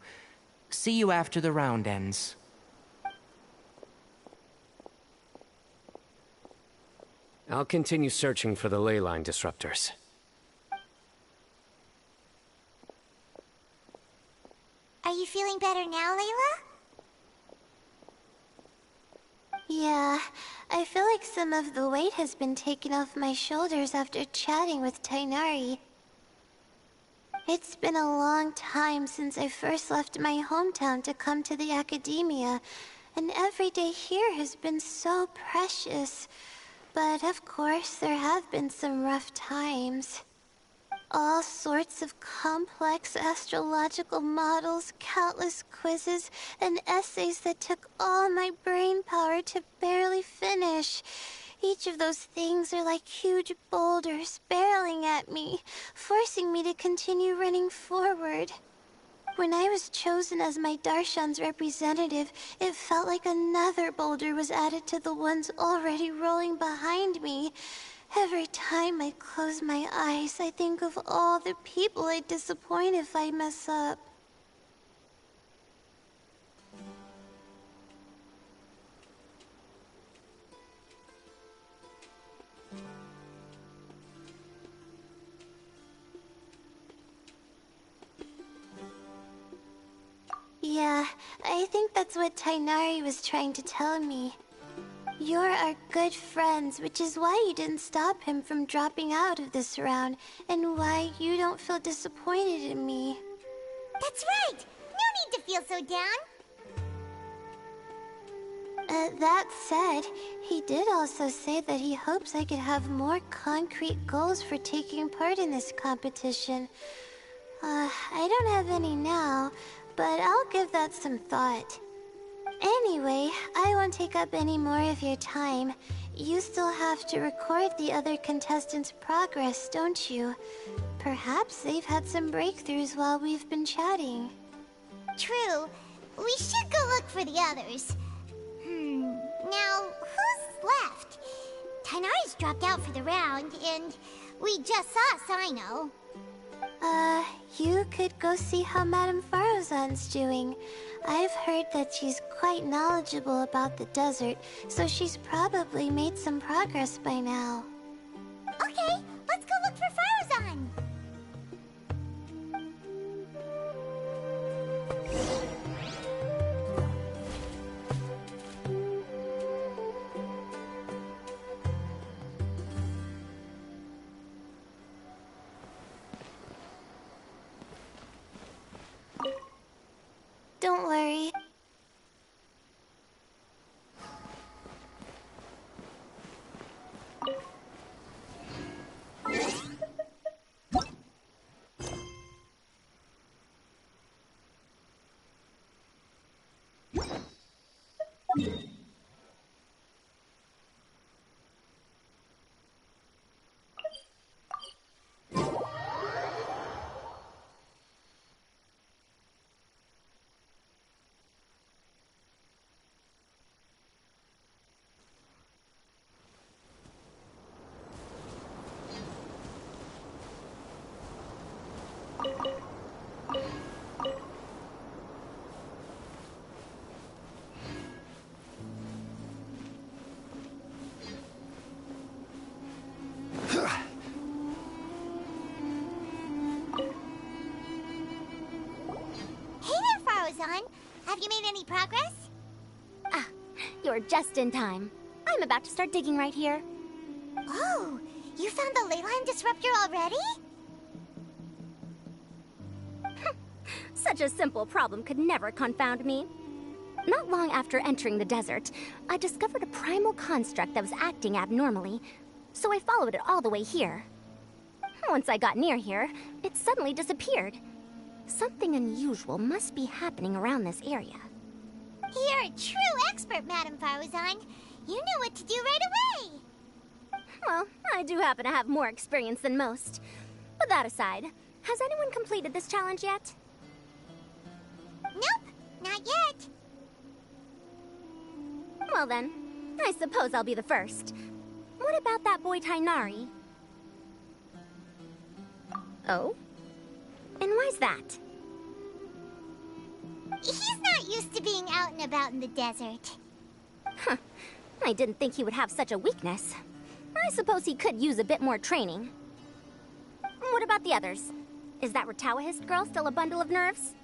See you after the round ends. I'll continue searching for the ley line disruptors. Are you feeling better now, Layla? Yeah, I feel like some of the weight has been taken off my shoulders after chatting with Tainari. It's been a long time since I first left my hometown to come to the academia, and every day here has been so precious. But of course, there have been some rough times. All sorts of complex astrological models, countless quizzes, and essays that took all my brain power to barely finish. Each of those things are like huge boulders barreling at me, forcing me to continue running forward. When I was chosen as my Darshan's representative, it felt like another boulder was added to the ones already rolling behind me. Every time I close my eyes, I think of all the people I'd disappoint if I mess up. Yeah, I think that's what Tainari was trying to tell me. You're our good friends, which is why you didn't stop him from dropping out of this round, and why you don't feel disappointed in me. That's right! No need to feel so down! That said, he did also say that he hopes I could have more concrete goals for taking part in this competition. I don't have any now, but I'll give that some thought. Anyway, I won't take up any more of your time. You still have to record the other contestants' progress, don't you? Perhaps they've had some breakthroughs while we've been chatting. True. We should go look for the others. Now, who's left? Tainari's dropped out for the round, and we just saw Sino. You could go see how Madame Farozan's doing. I've heard that she's quite knowledgeable about the desert, so she's probably made some progress by now. Okay, let's go look for Farozan. Don't worry. Have you made any progress? Ah, you're just in time. I'm about to start digging right here. Oh, you found the ley line disruptor already? Such a simple problem could never confound me. Not long after entering the desert, I discovered a primal construct that was acting abnormally, so I followed it all the way here. Once I got near here, it suddenly disappeared. Something unusual must be happening around this area. You're a true expert, Madame Farozan. You knew what to do right away. Well, I do happen to have more experience than most. But that aside, has anyone completed this challenge yet? Nope, not yet. Well then, I suppose I'll be the first. What about that boy Tainari? Oh? And why's that? He's not used to being out and about in the desert. Huh. I didn't think he would have such a weakness. I suppose he could use a bit more training. What about the others? Is that Ratawahist girl still a bundle of nerves?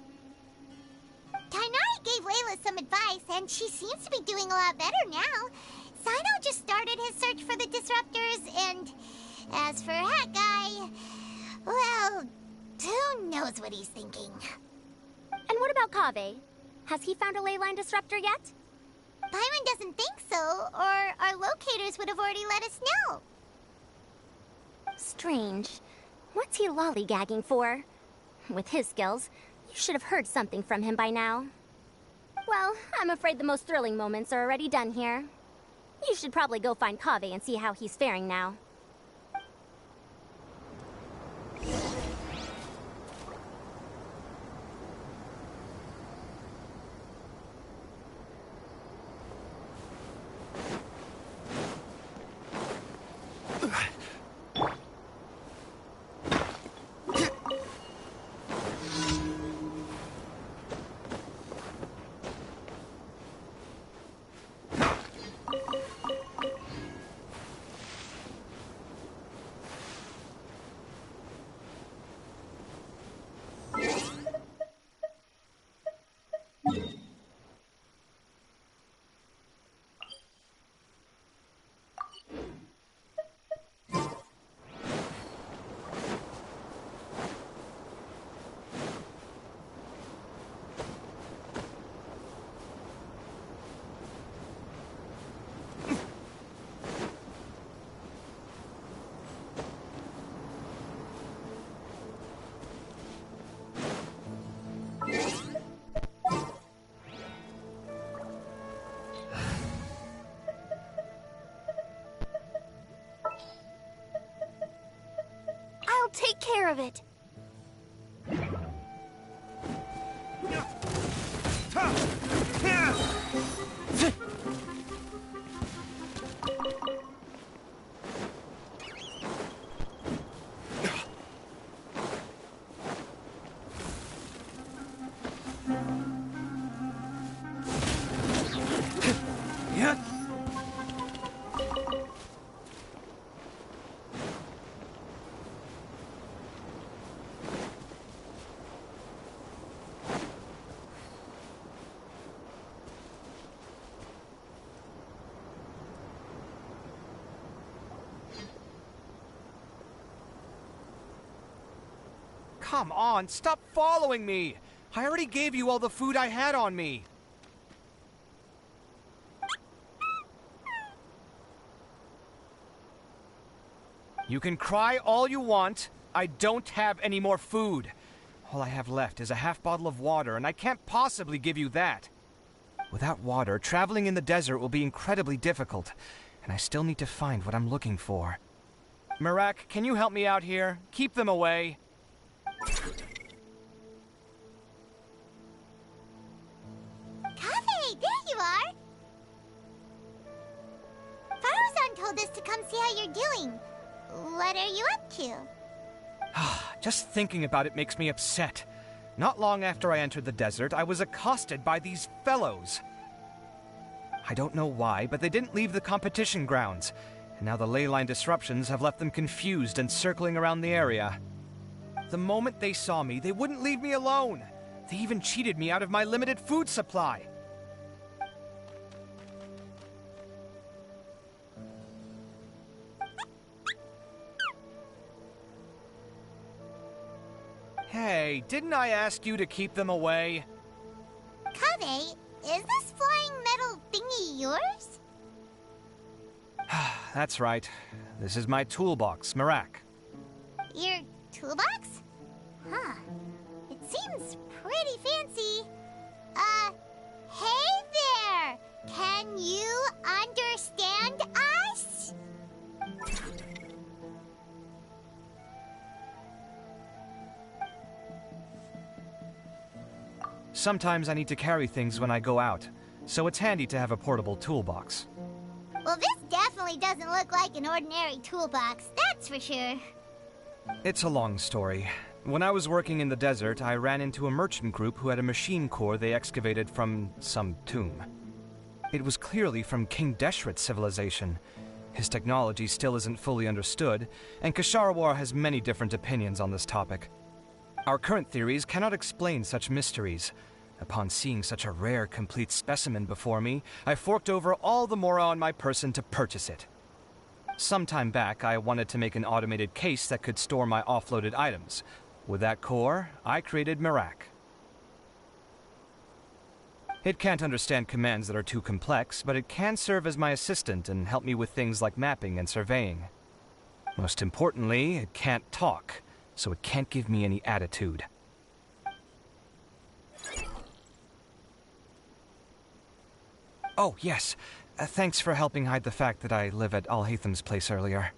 Tainari gave Layla some advice, and she seems to be doing a lot better now. Sino just started his search for the disruptors, and as for Hat Guy, well, who knows what he's thinking. And what about Kaveh? Has he found a ley line disruptor yet? Paimon doesn't think so, or our locators would have already let us know. Strange. What's he lollygagging for? With his skills, you should have heard something from him by now. Well, I'm afraid the most thrilling moments are already done here. You should probably go find Kaveh and see how he's faring now. I'll take care of it. Come on, stop following me! I already gave you all the food I had on me. You can cry all you want. I don't have any more food. All I have left is a half bottle of water, and I can't possibly give you that. Without water, traveling in the desert will be incredibly difficult, and I still need to find what I'm looking for. Merak, can you help me out here? Keep them away. Kaveh, there you are! Faruzan told us to come see how you're doing. What are you up to? Just thinking about it makes me upset. Not long after I entered the desert, I was accosted by these fellows. I don't know why, but they didn't leave the competition grounds, and now the ley line disruptions have left them confused and circling around the area. The moment they saw me, they wouldn't leave me alone. They even cheated me out of my limited food supply. Hey, didn't I ask you to keep them away? Kaveh, is this flying metal thingy yours? That's right. This is my toolbox, Merak. Your toolbox? Huh. It seems pretty fancy. Hey there! Can you understand us? Sometimes I need to carry things when I go out, so it's handy to have a portable toolbox. Well, this definitely doesn't look like an ordinary toolbox, that's for sure. It's a long story. When I was working in the desert, I ran into a merchant group who had a machine core they excavated from some tomb. It was clearly from King Deshret's civilization. His technology still isn't fully understood, and Kasharawar has many different opinions on this topic. Our current theories cannot explain such mysteries, Upon seeing such a rare, complete specimen before me, I forked over all the mora on my person to purchase it. Some time back, I wanted to make an automated case that could store my offloaded items. With that core, I created Mirak. It can't understand commands that are too complex, but it can serve as my assistant and help me with things like mapping and surveying. Most importantly, it can't talk, so it can't give me any attitude. Oh, yes. Thanks for helping hide the fact that I live at Alhatham's place earlier.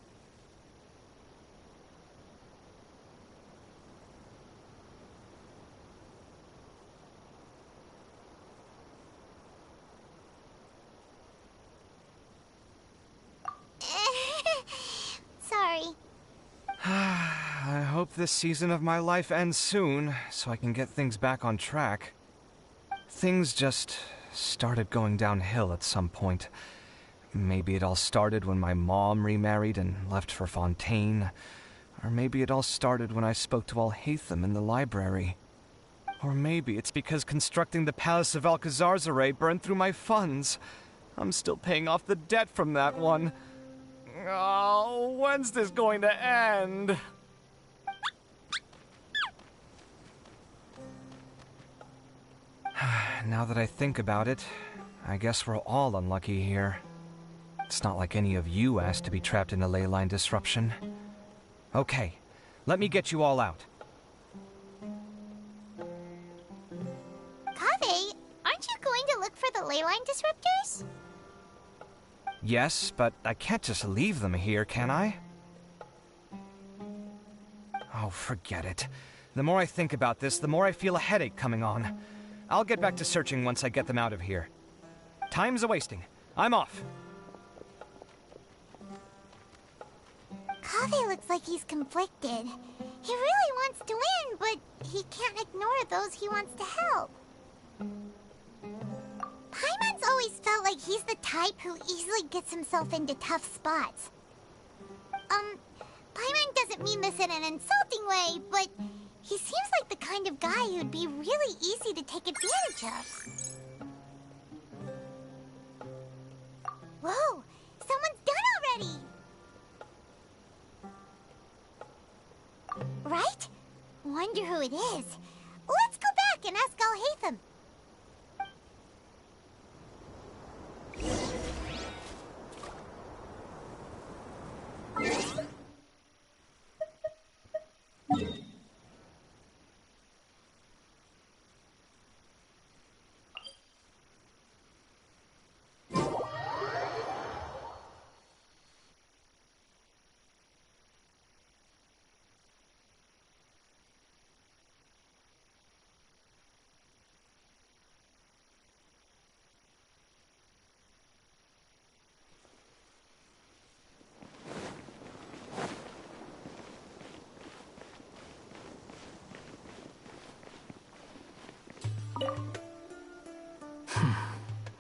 Sorry. I hope this season of my life ends soon, so I can get things back on track. Things just started going downhill at some point. Maybe it all started when my mom remarried and left for Fontaine. Or maybe it all started when I spoke to Alhatham in the library. Or maybe it's because constructing the Palace of Alcazar's burned through my funds. I'm still paying off the debt from that one. Oh, when's this going to end? Now that I think about it, I guess we're all unlucky here. It's not like any of you asked to be trapped in a ley line disruption. Okay, let me get you all out. Kaveh, aren't you going to look for the ley line disruptors? Yes, but I can't just leave them here, can I? Oh, forget it. The more I think about this, the more I feel a headache coming on. I'll get back to searching once I get them out of here. Time's a-wasting. I'm off. Kaveh looks like he's conflicted. He really wants to win, but he can't ignore those he wants to help. Paimon's always felt like he's the type who easily gets himself into tough spots. Paimon doesn't mean this in an insulting way, but he seems like the kind of guy who'd be really easy to take advantage of. Whoa! Someone's done already! Right? Wonder who it is. Let's go back and ask Alhatham.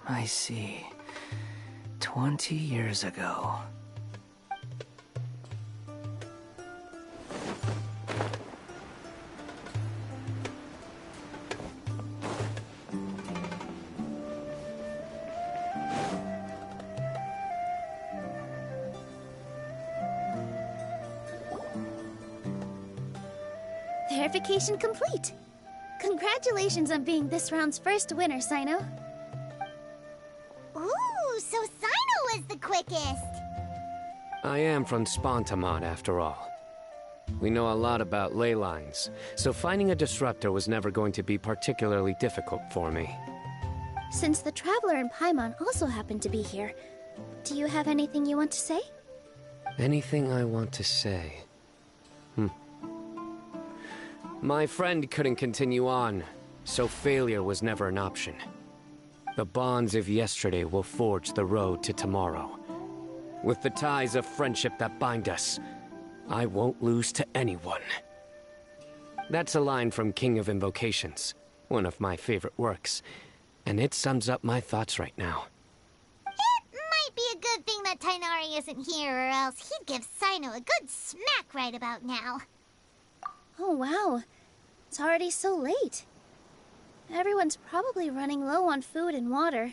I see. 20 years ago. Verification complete. Congratulations on being this round's first winner, Sino. Ooh, so Sino was the quickest. I am from Spontamod, after all. We know a lot about ley lines, so finding a disruptor was never going to be particularly difficult for me. Since the Traveler and Paimon also happen to be here, do you have anything you want to say? Anything I want to say? My friend couldn't continue on, so failure was never an option. The bonds of yesterday will forge the road to tomorrow. With the ties of friendship that bind us, I won't lose to anyone. That's a line from King of Invocations, one of my favorite works, and it sums up my thoughts right now. It might be a good thing that Tighnari isn't here, or else he'd give Sino a good smack right about now. Oh, wow. It's already so late. Everyone's probably running low on food and water.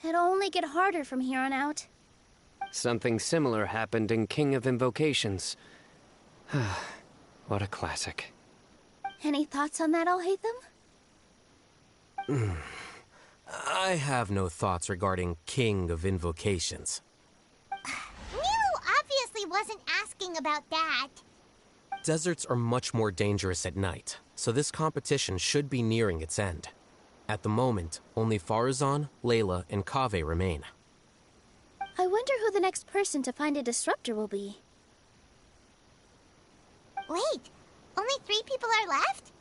It'll only get harder from here on out. Something similar happened in King of Invocations. What a classic. Any thoughts on that, Alhaitham? I have no thoughts regarding King of Invocations. Milu obviously wasn't asking about that. Deserts are much more dangerous at night, so this competition should be nearing its end. At the moment, only Farazan, Layla, and Kaveh remain. I wonder who the next person to find a disruptor will be. Wait, only 3 people are left?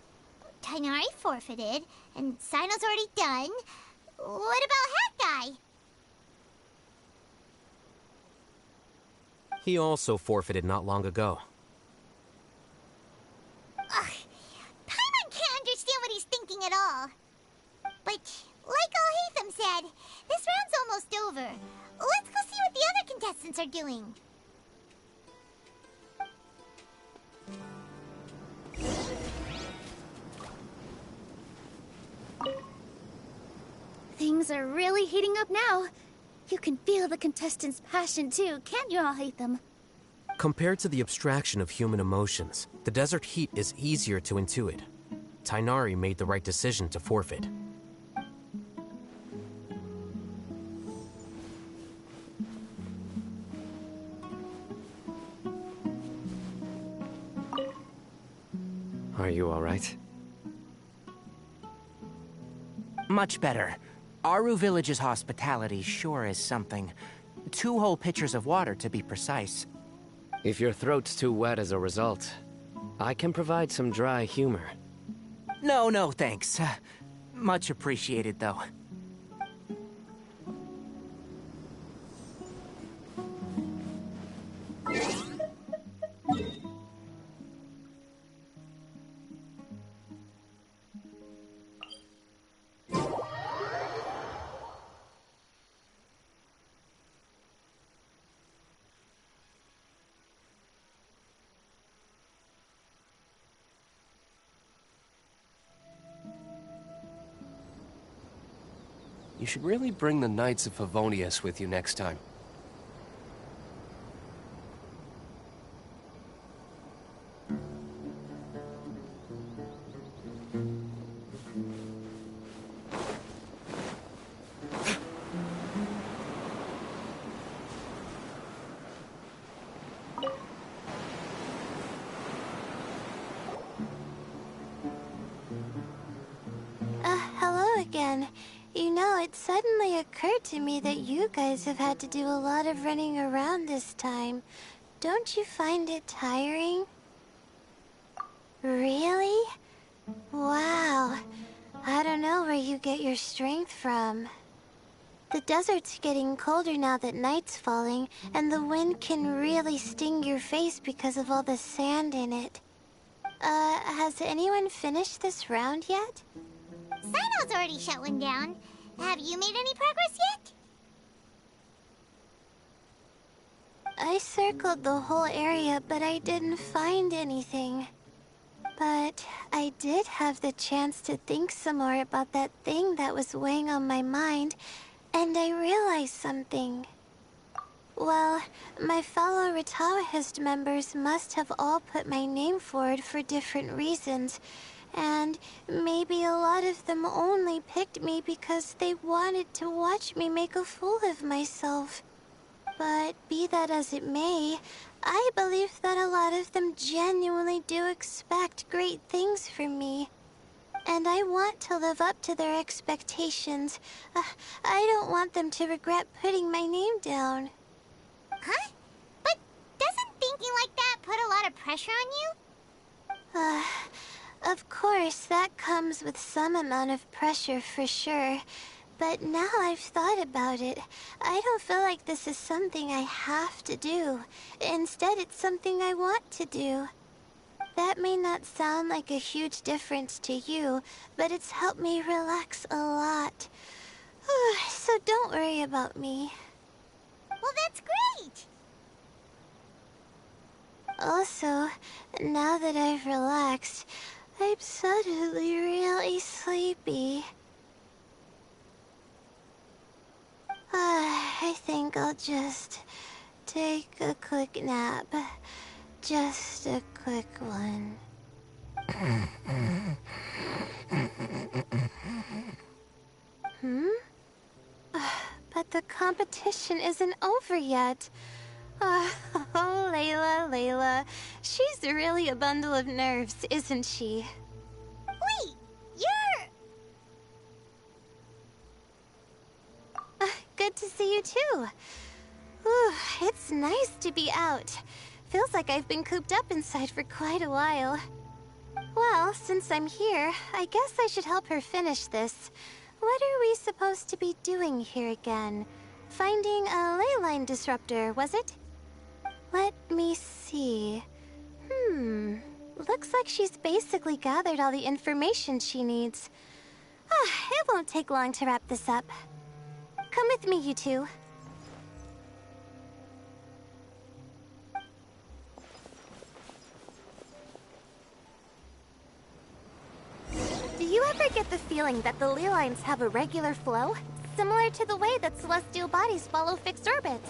Tighnari forfeited, and Sino's already done. What about Hat Guy? He also forfeited not long ago. Ugh, Paimon can't understand what he's thinking at all. But, like Alhaitham said, this round's almost over. Let's go see what the other contestants are doing. Things are really heating up now. You can feel the contestants' passion too, can't you, Alhaitham? Compared to the abstraction of human emotions, the desert heat is easier to intuit. Tighnari made the right decision to forfeit. Are you all right? Much better. Aru Village's hospitality sure is something. 2 whole pitchers of water, to be precise. If your throat's too wet as a result, I can provide some dry humor. No, thanks. Much appreciated, though. You should really bring the Knights of Favonius with you next time. Hello again. You know, it suddenly occurred to me that you guys have had to do a lot of running around this time. Don't you find it tiring? Really? Wow. I don't know where you get your strength from. The desert's getting colder now that night's falling, and the wind can really sting your face because of all the sand in it. Has anyone finished this round yet? Sino's already shut one down. Have you made any progress yet? I circled the whole area, but I didn't find anything. But I did have the chance to think some more about that thing that was weighing on my mind, and I realized something. Well, my fellow Ritawahist members must have all put my name forward for different reasons, and maybe a lot of them only picked me because they wanted to watch me make a fool of myself. But be that as it may, I believe that a lot of them genuinely do expect great things from me. And I want to live up to their expectations. I don't want them to regret putting my name down. Huh? But doesn't thinking like that put a lot of pressure on you? Of course, that comes with some amount of pressure for sure. But now I've thought about it, I don't feel like this is something I have to do. Instead, it's something I want to do. That may not sound like a huge difference to you, but it's helped me relax a lot. So don't worry about me. Well, that's great! Also, now that I've relaxed, I'm suddenly really sleepy. I think I'll just take a quick nap. Just a quick one. But the competition isn't over yet. Oh, Layla. She's really a bundle of nerves, isn't she? Wait, you're... Good to see you too. Ooh, it's nice to be out. Feels like I've been cooped up inside for quite a while. Well, since I'm here, I guess I should help her finish this. What are we supposed to be doing here again? Finding a ley line disruptor, was it? Let me see. Looks like she's basically gathered all the information she needs. It won't take long to wrap this up. Come with me, you two. Do you ever get the feeling that the ley lines have a regular flow? Similar to the way that celestial bodies follow fixed orbits.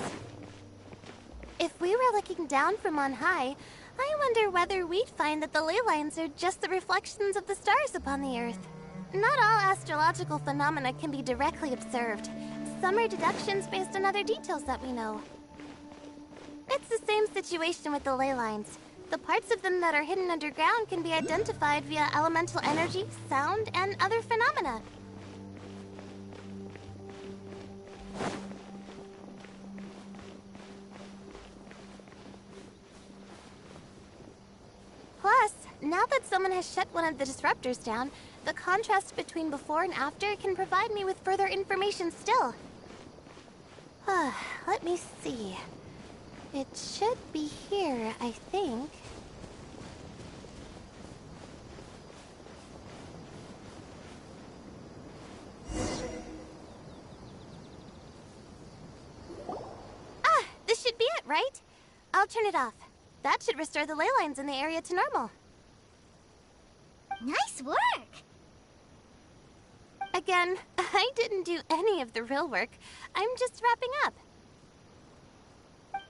If we were looking down from on high, I wonder whether we'd find that the ley lines are just the reflections of the stars upon the Earth. Not all astrological phenomena can be directly observed. Some are deductions based on other details that we know. It's the same situation with the ley lines. The parts of them that are hidden underground can be identified via elemental energy, sound, and other phenomena. Plus, now that someone has shut one of the disruptors down, the contrast between before and after can provide me with further information still. Let me see. It should be here, I think. This should be it, right? I'll turn it off. That should restore the ley lines in the area to normal. Nice work! Again, I didn't do any of the real work. I'm just wrapping up.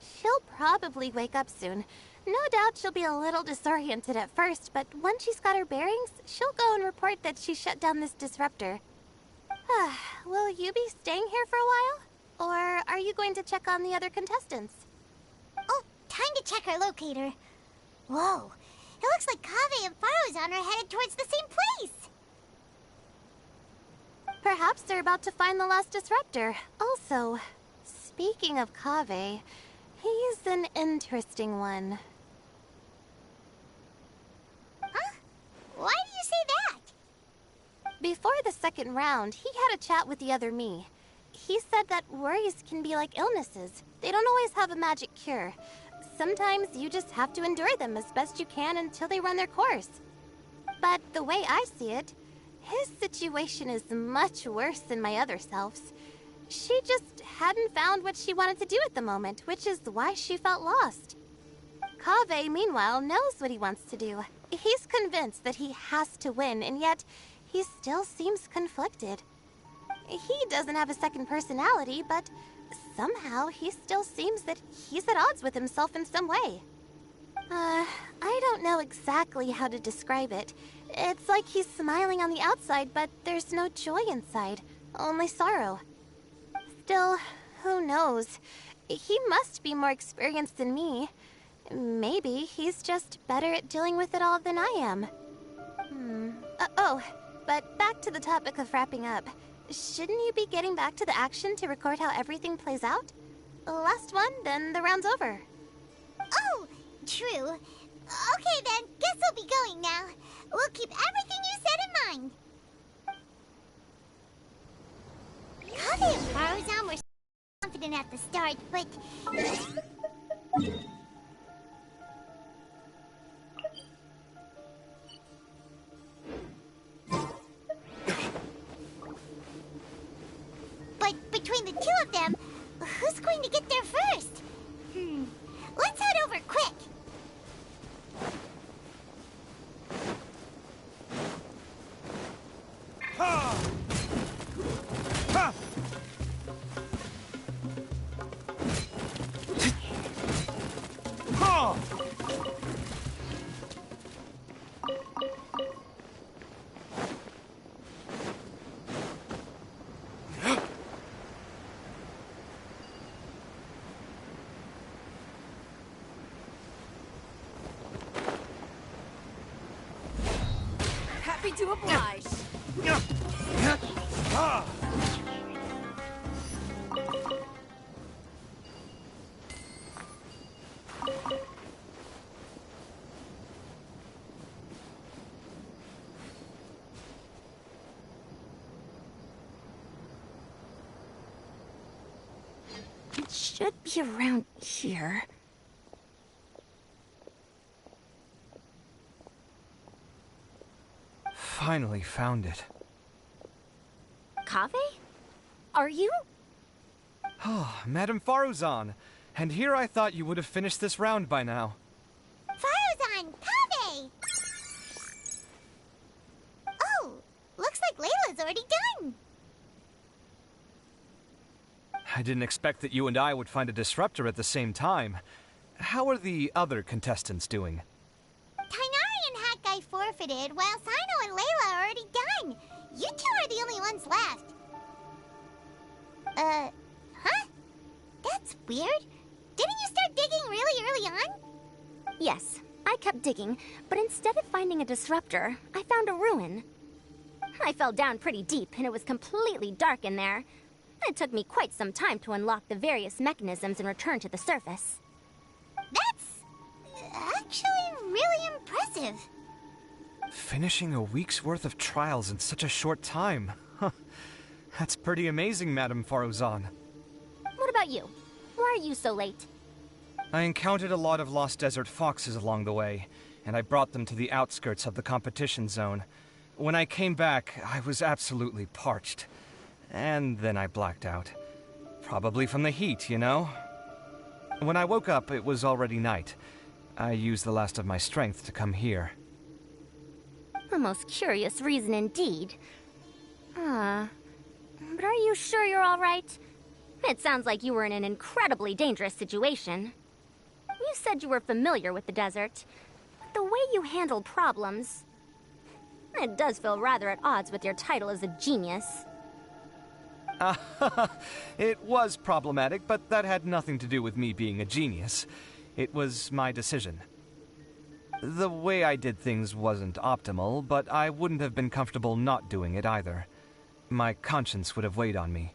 She'll probably wake up soon. No doubt she'll be a little disoriented at first, but once she's got her bearings, she'll go and report that she shut down this disruptor. Will you be staying here for a while? Or are you going to check on the other contestants? Oh, time to check our locator. Whoa, it looks like Kaveh and Faruzan are headed towards the same place. Perhaps they're about to find the lost disruptor. Also, speaking of Kaveh, he's an interesting one. Huh? Why do you say that? Before the second round, he had a chat with the other me. He said that worries can be like illnesses. They don't always have a magic cure. Sometimes you just have to endure them as best you can until they run their course. But the way I see it, his situation is much worse than my other self's. She just hadn't found what she wanted to do at the moment, which is why she felt lost. Kaveh, meanwhile, knows what he wants to do. He's convinced that he has to win, and yet he still seems conflicted. He doesn't have a second personality, but somehow he still seems that he's at odds with himself in some way. I don't know exactly how to describe it. It's like he's smiling on the outside, but there's no joy inside, only sorrow. Still, who knows? He must be more experienced than me. Maybe he's just better at dealing with it all than I am. But back to the topic of wrapping up. Shouldn't you be getting back to the action to record how everything plays out? Last one, then the round's over. Oh, true. Okay then, guess we'll be going now. We'll keep everything you said in mind. Kaveh and Faruzan were confident at the start, but... But between the two of them, who's going to get there first? Let's head over quick. Happy to oblige. It should be around here. Finally found it. Kaveh? Are you? Oh, Madame Faruzan. And here I thought you would have finished this round by now. Faruzan, Kaveh! Oh, looks like Layla's already done. I didn't expect that you and I would find a disruptor at the same time. How are the other contestants doing? Kainari and Hat Guy forfeited, while Sino and Layla are already done. You two are the only ones left. Huh? That's weird. Didn't you start digging really early on? Yes, I kept digging, but instead of finding a disruptor, I found a ruin. I fell down pretty deep, and it was completely dark in there. It took me quite some time to unlock the various mechanisms and return to the surface. That's actually really impressive. Finishing a week's worth of trials in such a short time. Huh. That's pretty amazing, Madame Faruzan. What about you? Why are you so late? I encountered a lot of lost desert foxes along the way, and I brought them to the outskirts of the competition zone. When I came back, I was absolutely parched. And then I blacked out. Probably from the heat, you know? When I woke up, it was already night. I used the last of my strength to come here. A most curious reason indeed. But are you sure you're all right? It sounds like you were in an incredibly dangerous situation. You said you were familiar with the desert, but the way you handled problems... It does feel rather at odds with your title as a genius. It was problematic, but that had nothing to do with me being a genius. It was my decision. The way I did things wasn't optimal, but I wouldn't have been comfortable not doing it either. My conscience would have weighed on me.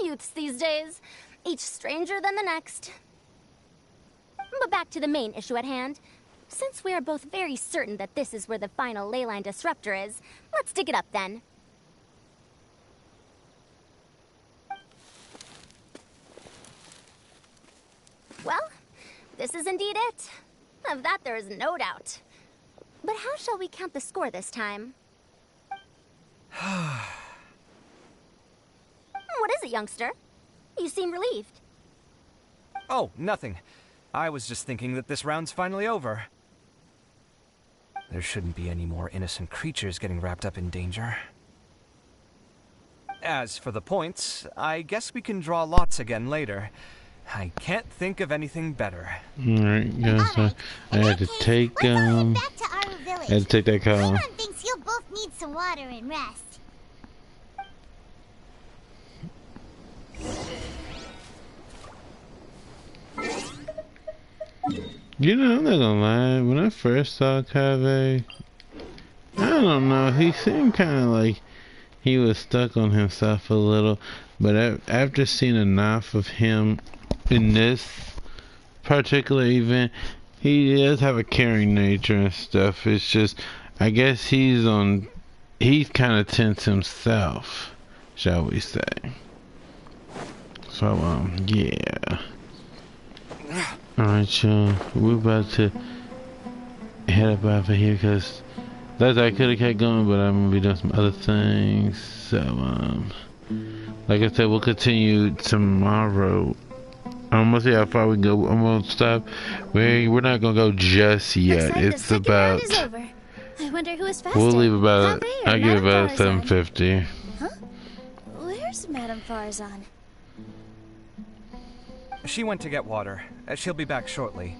Youths these days, each stranger than the next. But back to the main issue at hand. Since we are both very certain that this is where the final leyline disruptor is, let's dig it up then. Well, this is indeed it. Of that there is no doubt. But how shall we count the score this time? What is it, youngster? You seem relieved. Oh, nothing. I was just thinking that this round's finally over. There shouldn't be any more innocent creatures getting wrapped up in danger. As for the points, I guess we can draw lots again later. I can't think of anything better. Alright, guys, I had to take, back to our village. I had to take that call. Paimon thinks you'll both need some water and rest. You know, I'm not gonna lie, when I first saw Kaveh, I don't know, he seemed kind of like he was stuck on himself a little, but after seeing enough of him in this particular event, he does have a caring nature and stuff. It's just, I guess he's kind of tense himself, shall we say. So, yeah. Alright, y'all, we're about to head up out of here, because I could have kept going, but I'm gonna be doing some other things. So, like I said, we'll continue tomorrow. I'm gonna see how far we can go. I'm gonna stop. We're not gonna go just yet. Like it's about. Is over. I wonder who is faster. We'll leave about. I give about Farzan? 7:50. Huh? Where's Madame Farzan? She went to get water. She'll be back shortly.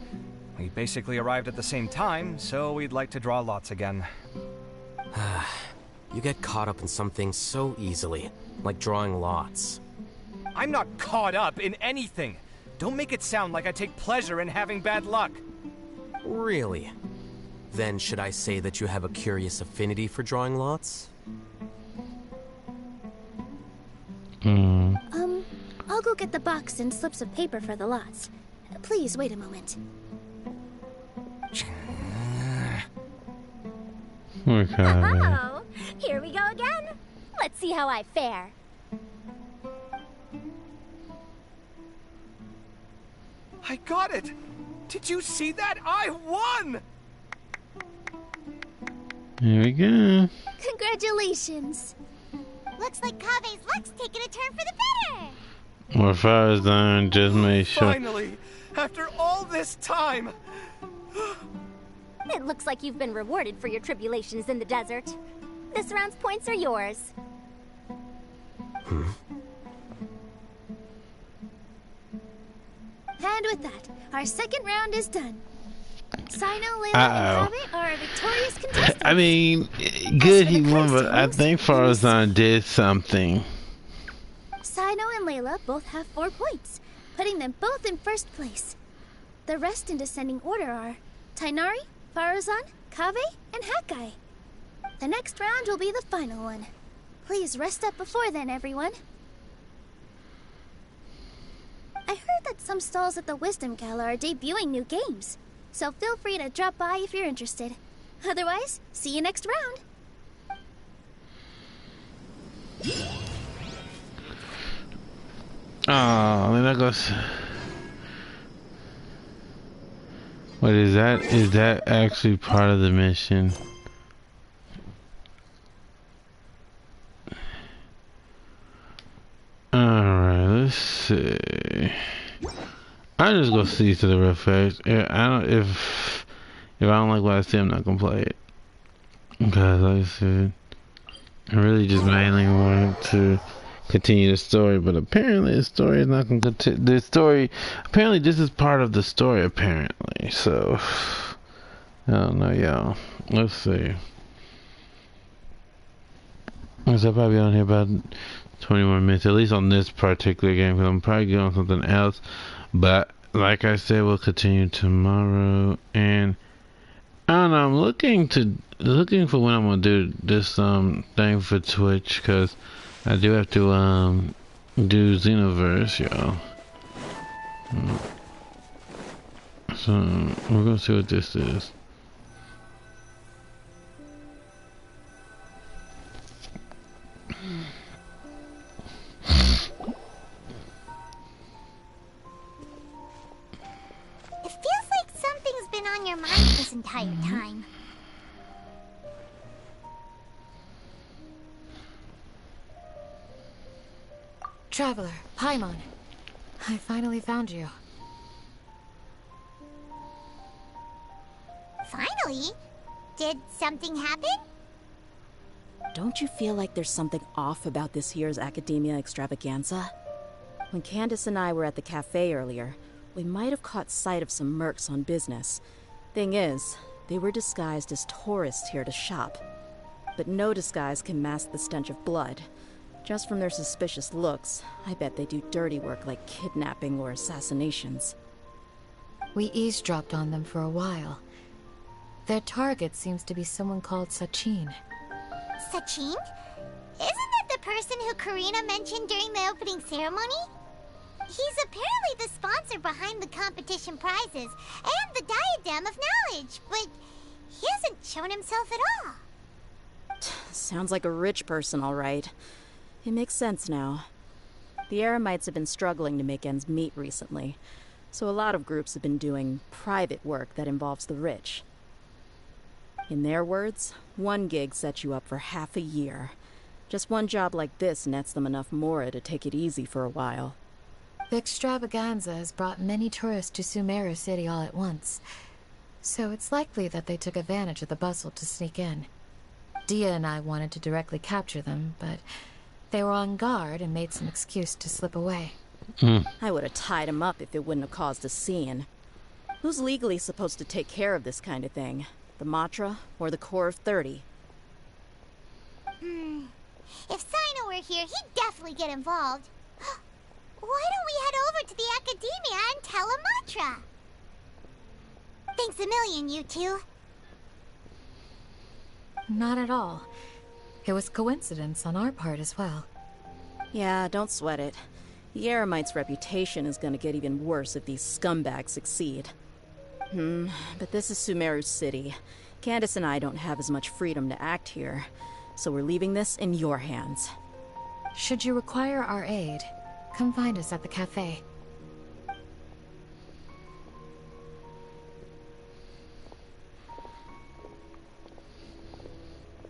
We basically arrived at the same time, so we'd like to draw lots again. You get caught up in some things so easily, like drawing lots. I'm not caught up in anything. Don't make it sound like I take pleasure in having bad luck. Really? Then should I say that you have a curious affinity for drawing lots? I'll go get the box and slips of paper for the lots. Please wait a moment. Okay. Oh, here we go again. Let's see how I fare. I got it! Did you see that? I won! Here we go. Congratulations. Looks like Kave's luck's taking a turn for the better. Well, Farazan just made sure. Finally! After all this time! It looks like you've been rewarded for your tribulations in the desert. This round's points are yours. And with that, our second round is done. Sino, Layla, and Kave are our victorious contestants. I mean, good he won, but I think Farazan did something. Sino and Layla both have 4 points, putting them both in first place. The rest in descending order are Tainari, Farazan, Kave, and Hakai. The next round will be the final one. Please rest up before then, everyone. I heard that some stalls at the Wisdom Gala are debuting new games, so feel free to drop by if you're interested. Otherwise, see you next round. Oh, then that goes. What is that? Is that actually part of the mission? Alright, let's see. I'm just gonna see to the real facts. If I don't like what I see, I'm not gonna play it. Because like I said, I really just mainly wanted to continue the story, but apparently the story is not gonna continue. The story, apparently this is part of the story, apparently. So I don't know, y'all. Let's see. Because I'll probably be on here about 20 more minutes, at least on this particular game, because I'm probably going on something else. But like I said, we'll continue tomorrow, and I don't know. I'm looking for when I'm gonna do this thing for Twitch, because I do have to do Xenoverse, y'all. So we're gonna see what this is. It feels like something's been on your mind this entire time. Traveler, Paimon. I finally found you. Finally? Did something happen? Don't you feel like there's something off about this year's Academia Extravaganza? When Candace and I were at the cafe earlier, we might have caught sight of some mercs on business. Thing is, they were disguised as tourists here to shop. But no disguise can mask the stench of blood. Just from their suspicious looks, I bet they do dirty work like kidnapping or assassinations. We eavesdropped on them for a while. Their target seems to be someone called Sachin. Sachin? Isn't that the person who Karina mentioned during the opening ceremony? He's apparently the sponsor behind the competition prizes and the Diadem of Knowledge, but he hasn't shown himself at all. Sounds like a rich person, all right. It makes sense now. The Eremites have been struggling to make ends meet recently, so a lot of groups have been doing private work that involves the rich. In their words, one gig sets you up for half a year. Just one job like this nets them enough mora to take it easy for a while. The extravaganza has brought many tourists to Sumeru City all at once, so it's likely that they took advantage of the bustle to sneak in. Dia and I wanted to directly capture them, but they were on guard and made some excuse to slip away. I would have tied him up if it wouldn't have caused a scene. Who's legally supposed to take care of this kind of thing? The Matra or the Corps of 30? If Sino were here, he'd definitely get involved. Why don't we head over to the Academia and tell Amatra? Thanks a million, you two. not at all. It was coincidence on our part as well. Yeah, don't sweat it. The Eremite's reputation is gonna get even worse if these scumbags succeed. But this is Sumeru City. Candace and I don't have as much freedom to act here, so we're leaving this in your hands. Should you require our aid, come find us at the cafe.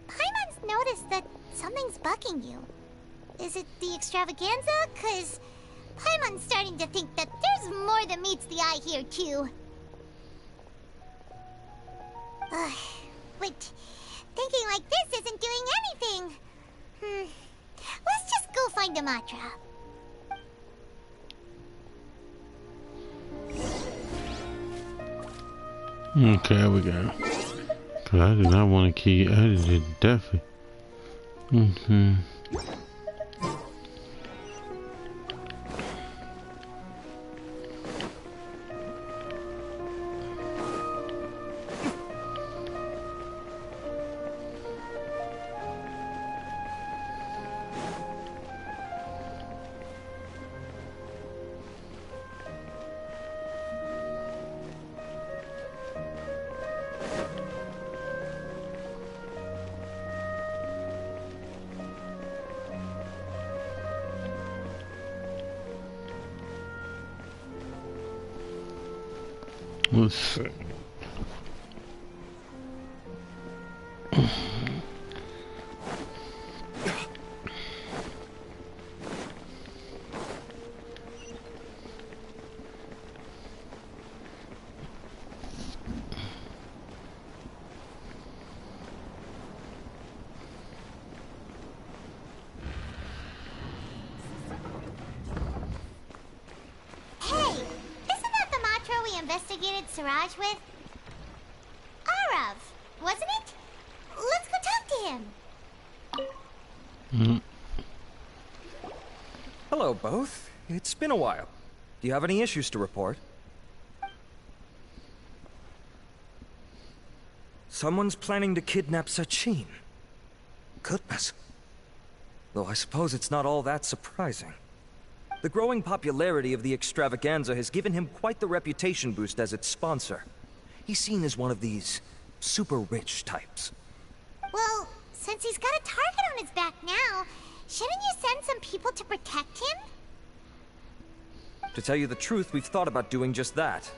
Paimon's noticed that something's bugging you. Is it the extravaganza? 'Cause Paimon's starting to think that there's more than meets the eye here, too. But thinking like this isn't doing anything. Let's just go find a mantra. Okay, we go. Cause I do not want to key edited, definitely. Let's see. Investigated Siraj with? Arav, wasn't it? Let's go talk to him. Hello, both. It's been a while. Do you have any issues to report? Someone's planning to kidnap Sachin. Goodness. Though I suppose it's not all that surprising. The growing popularity of the extravaganza has given him quite the reputation boost as its sponsor. He's seen as one of these super rich types. Well, since he's got a target on his back now, shouldn't you send some people to protect him? To tell you the truth, we've thought about doing just that.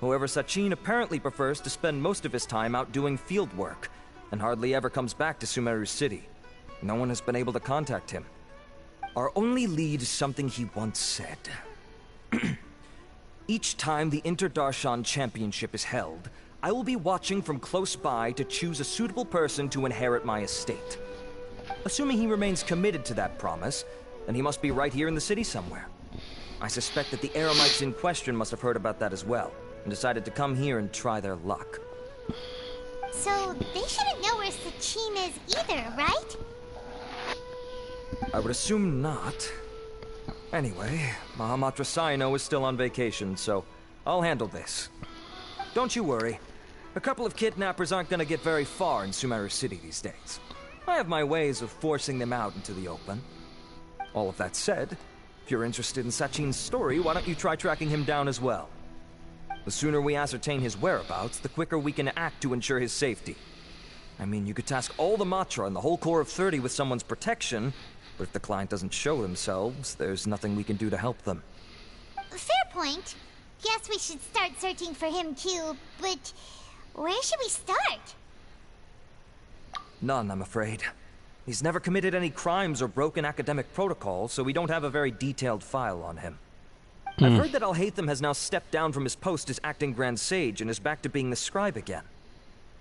However, Sachin apparently prefers to spend most of his time out doing field work, and hardly ever comes back to Sumeru City. No one has been able to contact him. Our only lead is something he once said. Each time the Inter-Darshan Championship is held, I will be watching from close by to choose a suitable person to inherit my estate. Assuming he remains committed to that promise, then he must be right here in the city somewhere. I suspect that the Eremites in question must have heard about that as well, and decided to come here and try their luck. So, they shouldn't know where Sachin is either, right? I would assume not. Anyway, Mahamatra Saino is still on vacation, so I'll handle this. Don't you worry. A couple of kidnappers aren't gonna get very far in Sumeru City these days. I have my ways of forcing them out into the open. All of that said, if you're interested in Sachin's story, why don't you try tracking him down as well? The sooner we ascertain his whereabouts, the quicker we can act to ensure his safety. I mean, you could task all the Matra and the whole Corps of 30 with someone's protection, but if the client doesn't show themselves, there's nothing we can do to help them. Fair point. Guess we should start searching for him too, but where should we start? None, I'm afraid. He's never committed any crimes or broken academic protocol, so we don't have a very detailed file on him. I've heard that Alhaitham has now stepped down from his post as acting Grand Sage and is back to being the scribe again.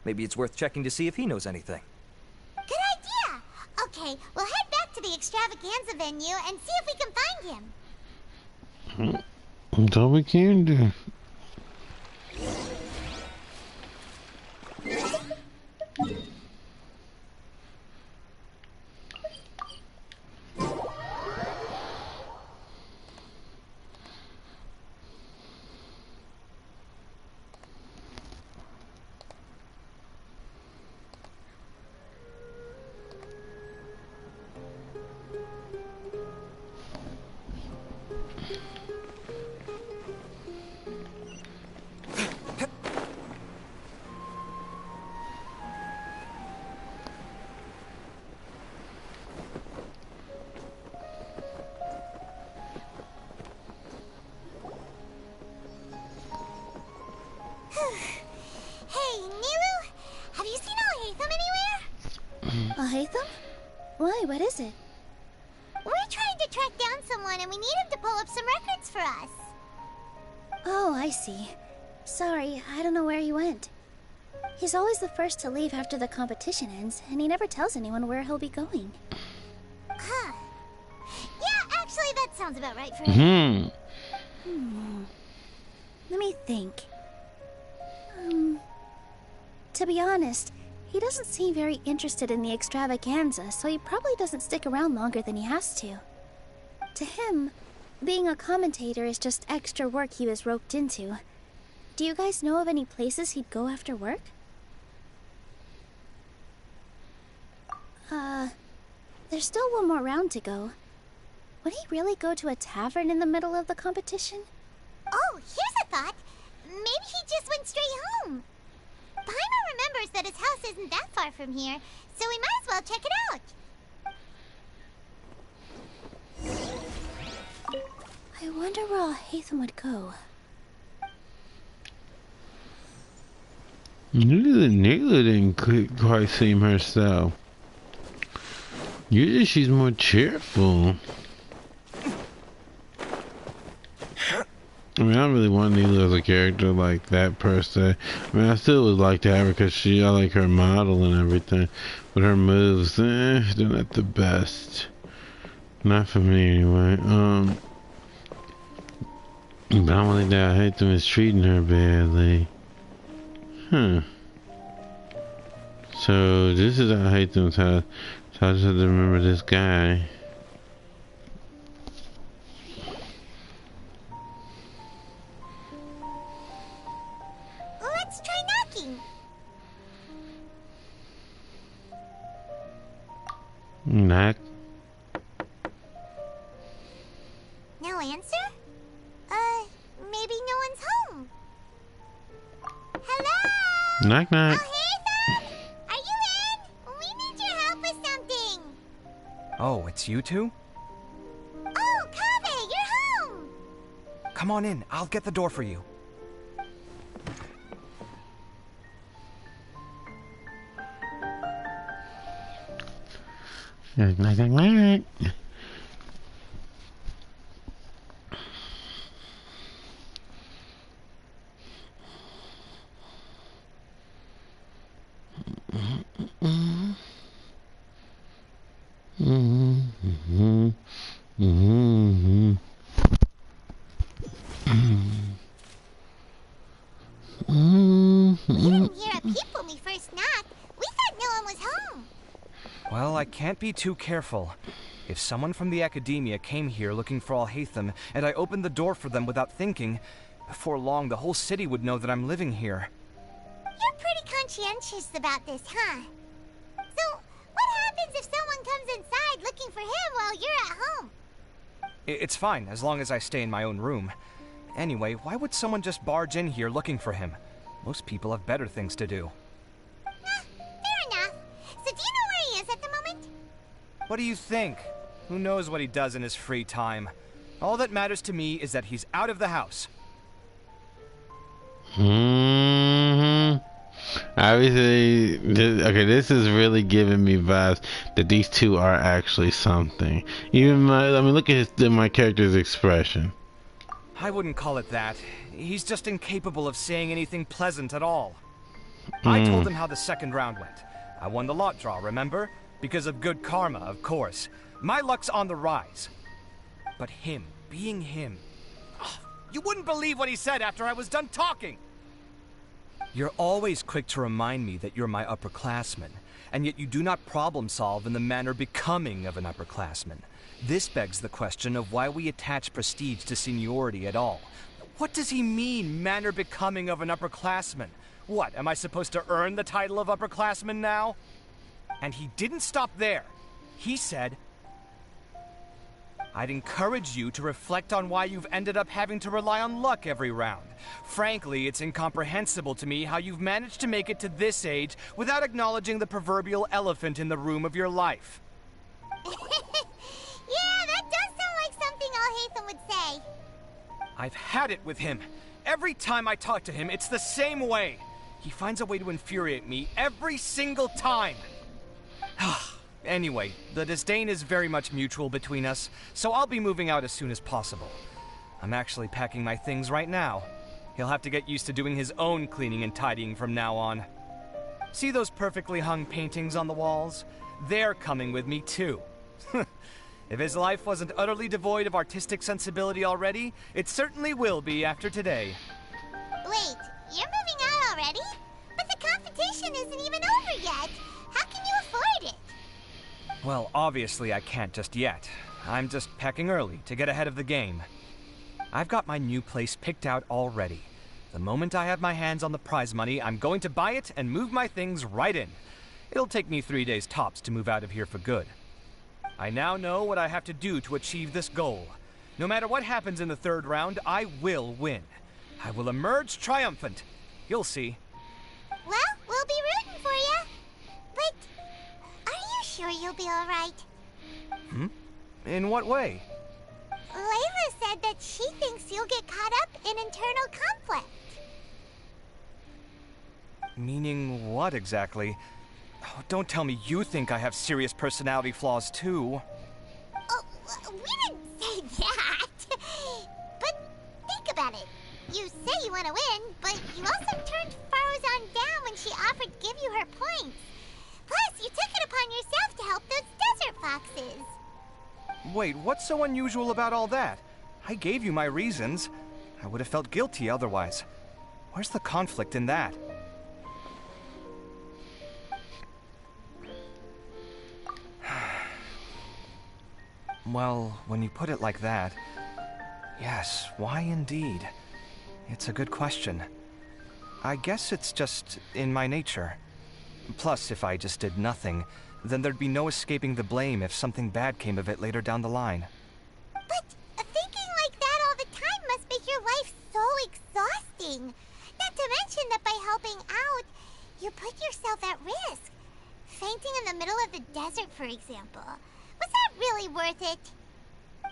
Maybe it's worth checking to see if he knows anything. Good idea! Okay, we'll head back to the extravaganza venue and see if we can find him. That's all we can do. Why, what is it? We're trying to track down someone and we need him to pull up some records for us. Oh, I see. Sorry, I don't know where he went. He's always the first to leave after the competition ends, and he never tells anyone where he'll be going. Huh. Yeah, actually, that sounds about right for him. Let me think. To be honest, he doesn't seem very interested in the extravaganza, so he probably doesn't stick around longer than he has to. To him, being a commentator is just extra work he was roped into. Do you guys know of any places he'd go after work? There's still one more round to go. Would he really go to a tavern in the middle of the competition? Oh, here's a thought. Maybe he just went straight home. Paimon remembers that his house isn't that far from here, so we might as well check it out. I wonder where Alhaitham would go. Neither didn't quite seem herself. Usually she's more cheerful. I mean, I don't really want Neela as a character like that per se. I mean, I still would like to have her because I like her model and everything. But her moves, they're not the best. Not for me anyway. But I don't think that I hate them is treating her badly. Huh. So this is I hate them's house. So I just have to remember this guy. Let's try knocking. Knock. No answer? Maybe no one's home. Hello? Knock knock. Alhaitham? Are you in? We need your help with something. Oh, it's you two? Oh, Kaveh, you're home. Come on in. I'll get the door for you. Knock knock knock knock. We didn't hear a peep when we first knocked. We thought no one was home. Well, I can't be too careful. If someone from the academia came here looking for Alhaitham, and I opened the door for them without thinking, before long the whole city would know that I'm living here. You're pretty conscientious about this, huh? So, what happens if someone comes inside looking for him while you're at home? It's fine, as long as I stay in my own room. Anyway, why would someone just barge in here looking for him? Most people have better things to do. Fair enough. So do you know where he is at the moment? What do you think? Who knows what he does in his free time? All that matters to me is that he's out of the house. Obviously, this is really giving me vibes that these two are actually something. Even look at my character's expression. I wouldn't call it that. He's just incapable of saying anything pleasant at all. I told him how the second round went. I won the lot draw, remember? Because of good karma, of course. My luck's on the rise. But him, being him... Oh, you wouldn't believe what he said after I was done talking! You're always quick to remind me that you're my upperclassman, and yet you do not problem solve in the manner becoming of an upperclassman. This begs the question of why we attach prestige to seniority at all. What does he mean, manner becoming of an upperclassman? What, am I supposed to earn the title of upperclassman now? And he didn't stop there. He said, I'd encourage you to reflect on why you've ended up having to rely on luck every round. Frankly, it's incomprehensible to me how you've managed to make it to this age without acknowledging the proverbial elephant in the room of your life. Yeah, that does sound like something Alhaitham would say. I've had it with him. Every time I talk to him, it's the same way. He finds a way to infuriate me every single time. Anyway, the disdain is very much mutual between us, so I'll be moving out as soon as possible. I'm actually packing my things right now. He'll have to get used to doing his own cleaning and tidying from now on. See those perfectly hung paintings on the walls? They're coming with me too. If his life wasn't utterly devoid of artistic sensibility already, it certainly will be after today. Wait, you're moving out already? But the competition isn't even over yet. How can you afford it? Well, obviously I can't just yet. I'm just packing early to get ahead of the game. I've got my new place picked out already. The moment I have my hands on the prize money, I'm going to buy it and move my things right in. It'll take me 3 days tops to move out of here for good. I now know what I have to do to achieve this goal. No matter what happens in the third round, I will win. I will emerge triumphant. You'll see. Well, we'll be rooting for you. But are you sure you'll be all right? In what way? Layla said that she thinks you'll get caught up in internal conflict. Meaning what exactly? Oh, don't tell me you think I have serious personality flaws too. Oh, we didn't say that. But think about it. You say you want to win, but you also turned Faruzan down when she offered to give you her points. Plus, you took it upon yourself to help those desert foxes. Wait, what's so unusual about all that? I gave you my reasons. I would have felt guilty otherwise. Where's the conflict in that? Well, when you put it like that, yes, why indeed? It's a good question. I guess it's just in my nature. Plus, if I just did nothing, then there'd be no escaping the blame if something bad came of it later down the line. But thinking like that all the time must make your life so exhausting. Not to mention that by helping out, you put yourself at risk. Fainting in the middle of the desert, for example. Was that really worth it?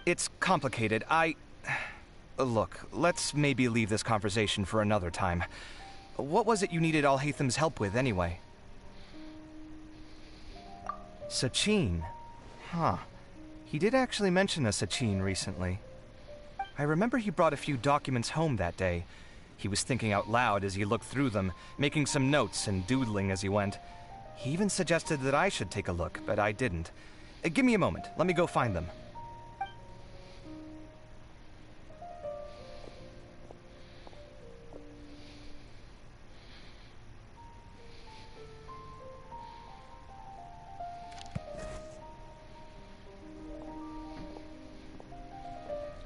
It's complicated. Look, let's maybe leave this conversation for another time. What was it you needed Alhaitham's help with, anyway? Sachin? Huh. He did actually mention a Sachin recently. I remember he brought a few documents home that day. He was thinking out loud as he looked through them, making some notes and doodling as he went. He even suggested that I should take a look, but I didn't. Give me a moment. Let me go find them.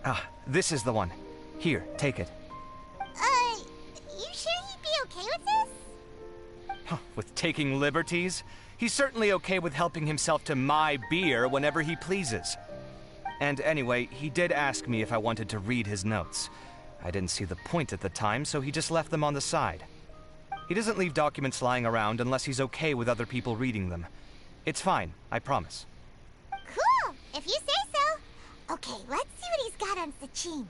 Ah, this is the one. Here, take it. You sure he'd be okay with this? Huh, with taking liberties? He's certainly okay with helping himself to my beer whenever he pleases. And anyway, he did ask me if I wanted to read his notes. I didn't see the point at the time, so he just left them on the side. He doesn't leave documents lying around unless he's okay with other people reading them. It's fine, I promise. Cool, if you say so. Okay, let's see what he's got on Sachin.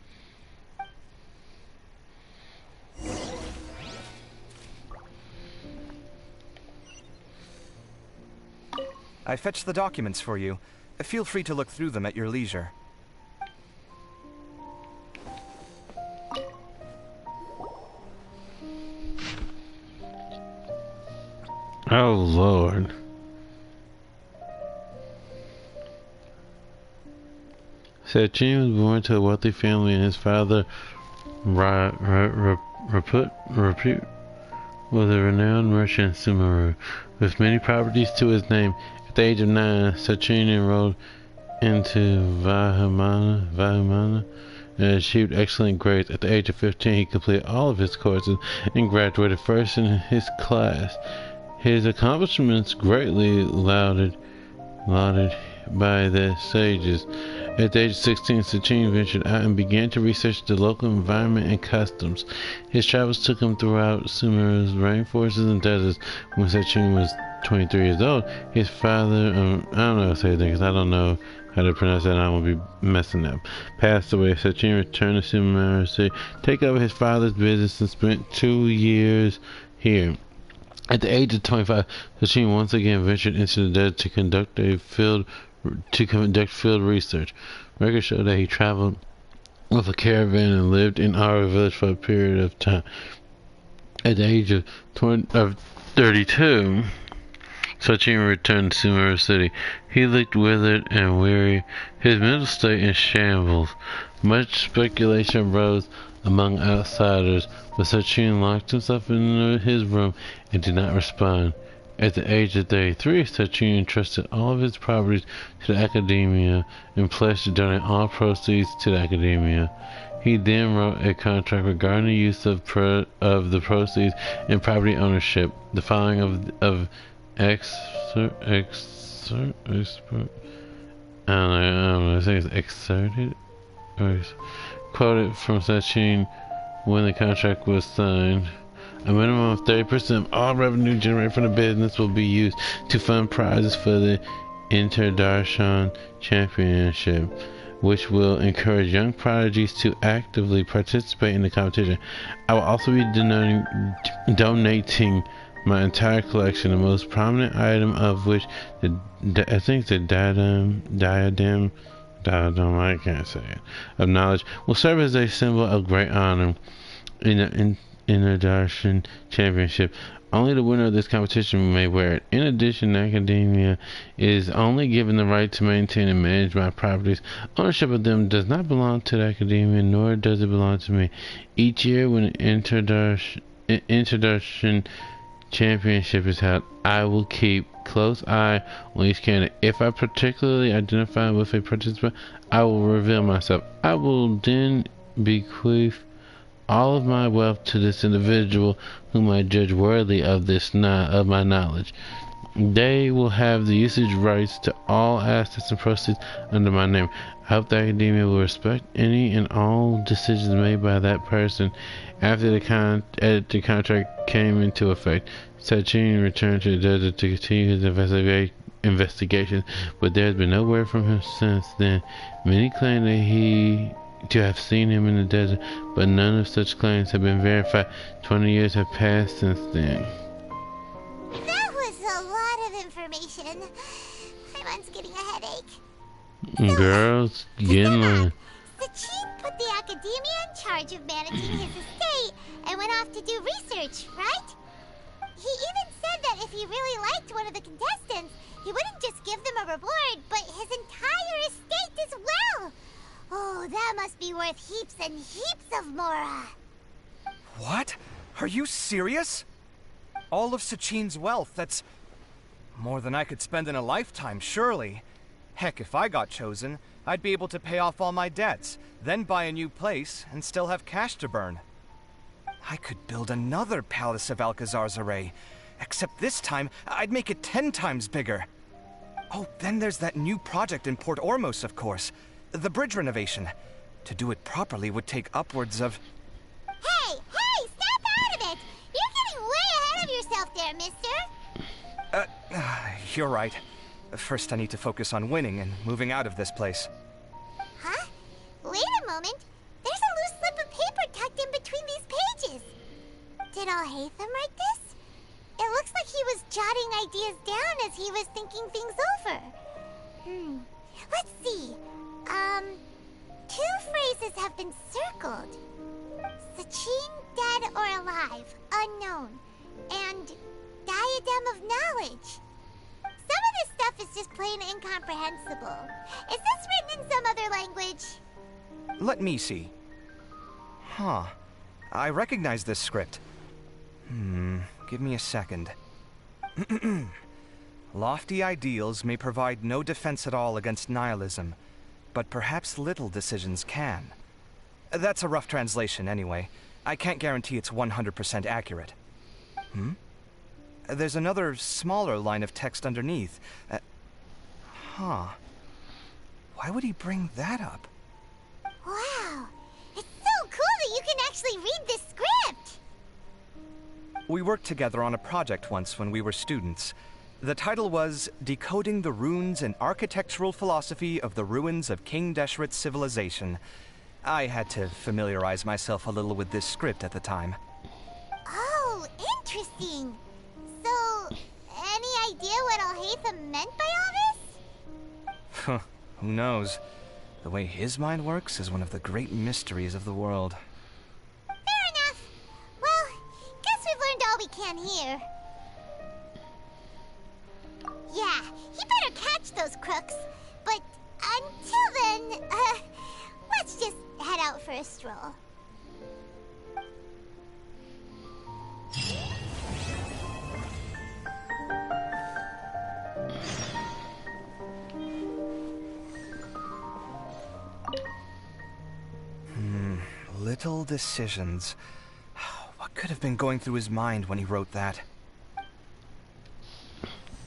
I fetched the documents for you. Feel free to look through them at your leisure. Oh, Lord. Sachin was born to a wealthy family, and his father, Repute, was a renowned merchant in Sumeru, with many properties to his name. At the age of 9, Sachin enrolled into Vahumana and achieved excellent grades. At the age of 15, he completed all of his courses and graduated first in his class. His accomplishments greatly lauded by the sages. At the age of 16, Sachin ventured out and began to research the local environment and customs. His travels took him throughout Sumeru's rainforests and deserts. When Sachin was 23 years old, his father, I don't know how to say that because I don't know how to pronounce that and I won't be messing up, passed away. Sachin returned to Sumeru to take over his father's business and spent 2 years here. At the age of 25, Sachin once again ventured into the desert to conduct field research. Records show that he traveled with a caravan and lived in our village for a period of time. At the age of 32, Sachin returned to Sumeru City. He looked withered and weary, his mental state in shambles. Much speculation arose among outsiders, but Sachin locked himself in his room and did not respond. At the age of 33, Sachin entrusted all of his properties to the academia and pledged to donate all proceeds to the academia. He then wrote a contract regarding the use of the proceeds and property ownership. The following of excerpt, I don't know, I think it's excerpted or quoted from Sachin when the contract was signed. A minimum of 30% of all revenue generated from the business will be used to fund prizes for the Interdarshan Championship, which will encourage young prodigies to actively participate in the competition. I will also be donating my entire collection, the most prominent item of which, I think the diadem, I can't say it, of knowledge, will serve as a symbol of great honor in the Interdarshan Championship. Only the winner of this competition may wear it. In addition, academia is only given the right to maintain and manage my properties. Ownership of them does not belong to the academia, nor does it belong to me. Each year when the Interdarshan Championship is held, I will keep close eye on each candidate. If I particularly identify with a participant, I will reveal myself. I will then bequeath all of my wealth to this individual whom I judge worthy of my knowledge. They will have the usage rights to all assets and proceeds under my name. I hope the academia will respect any and all decisions made by that person. After the contract came into effect, Sachin returned to the desert to continue his investigation, but there has been no word from him since then. Many claim to have seen him in the desert, but none of such claims have been verified. 20 years have passed since then. That was a lot of information. My mind's getting a headache. Girls, get in line. Sachin put the academia in charge of managing his estate and went off to do research, right? He even said that if he really liked one of the contestants, he wouldn't just give them a reward, but his entire estate as well. Oh, that must be worth heaps and heaps of mora. What? Are you serious? All of Sachin's wealth, that's more than I could spend in a lifetime, surely. Heck, if I got chosen, I'd be able to pay off all my debts, then buy a new place, and still have cash to burn. I could build another Palace of Alcazar's Array, except this time, I'd make it 10 times bigger. Oh, then there's that new project in Port Ormos, of course. The bridge renovation. To do it properly would take upwards of... Hey, snap out of it! You're getting way ahead of yourself there, mister. You're right. First I need to focus on winning and moving out of this place. Huh? Wait a moment. There's a loose slip of paper tucked in between these pages. Did Al-Haytham write this? It looks like he was jotting ideas down as he was thinking things over. Let's see. 2 phrases have been circled. Sachin, dead or alive, unknown. And diadem of knowledge. Some of this stuff is just plain incomprehensible. Is this written in some other language? Let me see. Huh. I recognize this script. Give me a second. Lofty ideals may provide no defense at all against nihilism, but perhaps little decisions can. That's a rough translation, anyway. I can't guarantee it's 100% accurate. There's another smaller line of text underneath. Why would he bring that up? Wow! It's so cool that you can actually read this script! We worked together on a project once when we were students. The title was Decoding the Runes and Architectural Philosophy of the Ruins of King Deshret's Civilization. I had to familiarize myself a little with this script at the time. Oh, interesting. meant by all this? Who knows? The way his mind works is one of the great mysteries of the world. Fair enough. Well, guess we've learned all we can here. Yeah, he better catch those crooks. But until then, let's just head out for a stroll. Little decisions. What could have been going through his mind when he wrote that?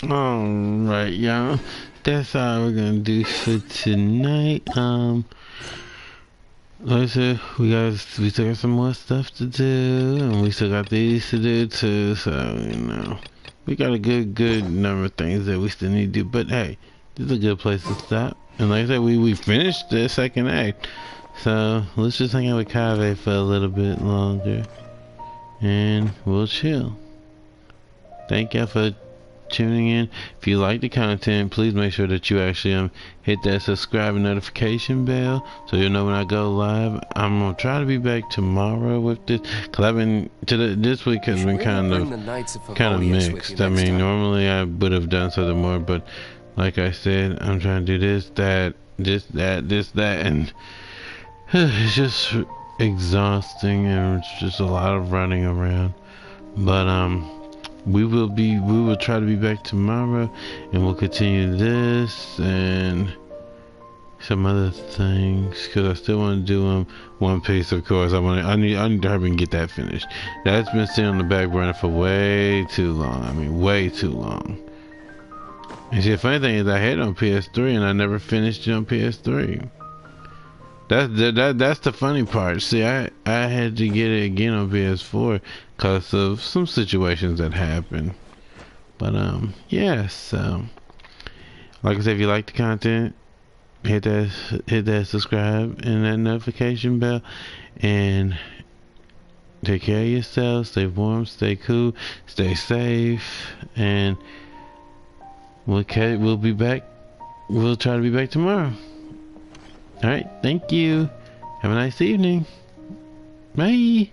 Alright, y'all. That's all we're gonna do for tonight. Like I said, we still got some more stuff to do, and we still got these to do too, so, you know. We got a good number of things that we still need to do, but hey, this is a good place to stop. And like I said, we finished the second act. So, let's just hang out with Kaveh for a little bit longer. And we'll chill. Thank y'all for tuning in. If you like the content, please make sure that you actually hit that subscribe and notification bell so you'll know when I go live. I'm gonna try to be back tomorrow with this, cause I've been this week has been kind of mixed. I mean, normally I would have done something more, but like I said, I'm trying to do this, that, and it's just exhausting, and it's just a lot of running around. But we will try to be back tomorrow, and we'll continue this and some other things, because I still want to do One Piece, of course. I need to hurry and get that finished. That's been sitting on the back burner for way too long. I mean, way too long. And see, the funny thing is, I had it on PS3 and I never finished it on PS3. That's the funny part. See, I had to get it again on PS4 because of some situations that happened. But yeah, so like I said, if you like the content, hit that subscribe and that notification bell, and take care of yourself. Stay warm, stay cool, stay safe, and we'll be back. We'll try to be back tomorrow. Alright, thank you. Have a nice evening. Bye.